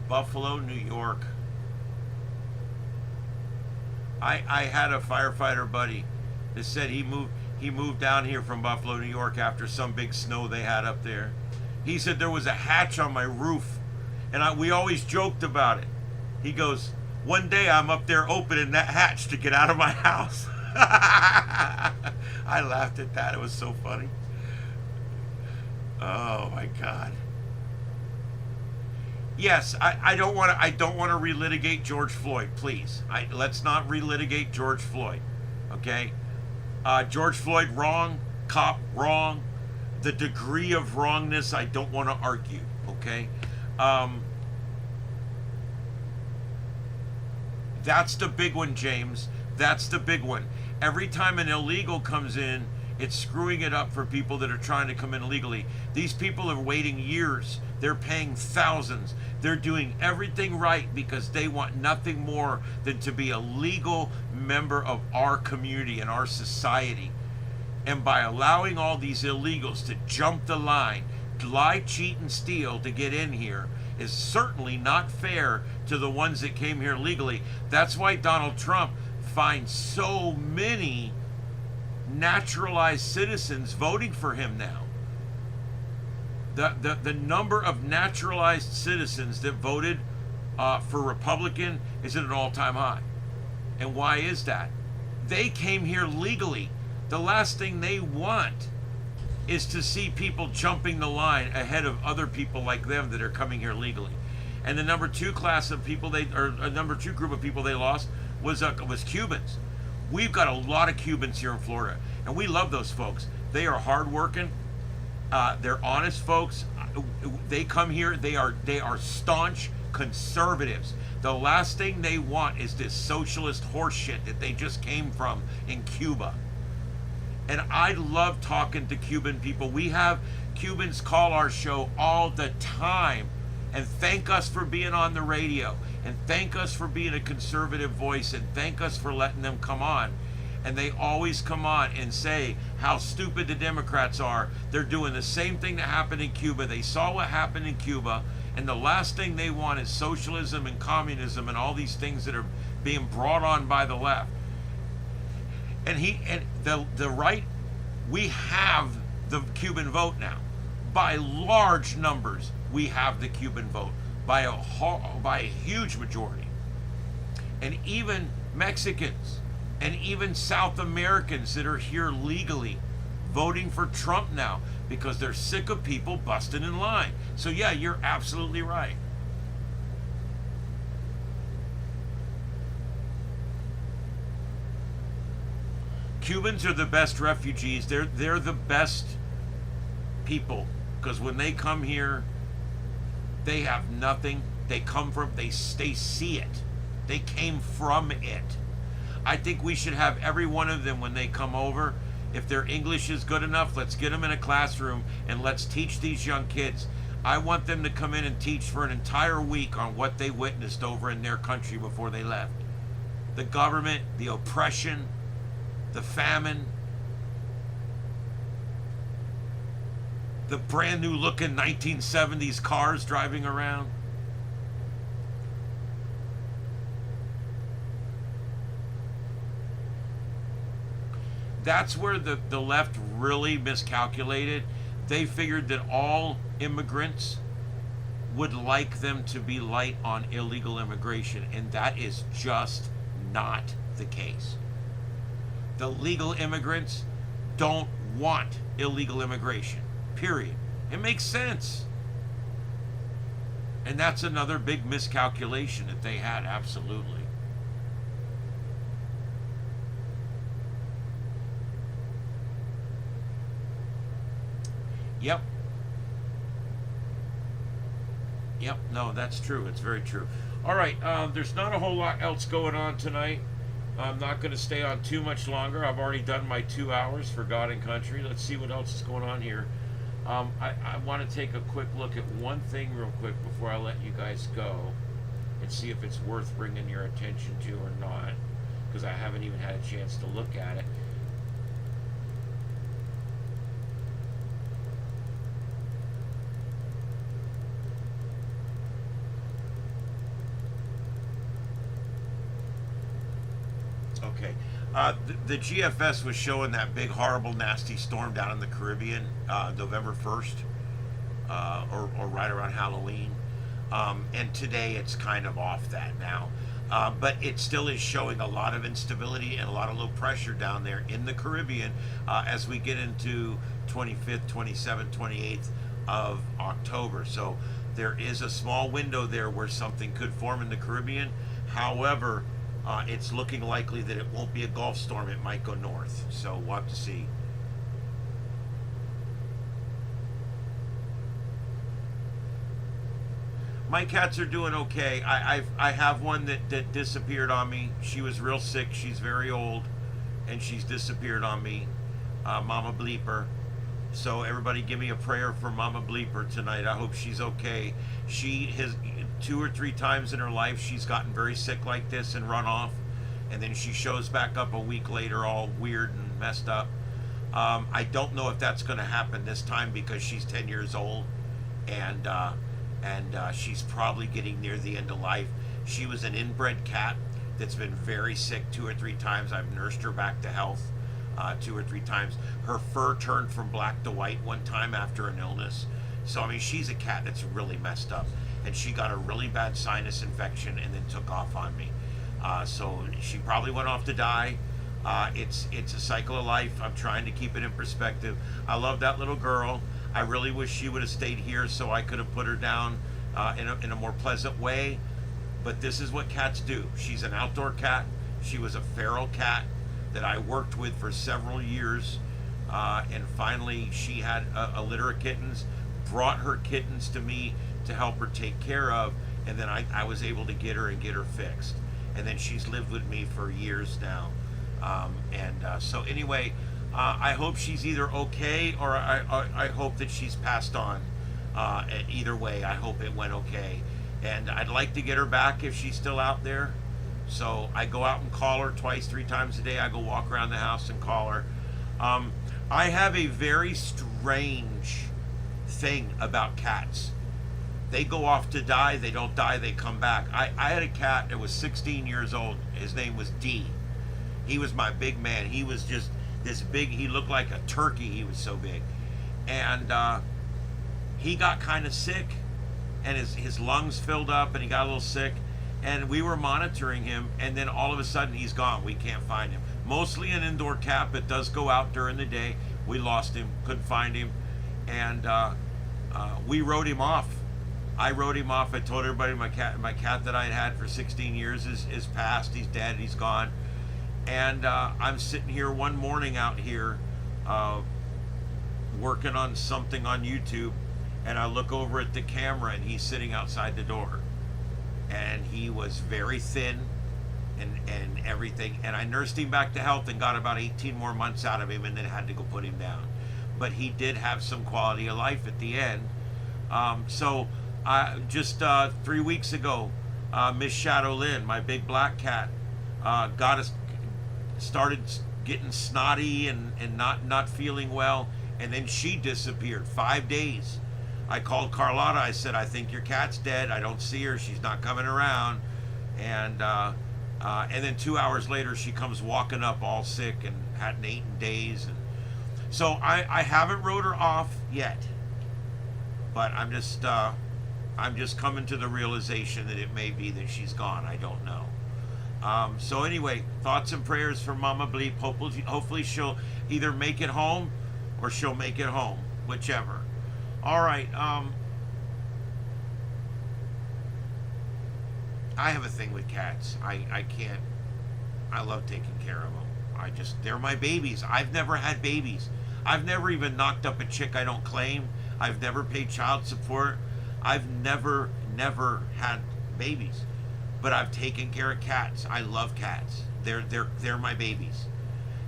Buffalo, New York. I had a firefighter buddy that said he moved down here from Buffalo, New York after some big snow they had up there. He said there was a hatch on my roof, and we always joked about it. He goes, one day I'm up there opening that hatch to get out of my house. I laughed at that. It was so funny. Oh my God. Yes, I don't want to relitigate George Floyd, please. Let's not relitigate George Floyd. Okay? George Floyd wrong, cop wrong. The degree of wrongness I don't want to argue, okay? That's the big one, James. That's the big one. Every time an illegal comes in, it's screwing it up for people that are trying to come in illegally. These people are waiting years. They're paying thousands. They're doing everything right because they want nothing more than to be a legal member of our community and our society. And by allowing all these illegals to jump the line, lie, cheat, and steal to get in here is certainly not fair to the ones that came here legally. That's why Donald Trump finds so many naturalized citizens voting for him now. The number of naturalized citizens that voted for Republican is at an all-time high. And why is that? They came here legally. The last thing they want is to see people jumping the line ahead of other people like them that are coming here legally. And the number two class of people number two group of people they lost was Cubans. We've got a lot of Cubans here in Florida, and we love those folks. They are hardworking. They're honest folks. They come here. They are staunch conservatives. The last thing they want is this socialist horseshit that they just came from in Cuba. And I love talking to Cuban people. We have Cubans call our show all the time and thank us for being on the radio and thank us for being a conservative voice and thank us for letting them come on. And they always come on and say how stupid the Democrats are. They're doing the same thing that happened in Cuba. They saw what happened in Cuba, and the last thing they want is socialism and communism and all these things that are being brought on by the left. And the right, we have the Cuban vote now. By large numbers, we have the Cuban vote by a huge majority. And even Mexicans and even South Americans that are here legally voting for Trump now because they're sick of people busting in line. So yeah, you're absolutely right. Cubans are the best refugees. They're the best people because when they come here, they have nothing. They see it. They came from it. I think we should have every one of them when they come over. If their English is good enough, let's get them in a classroom and let's teach these young kids. I want them to come in and teach for an entire week on what they witnessed over in their country before they left. The government, the oppression, the famine, the brand new looking 1970s cars driving around. That's where the left really miscalculated. They figured that all immigrants would like them to be light on illegal immigration, and that is just not the case. The legal immigrants don't want illegal immigration, period. It makes sense. And that's another big miscalculation that they had, absolutely. Yep. Yep, no, that's true. It's very true. All right, there's not a whole lot else going on tonight. I'm not going to stay on too much longer. I've already done my 2 hours for God and Country. Let's see what else is going on here. I want to take a quick look at one thing real quick before I let you guys go and see if it's worth bringing your attention to or not, because I haven't even had a chance to look at it. Okay. The GFS was showing that big, horrible, nasty storm down in the Caribbean, November 1st, or right around Halloween. And today it's kind of off that now. But it still is showing a lot of instability and a lot of low pressure down there in the Caribbean as we get into 25th, 27th, 28th of October. So there is a small window there where something could form in the Caribbean. However, it's looking likely that it won't be a Gulf storm. It might go north. So we'll have to see. My cats are doing okay. I have one that disappeared on me. She was real sick. She's very old, and she's disappeared on me. Mama Bleeper. So everybody give me a prayer for Mama Bleeper tonight. I hope she's okay. She has 2 or 3 times in her life she's gotten very sick like this and run off, and then she shows back up a week later all weird and messed up. I don't know if that's going to happen this time because she's 10 years old, and she's probably getting near the end of life. She was an inbred cat that's been very sick 2 or 3 times. I've nursed her back to health 2 or 3 times. Her fur turned from black to white one time after an illness. So, I mean, she's a cat that's really messed up. And she got a really bad sinus infection and then took off on me. So she probably went off to die. It's a cycle of life. I'm trying to keep it in perspective. I love that little girl. I really wish she would have stayed here so I could have put her down in a more pleasant way. But this is what cats do. She's an outdoor cat. She was a feral cat that I worked with for several years. And finally she had a litter of kittens, brought her kittens to me to help her take care of, and then I was able to get her fixed, and then she's lived with me for years now. So anyway, I hope she's either okay or I hope that she's passed on. Either way, I hope it went okay, and I'd like to get her back if she's still out there. So I go out and call her 2-3 times a day. I go walk around the house and call her. I have a very strange thing about cats. They go off to die, they don't die, they come back. I had a cat that was 16 years old. His name was D. He was my big man. He was just this big, he looked like a turkey, he was so big. And he got kind of sick, and his lungs filled up, and he got a little sick. And we were monitoring him, and then all of a sudden he's gone. We can't find him. Mostly an indoor cat, but does go out during the day. We lost him, couldn't find him. And we wrote him off. I wrote him off. I told everybody my cat that I had for 16 years is passed. He's dead. He's gone. And I'm sitting here one morning out here working on something on YouTube, and I look over at the camera, and he's sitting outside the door. And he was very thin and everything. And I nursed him back to health and got about 18 more months out of him, and then had to go put him down. But he did have some quality of life at the end. So just 3 weeks ago, Miss Shadow Lynn, my big black cat, started getting snotty and not feeling well, and then she disappeared 5 days. I called Carlotta. I said, I think your cat's dead. I don't see her. She's not coming around. And then 2 hours later, she comes walking up all sick and hadn't eaten days. And so I haven't wrote her off yet, but I'm just coming to the realization that it may be that she's gone. I don't know. So anyway, thoughts and prayers for Mama Bleep. Hopefully she'll either make it home or she'll make it home, whichever. All right. I have a thing with cats. I can't. I love taking care of them. They're my babies. I've never had babies. I've never even knocked up a chick I don't claim. I've never paid child support. I've never had babies. But I've taken care of cats. I love cats. They're my babies.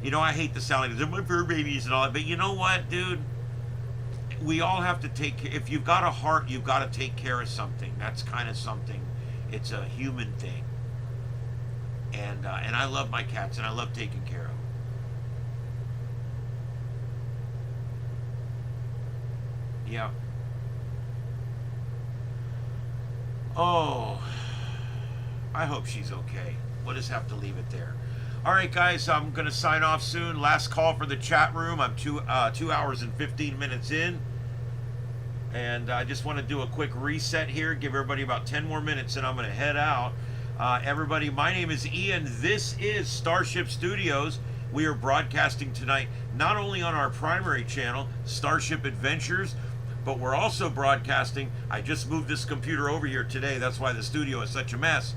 You know, I hate the sound like they're my fur babies and all that, but you know what, dude? We all have to take care. If you've got a heart, you've got to take care of something. That's kind of something. It's a human thing. And I love my cats, and I love taking care of them. Yeah. Oh, I hope she's okay. We'll just have to leave it there. All right, guys, I'm going to sign off soon. Last call for the chat room. I'm 2 hours and 15 minutes in. And I just want to do a quick reset here, give everybody about 10 more minutes, and I'm going to head out. Everybody, my name is Ian. This is Starship Studios. We are broadcasting tonight not only on our primary channel, Starship Adventures, but we're also broadcasting. I just moved this computer over here today. That's why the studio is such a mess.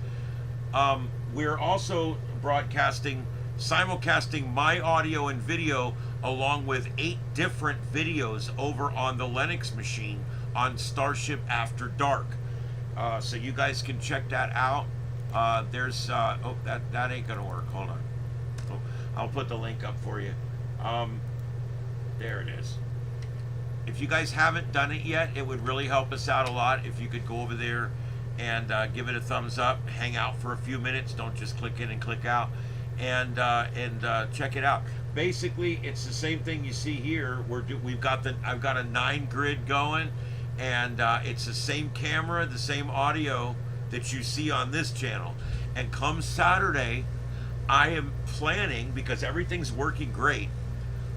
We're also broadcasting, simulcasting my audio and video along with 8 different videos over on the Linux machine on Starship After Dark. So you guys can check that out. There's, oh, that ain't gonna work. Hold on. Oh, I'll put the link up for you. There it is. If you guys haven't done it yet, it would really help us out a lot if you could go over there and give it a thumbs up, hang out for a few minutes. Don't just click in and click out, and check it out. Basically, it's the same thing you see here. I've got a 9 grid going, and it's the same camera, the same audio that you see on this channel. And come Saturday, I am planning, because everything's working great,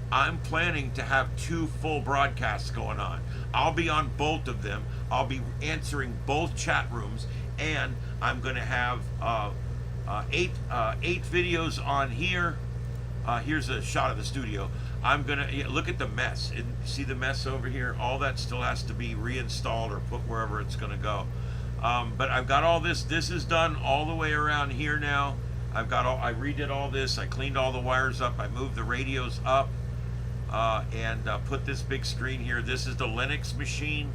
I'm planning to have 2 full broadcasts going on. I'll be on both of them. I'll be answering both chat rooms, and I'm going to have 8 videos on here. Here's a shot of the studio. I'm going to look at the mess. And see the mess over here? All that still has to be reinstalled or put wherever it's going to go. But I've got all this. This is done all the way around here now. I redid all this. I cleaned all the wires up. I moved the radios up. And put this big screen here. This is the Linux machine,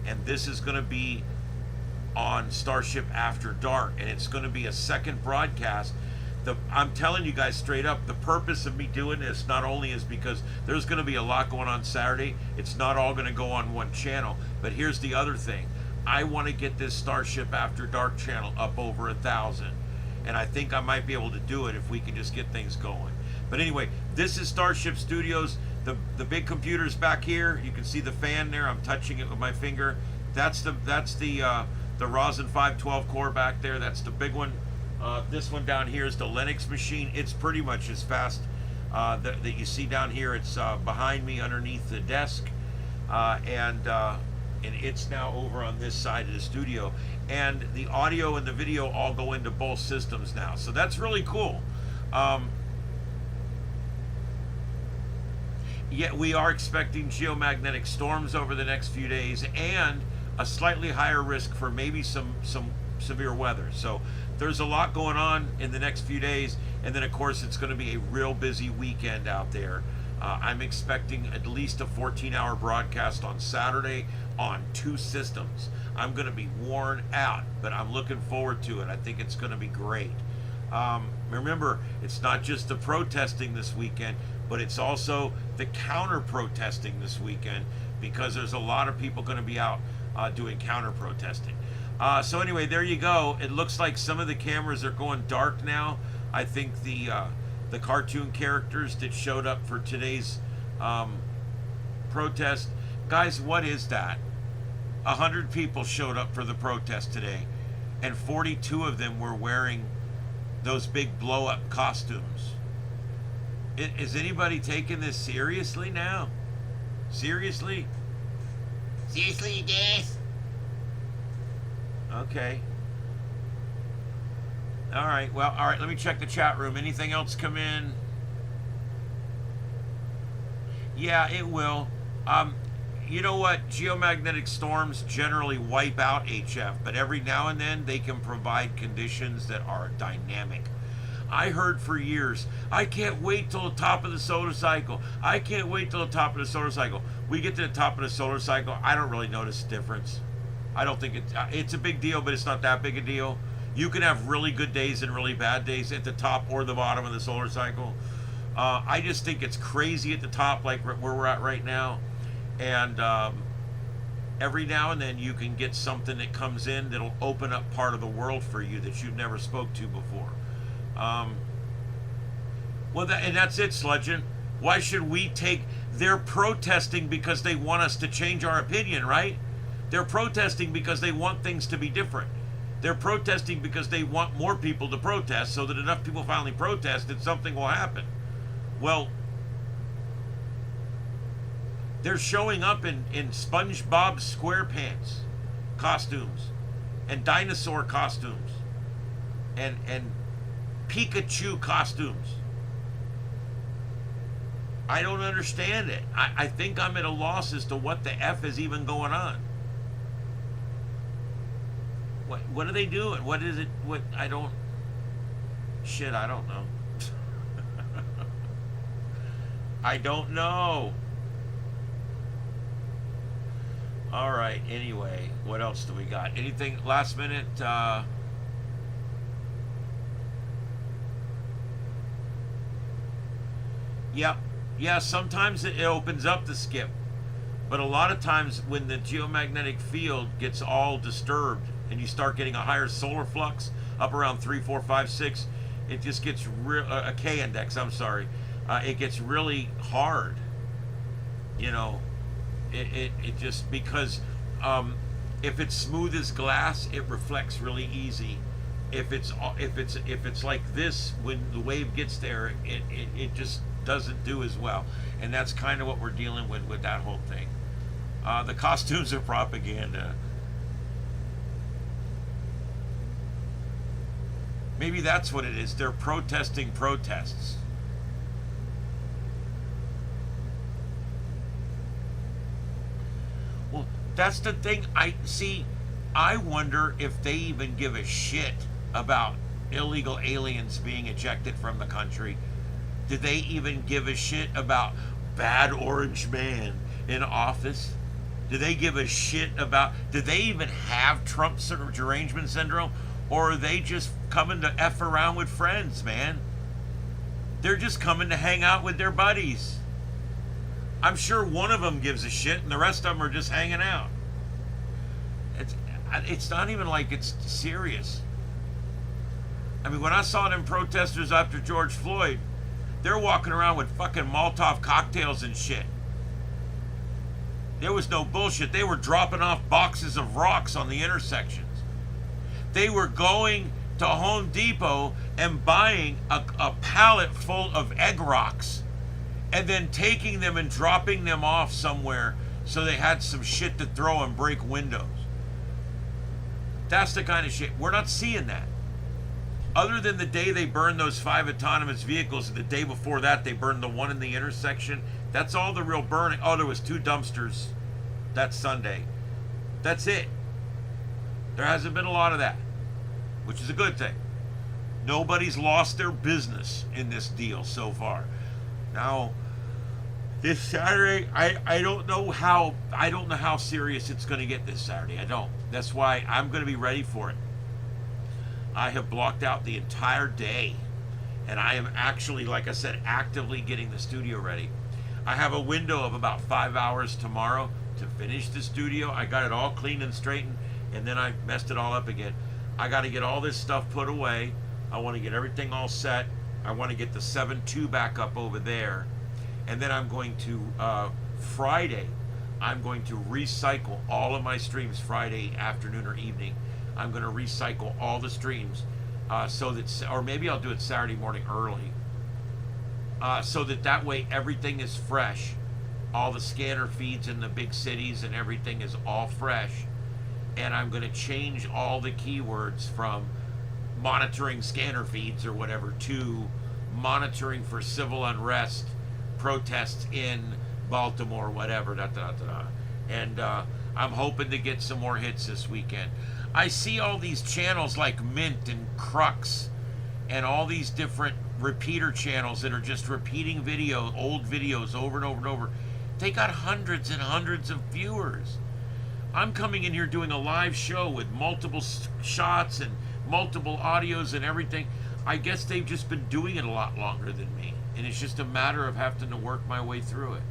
and this is going to be on Starship After Dark, and it's going to be a second broadcast. I'm telling you guys straight up, the purpose of me doing this not only is because there's going to be a lot going on Saturday. It's not all going to go on one channel, but here's the other thing. I want to get this Starship After Dark channel up over 1,000, and I think I might be able to do it if we can just get things going. But anyway, this is Starship Studios. The big computer's back here. You can see the fan there. I'm touching it with my finger. That's the Ryzen 5 12 core back there. That's the big one. This one down here is the Linux machine. It's pretty much as fast that you see down here. It's behind me underneath the desk, and it's now over on this side of the studio. And the audio and the video all go into both systems now. So that's really cool. Yet we are expecting geomagnetic storms over the next few days, and a slightly higher risk for maybe some severe weather. So there's a lot going on in the next few days, and then of course it's going to be a real busy weekend out there. I'm expecting at least a 14-hour broadcast on Saturday on 2 systems. I'm going to be worn out, but I'm looking forward to it. I think it's going to be great. Remember, it's not just the protesting this weekend, but it's also the counter-protesting this weekend, because there's a lot of people going to be out doing counter-protesting. So anyway, there you go. It looks like some of the cameras are going dark now. I think the cartoon characters that showed up for today's protest. Guys, what is that? 100 people showed up for the protest today, and 42 of them were wearing those big blow-up costumes. Is anybody taking this seriously now? Seriously? Seriously, you guys? Okay. All right. Well, all right. Let me check the chat room. Anything else come in? Yeah, it will. You know what? Geomagnetic storms generally wipe out HF, but every now and then they can provide conditions that are dynamic. I heard for years, I can't wait till the top of the solar cycle. I can't wait till the top of the solar cycle. We get to the top of the solar cycle, I don't really notice a difference. I don't think it's a big deal, but it's not that big a deal. You can have really good days and really bad days at the top or the bottom of the solar cycle. I just think it's crazy at the top, like where we're at right now. And every now and then you can get something that comes in that'll open up part of the world for you that you've never spoke to before. And that's it, Sludgeon. Why should we take... They're protesting because they want us to change our opinion, right? They're protesting because they want things to be different. They're protesting because they want more people to protest so that enough people finally protest that something will happen. Well, they're showing up in SpongeBob SquarePants costumes and dinosaur costumes and Pikachu costumes. I don't understand it. I think I'm at a loss as to what the F is even going on. What are they doing? What is it? I don't know. I don't know. All right, anyway, what else do we got? Anything last minute? Yep. Yeah, sometimes it opens up the skip. But a lot of times when the geomagnetic field gets all disturbed and you start getting a higher solar flux up around 3, 4, 5, 6, it just gets a K index, I'm sorry. It gets really hard. You know, it just, because if it's smooth as glass, it reflects really easy. If it's like this, when the wave gets there, it just doesn't do as well. And that's kind of what we're dealing with that whole thing. The costumes are propaganda. Maybe that's what it is. They're protesting protests. Well, that's the thing. I wonder if they even give a shit about illegal aliens being ejected from the country. Do they even give a shit about bad orange man in office? Do they give a shit about... Do they even have Trump sort of derangement syndrome? Or are they just coming to F around with friends, man? They're just coming to hang out with their buddies. I'm sure one of them gives a shit and the rest of them are just hanging out. It's not even like it's serious. I mean, when I saw them protesters after George Floyd, they're walking around with fucking Molotov cocktails and shit. There was no bullshit. They were dropping off boxes of rocks on the intersections. They were going to Home Depot and buying a pallet full of egg rocks and then taking them and dropping them off somewhere so they had some shit to throw and break windows. That's the kind of shit. We're not seeing that. Other than the day they burned those 5 autonomous vehicles, and the day before that they burned the one in the intersection. That's all the real burning. Oh, there was 2 dumpsters that Sunday. That's it. There hasn't been a lot of that, which is a good thing. Nobody's lost their business in this deal so far. Now, this Saturday, I don't know how serious it's going to get this Saturday. I don't. That's why I'm going to be ready for it. I have blocked out the entire day, and I am actually, like I said, actively getting the studio ready. I have a window of about 5 hours tomorrow to finish the studio. I got it all cleaned and straightened, and then I messed it all up again. I got to get all this stuff put away. I want to get everything all set. I want to get the 7.2 back up over there. And then I'm going to, Friday, I'm going to recycle all of my streams Friday afternoon or evening. I'm going to recycle all the streams so that, or maybe I'll do it Saturday morning early, so that way everything is fresh. All the scanner feeds in the big cities and everything is all fresh. And I'm going to change all the keywords from monitoring scanner feeds or whatever to monitoring for civil unrest, protests in Baltimore, whatever, and I'm hoping to get some more hits this weekend. I see all these channels like Mint and Crux and all these different repeater channels that are just repeating old videos over and over and over. They got hundreds and hundreds of viewers. I'm coming in here doing a live show with multiple shots and multiple audios and everything. I guess they've just been doing it a lot longer than me, and it's just a matter of having to work my way through it.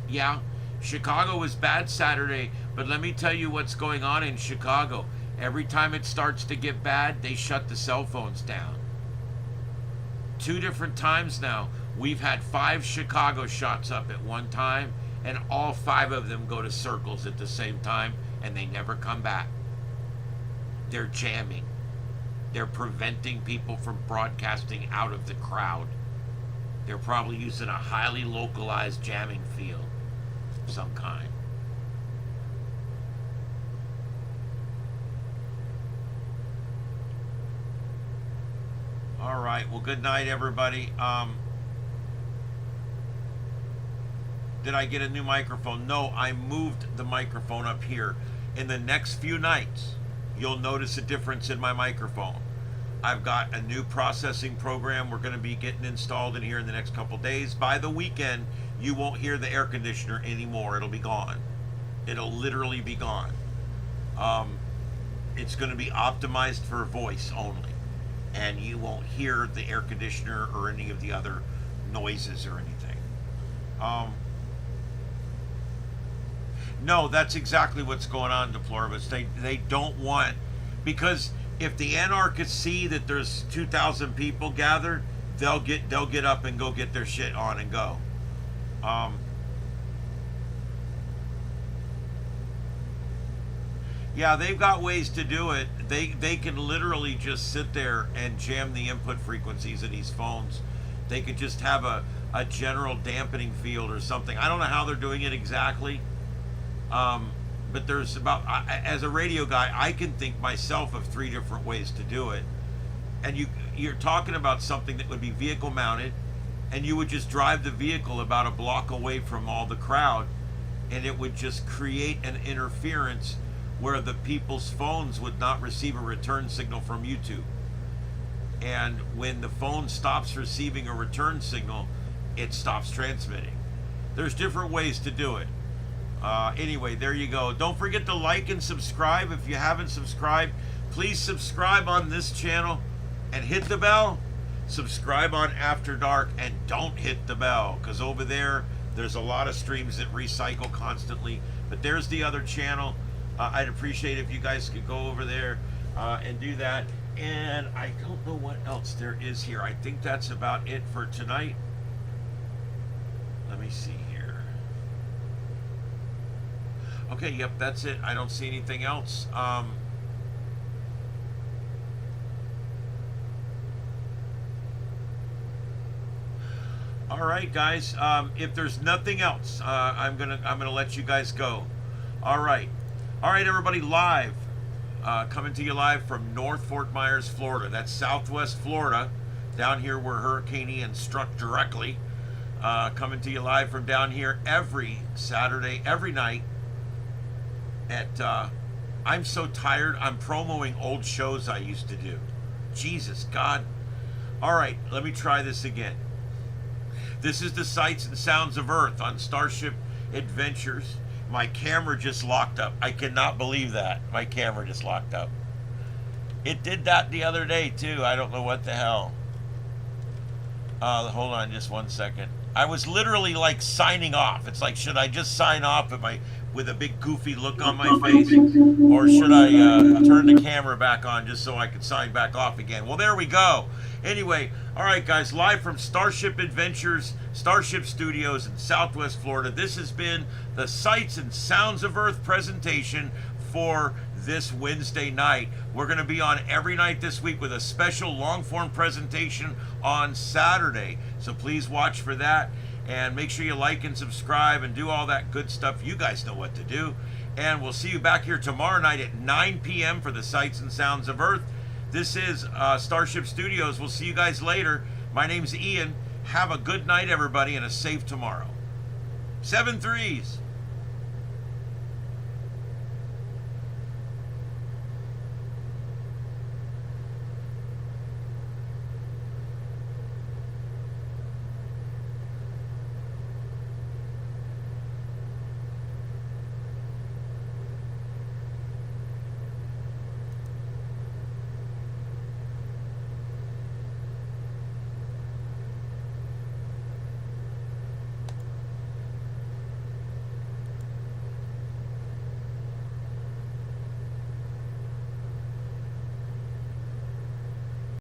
Yeah, Chicago was bad Saturday, but let me tell you what's going on in Chicago. Every time it starts to get bad, they shut the cell phones down. 2 different times now, we've had 5 Chicago shots up at one time, and all 5 of them go to circles at the same time, and they never come back. They're jamming. They're preventing people from broadcasting out of the crowd. They're probably using a highly localized jamming field of some kind. All right, well, good night, everybody. Did I get a new microphone? No, I moved the microphone up here. In the next few nights, you'll notice a difference in my microphone. I've got a new processing program we're going to be getting installed in here in the next couple days. By the weekend, you won't hear the air conditioner anymore. It'll be gone. It'll literally be gone. It's going to be optimized for voice only, and you won't hear the air conditioner or any of the other noises or anything. No, that's exactly what's going on, Deploribus. They don't want, because if the anarchists see that there's 2,000 people gathered, they'll get up and go get their shit on and go. Yeah, they've got ways to do it. They can literally just sit there and jam the input frequencies of these phones. They could just have a general dampening field or something. I don't know how they're doing it exactly. But there's about, as a radio guy, I can think myself of 3 different ways to do it. And you're talking about something that would be vehicle mounted, and you would just drive the vehicle about a block away from all the crowd, and it would just create an interference where the people's phones would not receive a return signal from YouTube. And when the phone stops receiving a return signal, it stops transmitting. There's different ways to do it. Anyway, there you go. Don't forget to like and subscribe. If you haven't subscribed, please subscribe on this channel and hit the bell. Subscribe on After Dark and don't hit the bell, because over there's a lot of streams that recycle constantly. But there's the other channel. I'd appreciate if you guys could go over there and do that. And I don't know what else there is here. I think that's about it for tonight. Let me see here. Okay, yep, that's it. I don't see anything else. All right, guys. If there's nothing else, I'm gonna let you guys go. All right, everybody. Live, coming to you live from North Fort Myers, Florida. That's Southwest Florida, down here where Hurricane Ian struck directly. Coming to you live from down here every Saturday, every night. I'm so tired. I'm promoting old shows I used to do. Jesus God. All right, let me try this again. This is the Sights and Sounds of Earth on Starship Adventures. My camera just locked up. I cannot believe that. My camera just locked up. It did that the other day too. I don't know what the hell. Hold on just one second. I was literally like signing off. It's like, should I just sign off with a big goofy look on my face, or should I turn the camera back on just so I can sign back off again? Well, there we go. Anyway, all right, guys, live from Starship Adventures, Starship Studios in Southwest Florida. This has been the Sights and Sounds of Earth presentation for this Wednesday night. We're going to be on every night this week with a special long-form presentation on Saturday. So please watch for that. And make sure you like and subscribe and do all that good stuff. You guys know what to do. And we'll see you back here tomorrow night at 9 p.m. for the Sights and Sounds of Earth. This is Starship Studios. We'll see you guys later. My name's Ian. Have a good night, everybody, and a safe tomorrow. 7 threes.